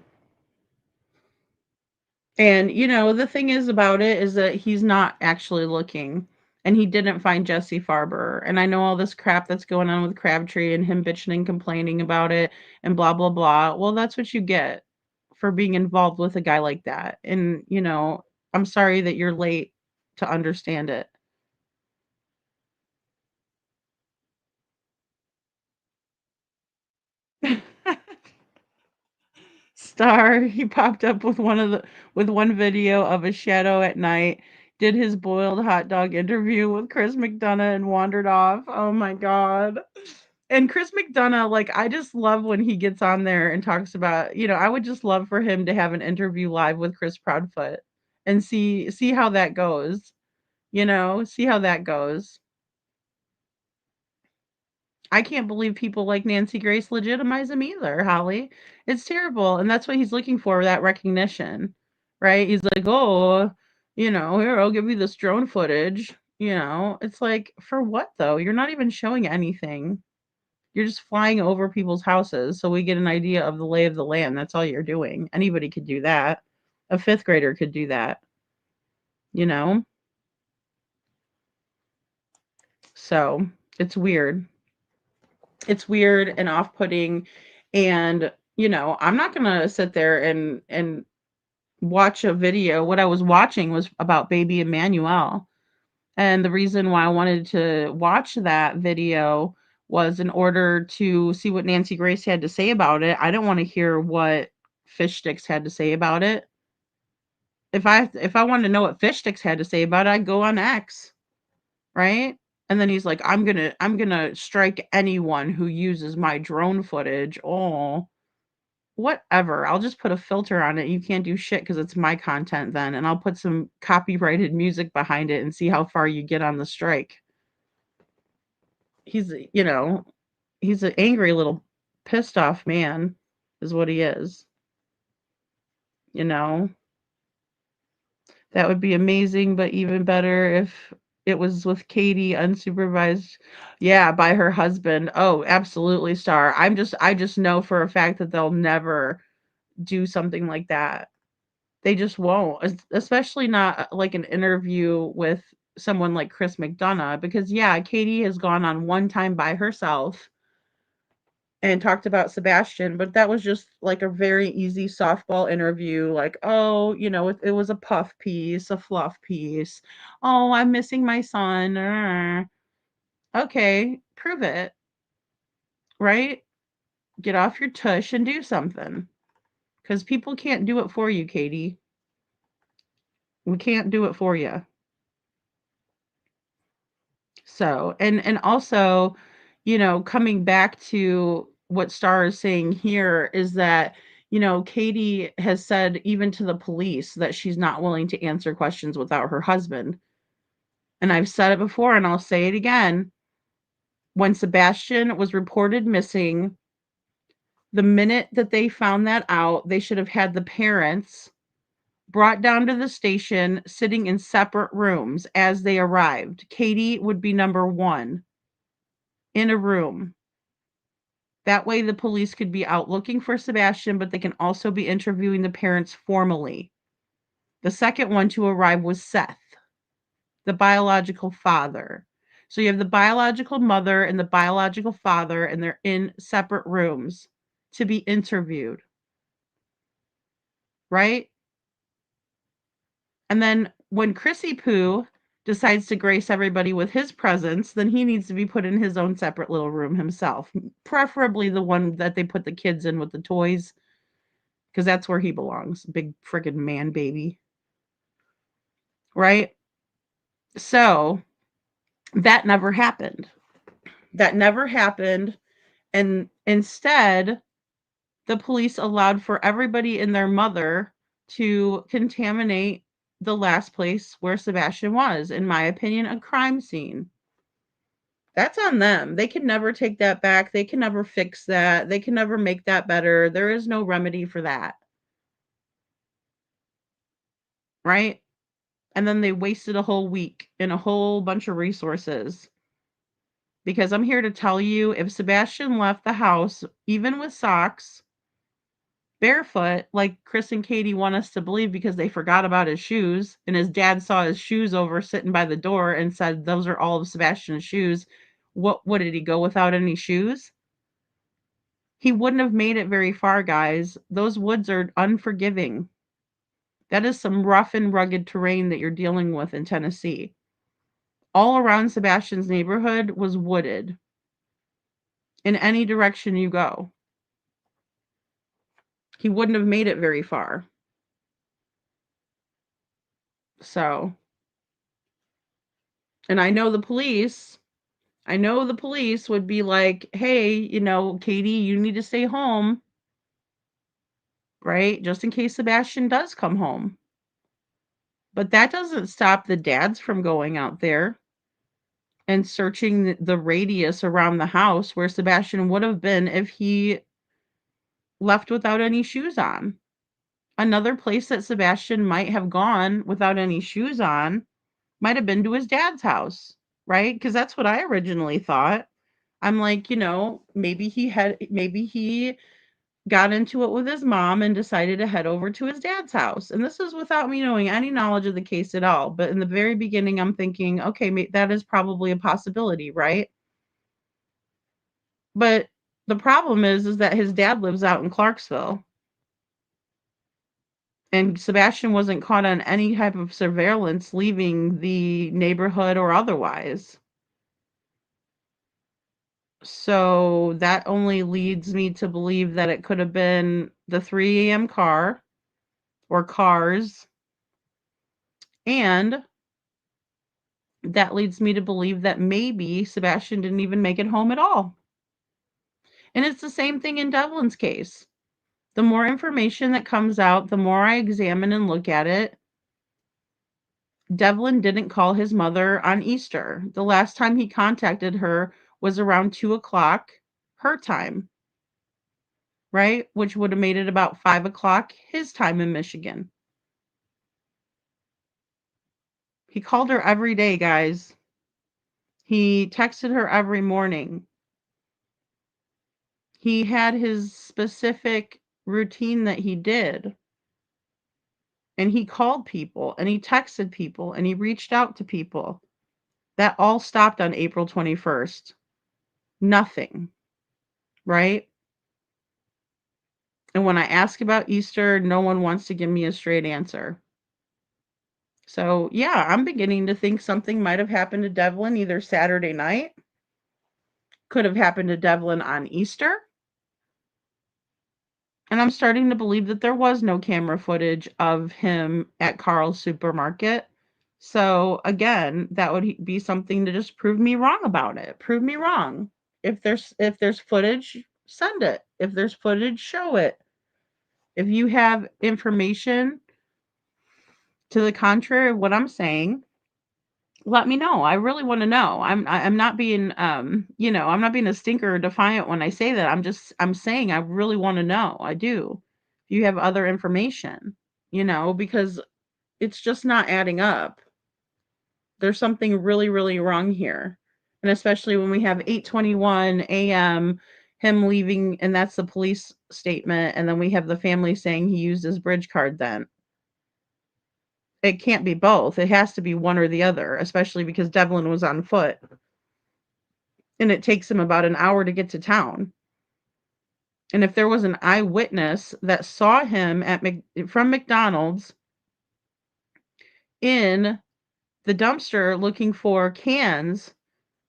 and the thing is about it is that he's not actually looking and he didn't find Jesse Farber. And I know all this crap that's going on with Crabtree and him bitching and complaining about it and blah blah blah. Well, that's what you get for being involved with a guy like that. And, I'm sorry that you're late to understand it. Star, he popped up with one video of a shadow at night, did his boiled hot dog interview with Chris McDonough and wandered off. Oh my god. And Chris McDonough, like, I just love when he gets on there and talks about, I would just love for him to have an interview live with Chris Proudfoot and see how that goes. See how that goes. I can't believe people like Nancy Grace legitimize him either, Holly. It's terrible, and that's what he's looking for, that recognition, right? He's like, "Oh, here, I'll give you this drone footage." It's like, for what though? You're not even showing anything. You're just flying over people's houses so we get an idea of the lay of the land. That's all you're doing. Anybody could do that. A fifth grader could do that, you know? So it's weird. It's weird and off-putting. And, I'm not gonna sit there and watch a video. What I was watching was about baby Emmanuel. And the reason why I wanted to watch that video was in order to see what Nancy Grace had to say about it. I didn't want to hear what Fish Sticks had to say about it. If I wanted to know what Fish Sticks had to say about it, I'd go on X, right? And then he's like, I'm gonna strike anyone who uses my drone footage. Oh, whatever. I'll just put a filter on it. You can't do shit because it's my content then, and I'll put some copyrighted music behind it and see how far you get on the strike. He's, he's an angry little pissed off man is what he is. You know, that would be amazing, but even better if it was with Katie unsupervised. Yeah, by her husband. Oh, absolutely, Star. I just know for a fact that they'll never do something like that. They just won't, especially not like an interview with someone like Chris McDonough, because yeah, Katie has gone on one time by herself and talked about Sebastian, but that was just like a very easy softball interview. Like, oh, it was a puff piece, a fluff piece. Oh, I'm missing my son. Okay, prove it, right? Get off your tush and do something. Because people can't do it for you, Katie. We can't do it for you. So, and also, coming back to what Star is saying here is that, Katie has said even to the police that she's not willing to answer questions without her husband. And I've said it before and I'll say it again. When Sebastian was reported missing, the minute that they found that out, they should have had the parents brought down to the station, sitting in separate rooms as they arrived. Katie would be number one in a room. That way, the police could be out looking for Sebastian, but they can also be interviewing the parents formally. The second one to arrive was Seth, the biological father. So you have the biological mother and the biological father, and they're in separate rooms to be interviewed. Right? And then when Chrissy Poo decides to grace everybody with his presence, then he needs to be put in his own separate little room himself, preferably the one that they put the kids in with the toys, because that's where he belongs. Big friggin' man baby. Right? So that never happened. That never happened. And instead, the police allowed for everybody and their mother to contaminate the last place where Sebastian was, in my opinion, a crime scene. That's on them. They can never take that back. They can never fix that. They can never make that better. There is no remedy for that. Right? And then they wasted a whole week and a whole bunch of resources. Because I'm here to tell you, if Sebastian left the house, even with socks, barefoot, like Chris and Katie want us to believe because they forgot about his shoes, and his dad saw his shoes over sitting by the door and said, those are all of Sebastian's shoes. What did he go without any shoes? He wouldn't have made it very far, guys. Those woods are unforgiving. That is some rough and rugged terrain that you're dealing with in Tennessee. All around Sebastian's neighborhood was wooded in any direction you go. He wouldn't have made it very far. So, and I know the police would be like, hey, Katie, you need to stay home, right? Just in case Sebastian does come home. But that doesn't stop the dads from going out there and searching the radius around the house where Sebastian would have been if he left without any shoes on. Another place that Sebastian might have gone without any shoes on might have been to his dad's house, right? Because that's what I originally thought. I'm like, maybe he got into it with his mom and decided to head over to his dad's house. And this is without me knowing any knowledge of the case at all. But in the very beginning, I'm thinking, okay, that is probably a possibility, right? But the problem is that his dad lives out in Clarksville. And Sebastian wasn't caught on any type of surveillance leaving the neighborhood or otherwise. So that only leads me to believe that it could have been the 3 a.m. car or cars. And that leads me to believe that maybe Sebastian didn't even make it home at all. And it's the same thing in Devlin's case. The more information that comes out, the more I examine and look at it. Devlin didn't call his mother on Easter. The last time he contacted her was around 2:00 her time, right? Which would have made it about 5:00 his time in Michigan. He called her every day, guys. He texted her every morning. He had his specific routine that he did. And he called people, and he texted people, and he reached out to people. That all stopped on April 21st. Nothing. Right? And when I ask about Easter, no one wants to give me a straight answer. So, yeah, I'm beginning to think something might have happened to Devlin either Saturday night, could have happened to Devlin on Easter. And I'm starting to believe that there was no camera footage of him at Carl's supermarket. So, again, that would be something to just prove me wrong about it. Prove me wrong. If there's footage, send it. If there's footage, show it. If you have information to the contrary of what I'm saying, let me know. I really want to know. I'm not being I'm not being a stinker or defiant when I say that. I'm saying I really want to know. I do. If you have other information, because it's just not adding up. There's something really, really wrong here. And especially when we have 8:21 a.m. him leaving, and that's the police statement, and then we have the family saying he used his bridge card then. It can't be both. It has to be one or the other, especially because Devlin was on foot. And it takes him about an hour to get to town. And if there was an eyewitness that saw him from McDonald's in the dumpster looking for cans,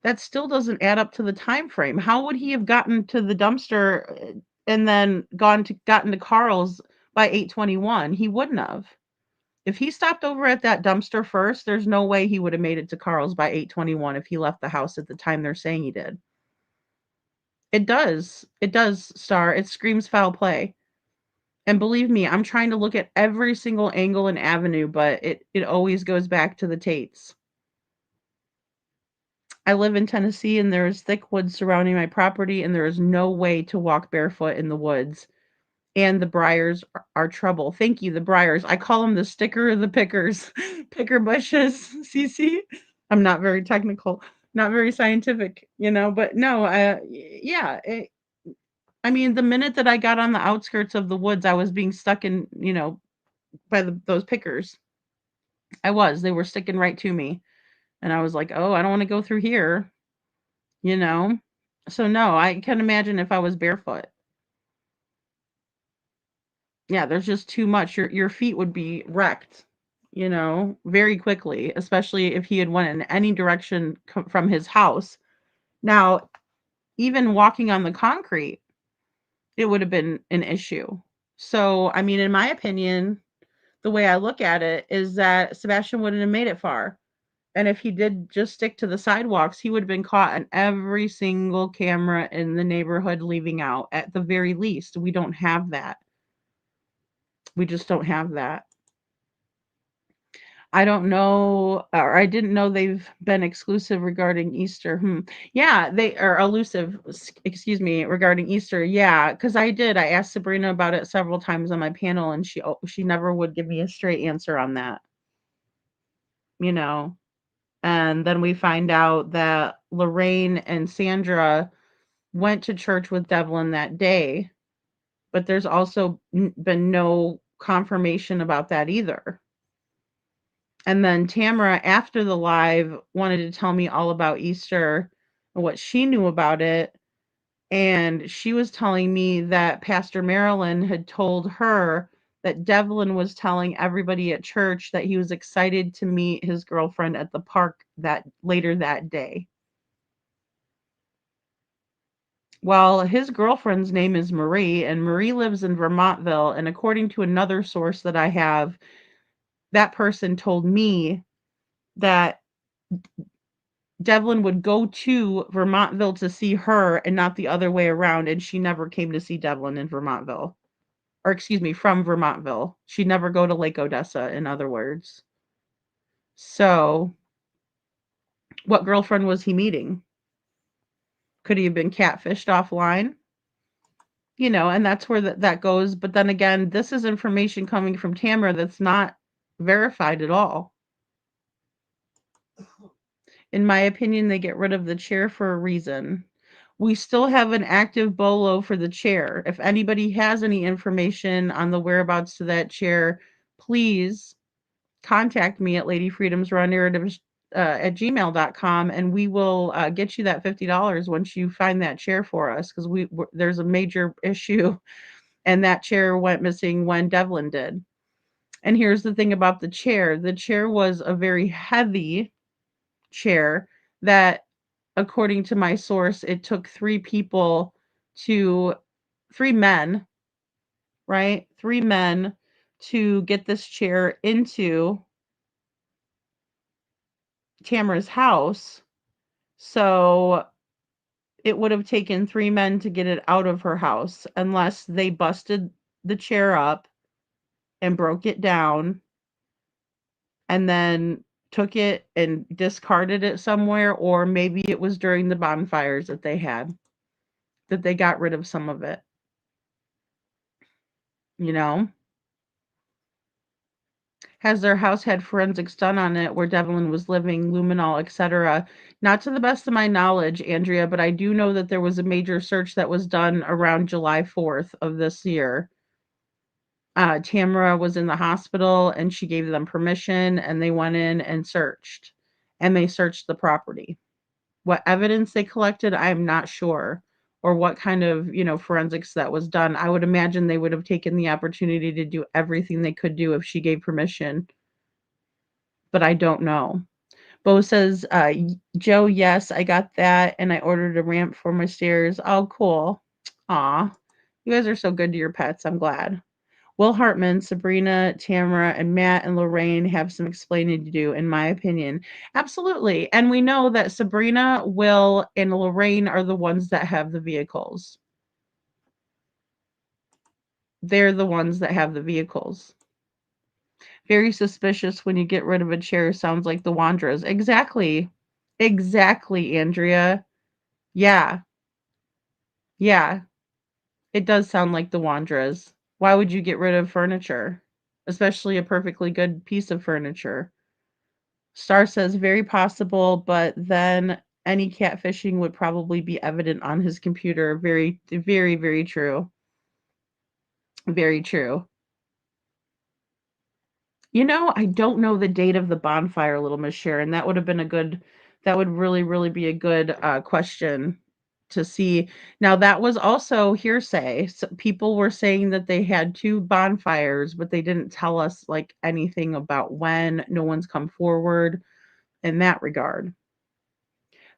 that still doesn't add up to the time frame. How would he have gotten to the dumpster and then gotten to Carl's by 8:21. He wouldn't have. If he stopped over at that dumpster first, there's no way he would have made it to Carl's by 8:21 if he left the house at the time they're saying he did. It does. It does, Star. It screams foul play. And believe me, I'm trying to look at every single angle and avenue, but it always goes back to the Tates. I live in Tennessee and there's thick woods surrounding my property, and there is no way to walk barefoot in the woods. And the briars are trouble. Thank you, the briars. I call them the sticker of the pickers. Picker bushes, CC. I'm not very technical, not very scientific, but no, yeah. I mean, the minute that I got on the outskirts of the woods, I was being stuck in, by those pickers. They were sticking right to me. And I was like, oh, I don't want to go through here, you know? So no, I can imagine if I was barefoot. Yeah, there's just too much. Your feet would be wrecked, very quickly, especially if he had went in any direction from his house. Now, even walking on the concrete, it would have been an issue. So, I mean, in my opinion, the way I look at it is that Sebastian wouldn't have made it far. And if he did just stick to the sidewalks, he would have been caught on every single camera in the neighborhood leaving out. At the very least, we don't have that. We just don't have that. I don't know, or I didn't know they've been exclusive regarding Easter. Yeah, they are elusive, excuse me, regarding Easter. Yeah, because I asked Sabrina about it several times on my panel, and she never would give me a straight answer on that. And then we find out that Lorraine and Sandra went to church with Devlin that day, but there's also been no confirmation about that either. And then Tamara, after the live, wanted to tell me all about Easter and what she knew about it. And she was telling me that Pastor Marilyn had told her that Devlin was telling everybody at church that he was excited to meet his girlfriend at the park later that day. Well, his girlfriend's name is Marie, and Marie lives in Vermontville. And according to another source that I have, that person told me that Devlin would go to Vermontville to see her and not the other way around. And she never came to see Devlin in Vermontville. Or excuse me, from Vermontville. She'd never go to Lake Odessa, in other words. So, what girlfriend was he meeting? Could he have been catfished offline? And that's where that goes. But then again, this is information coming from Tamara that's not verified at all. In my opinion, they get rid of the chair for a reason. We still have an active bolo for the chair. If anybody has any information on the whereabouts to that chair, please contact me at ladyfreedomsrawnarratives at gmail.com, and we will get you that $50 once you find that chair for us, because there's a major issue, and that chair went missing when Devlin did. And here's the thing about the chair. The chair was a very heavy chair that, according to my source, it took three men, right? 3 men to get this chair into Tamara's house. So it would have taken 3 men to get it out of her house, unless they busted the chair up and broke it down and then took it and discarded it somewhere, or maybe it was during the bonfires that they had, that they got rid of some of it. Has their house had forensics done on it where Devlin was living, luminol, etc.? Not to the best of my knowledge, Andrea, but I do know that there was a major search that was done around July 4th of this year. Tamara was in the hospital and she gave them permission, and they went in and searched. And they searched the property. What evidence they collected, I'm not sure. Or what kind of, forensics that was done. I would imagine they would have taken the opportunity to do everything they could do if she gave permission. But I don't know. Bo says, Joe, yes, I got that, and I ordered a ramp for my stairs. Oh, cool. Aw. You guys are so good to your pets. I'm glad. Will Hartman, Sabrina, Tamara, and Matt and Lorraine have some explaining to do, in my opinion. Absolutely. And we know that Sabrina, Will, and Lorraine are the ones that have the vehicles. They're the ones that have the vehicles. Very suspicious when you get rid of a chair. Sounds like the Wanderas. Exactly. Exactly, Andrea. Yeah. Yeah. It does sound like the Wanderas. Why would you get rid of furniture? Especially a perfectly good piece of furniture. Star says very possible, but then any catfishing would probably be evident on his computer. Very, very, very true. Very true. I don't know the date of the bonfire, Little Miss Sharon. That would have been a good, that would really, really be a good question to see. Now, that was also hearsay. So people were saying that they had two bonfires, but they didn't tell us like anything about when. No one's come forward in that regard.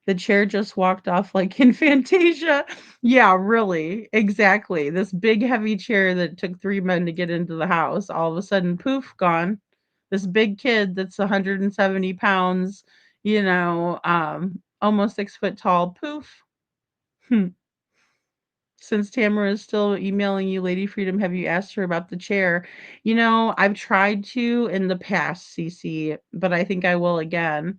The chair just walked off like in Fantasia. Yeah, really. Exactly. This big heavy chair that took 3 men to get into the house, all of a sudden, poof, gone. This big kid that's 170 pounds, almost 6 foot tall, poof. Hmm. Since Tamara is still emailing you, Lady Freedom, have you asked her about the chair? I've tried to in the past, Cece, but I think I will again.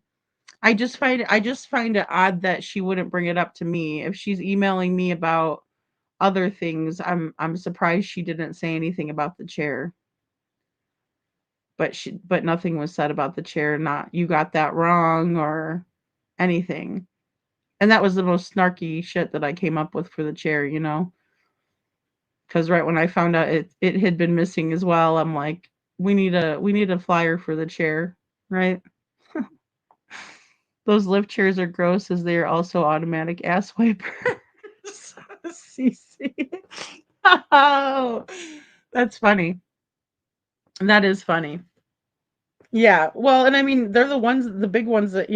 I just find it odd that she wouldn't bring it up to me. If she's emailing me about other things, I'm surprised she didn't say anything about the chair. But nothing was said about the chair, not you got that wrong or anything. And that was the most snarky shit that I came up with for the chair. Because right when I found out it had been missing as well, I'm like, we need a flyer for the chair, right? Those lift chairs are gross as they are also automatic ass wipers. CC. Oh, that's funny. That is funny. Yeah, well, and I mean, they're the big ones that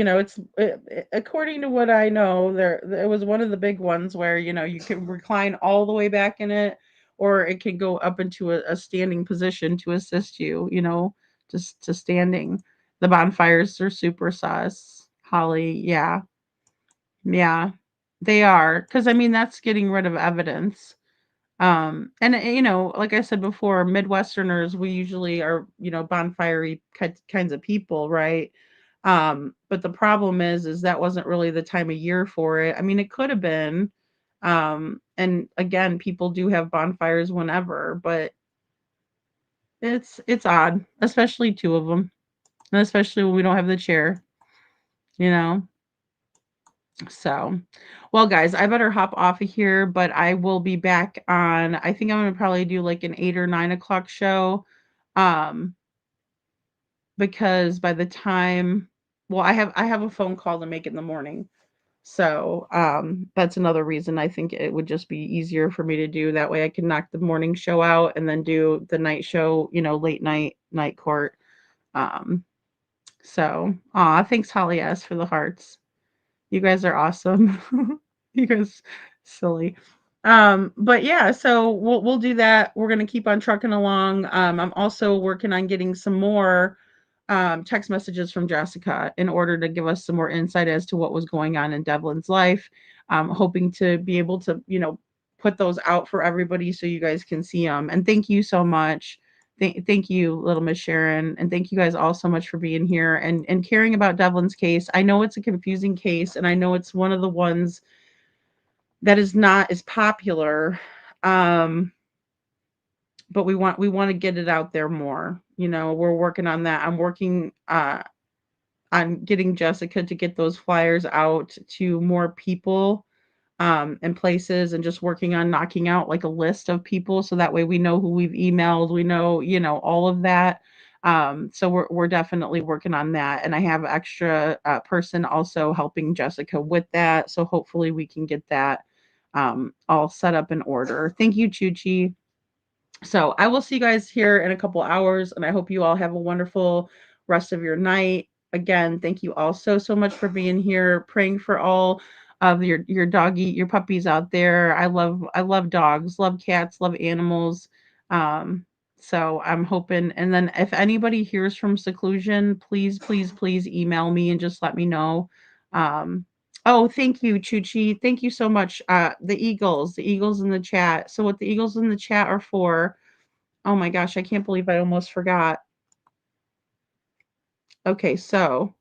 according to what I know, it was one of the big ones where you can recline all the way back in it, or it can go up into a standing position to assist you, just to standing. The bonfires are super sus. Holly, yeah, yeah, they are because I mean that's getting rid of evidence. And like I said before, Midwesterners, we usually are, bonfire kinds of people, right? But the problem is that wasn't really the time of year for it. I mean, it could have been. And again, people do have bonfires whenever, but it's odd, especially two of them, and especially when we don't have the chair, you know. So, well, guys, I better hop off of here, but I will be back on. I think I'm gonna probably do like an 8 or 9 o'clock show, um, because by the time, well, I have a phone call to make in the morning, so that's another reason I think it would just be easier for me to do. That way, I can knock the morning show out and then do the night show, late night court. Um, so, thanks, Holly S for the hearts. You guys are awesome. You guys silly. But yeah, so we'll do that. We're gonna keep on trucking along. I'm also working on getting some more text messages from Jessica in order to give us some more insight as to what was going on in Devlin's life. Hoping to be able to, put those out for everybody so you guys can see them. And thank you so much. Thank you, Little Miss Sharon, and thank you guys all so much for being here and caring about Devlin's case. I know it's a confusing case, and I know it's one of the ones that is not as popular. Um, but we want to get it out there more. We're working on that. I'm working on getting Jessica to get those flyers out to more people and places, and just working on knocking out like a list of people so that way we know who we've emailed, we know, all of that. So we're definitely working on that, and I have extra person also helping Jessica with that, so hopefully we can get that all set up in order. Thank you, Chuchi. So I will see you guys here in a couple hours, and I hope you all have a wonderful rest of your night. Again, thank you all so much for being here, praying for all of your puppies out there. I love dogs, love cats, love animals. Um, So I'm hoping, and then if anybody hears from seclusion, please, please, please email me and just let me know. Um, oh, thank you, Chuchi. Thank you so much. The Eagles in the chat. So what the Eagles in the chat are for? Oh my gosh, I can't believe I almost forgot. Okay, so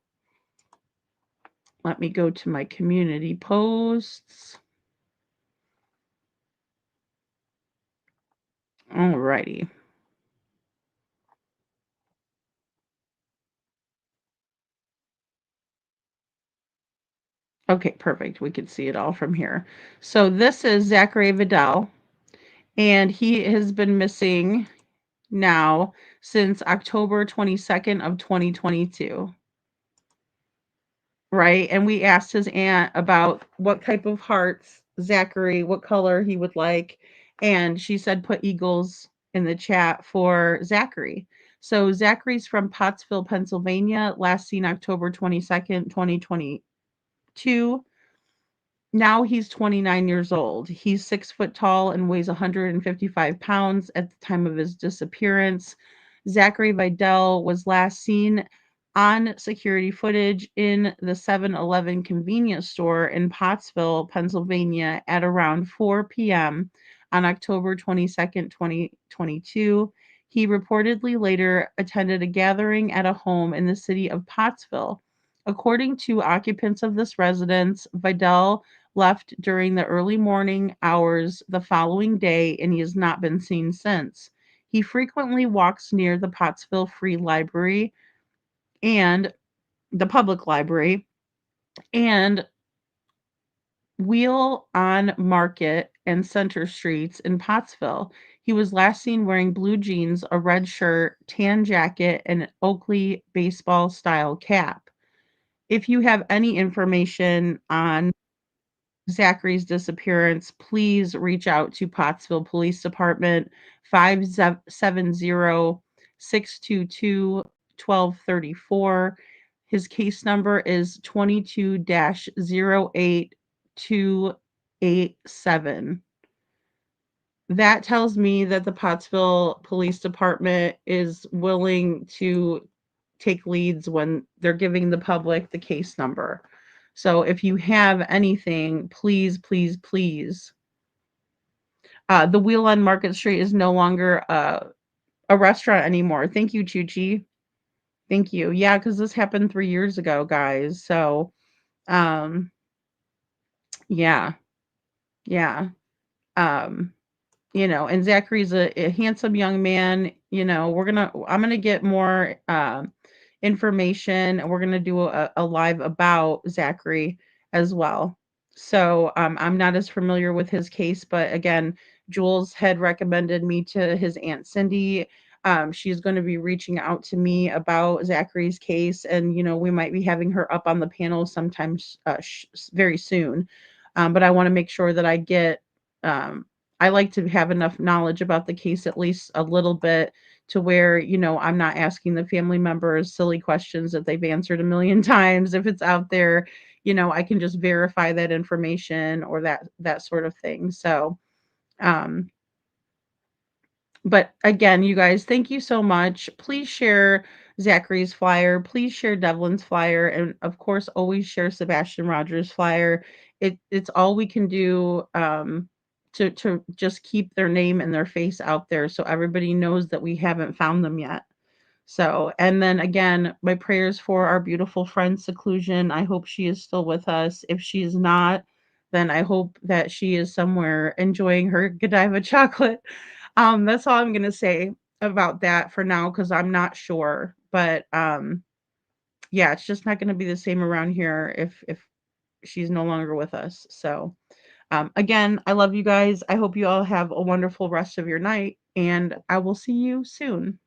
let me go to my community posts. Alrighty. Okay, perfect. We can see it all from here. So this is Zachary Vidal, and he has been missing now since October 22nd of 2022. Right? And we asked his aunt about what type of hearts Zachary, what color he would like, and she said put eagles in the chat for Zachary. So Zachary's from Pottsville, Pennsylvania, last seen October 22nd, 2022. Now he's 29 years old. He's 6 foot tall and weighs 155 pounds at the time of his disappearance. Zachary Vidal was last seen on security footage in the 7-Eleven convenience store in Pottsville, Pennsylvania at around 4 p.m. on October 22nd, 2022. He reportedly later attended a gathering at a home in the city of Pottsville. According to occupants of this residence, Vidal left during the early morning hours the following day, and he has not been seen since. He frequently walks near the Pottsville Free Library and the public library and Wheel on Market and Center Streets in Pottsville. He was last seen wearing blue jeans, a red shirt, tan jacket, and an Oakley baseball style cap. If you have any information on Zachary's disappearance, please reach out to Pottsville Police Department 570-622-1234. His case number is 22-08287. That tells me that the Pottsville Police Department is willing to take leads when they're giving the public the case number. So if you have anything, please, please, please. The Wheel on Market Street is no longer a restaurant anymore. Thank you, Chuchi. Thank you. Yeah, because this happened 3 years ago, guys. So, um, yeah, yeah. Um, and Zachary's a handsome young man. I'm gonna get more information, and we're gonna do a live about Zachary as well. So I'm not as familiar with his case, but again, Jules had recommended me to his aunt Cindy. She's going to be reaching out to me about Zachary's case, and we might be having her up on the panel sometimes very soon. But I want to make sure that I get um, I like to have enough knowledge about the case, at least a little bit, to where, I'm not asking the family members silly questions that they've answered a million times. If it's out there, I can just verify that information or that sort of thing. So, um, but again, you guys, thank you so much. Please share Zachary's flyer. Please share Devlin's flyer. And of course, always share Sebastian Rogers' flyer. It's all we can do to just keep their name and their face out there so everybody knows that we haven't found them yet. So, and then again, my prayers for our beautiful friend Seclusion. I hope she is still with us. If she is not, then I hope that she is somewhere enjoying her Godiva chocolate. That's all I'm gonna say about that for now because I'm not sure. But yeah, it's just not gonna be the same around here if she's no longer with us. So again, I love you guys. I hope you all have a wonderful rest of your night, and I will see you soon.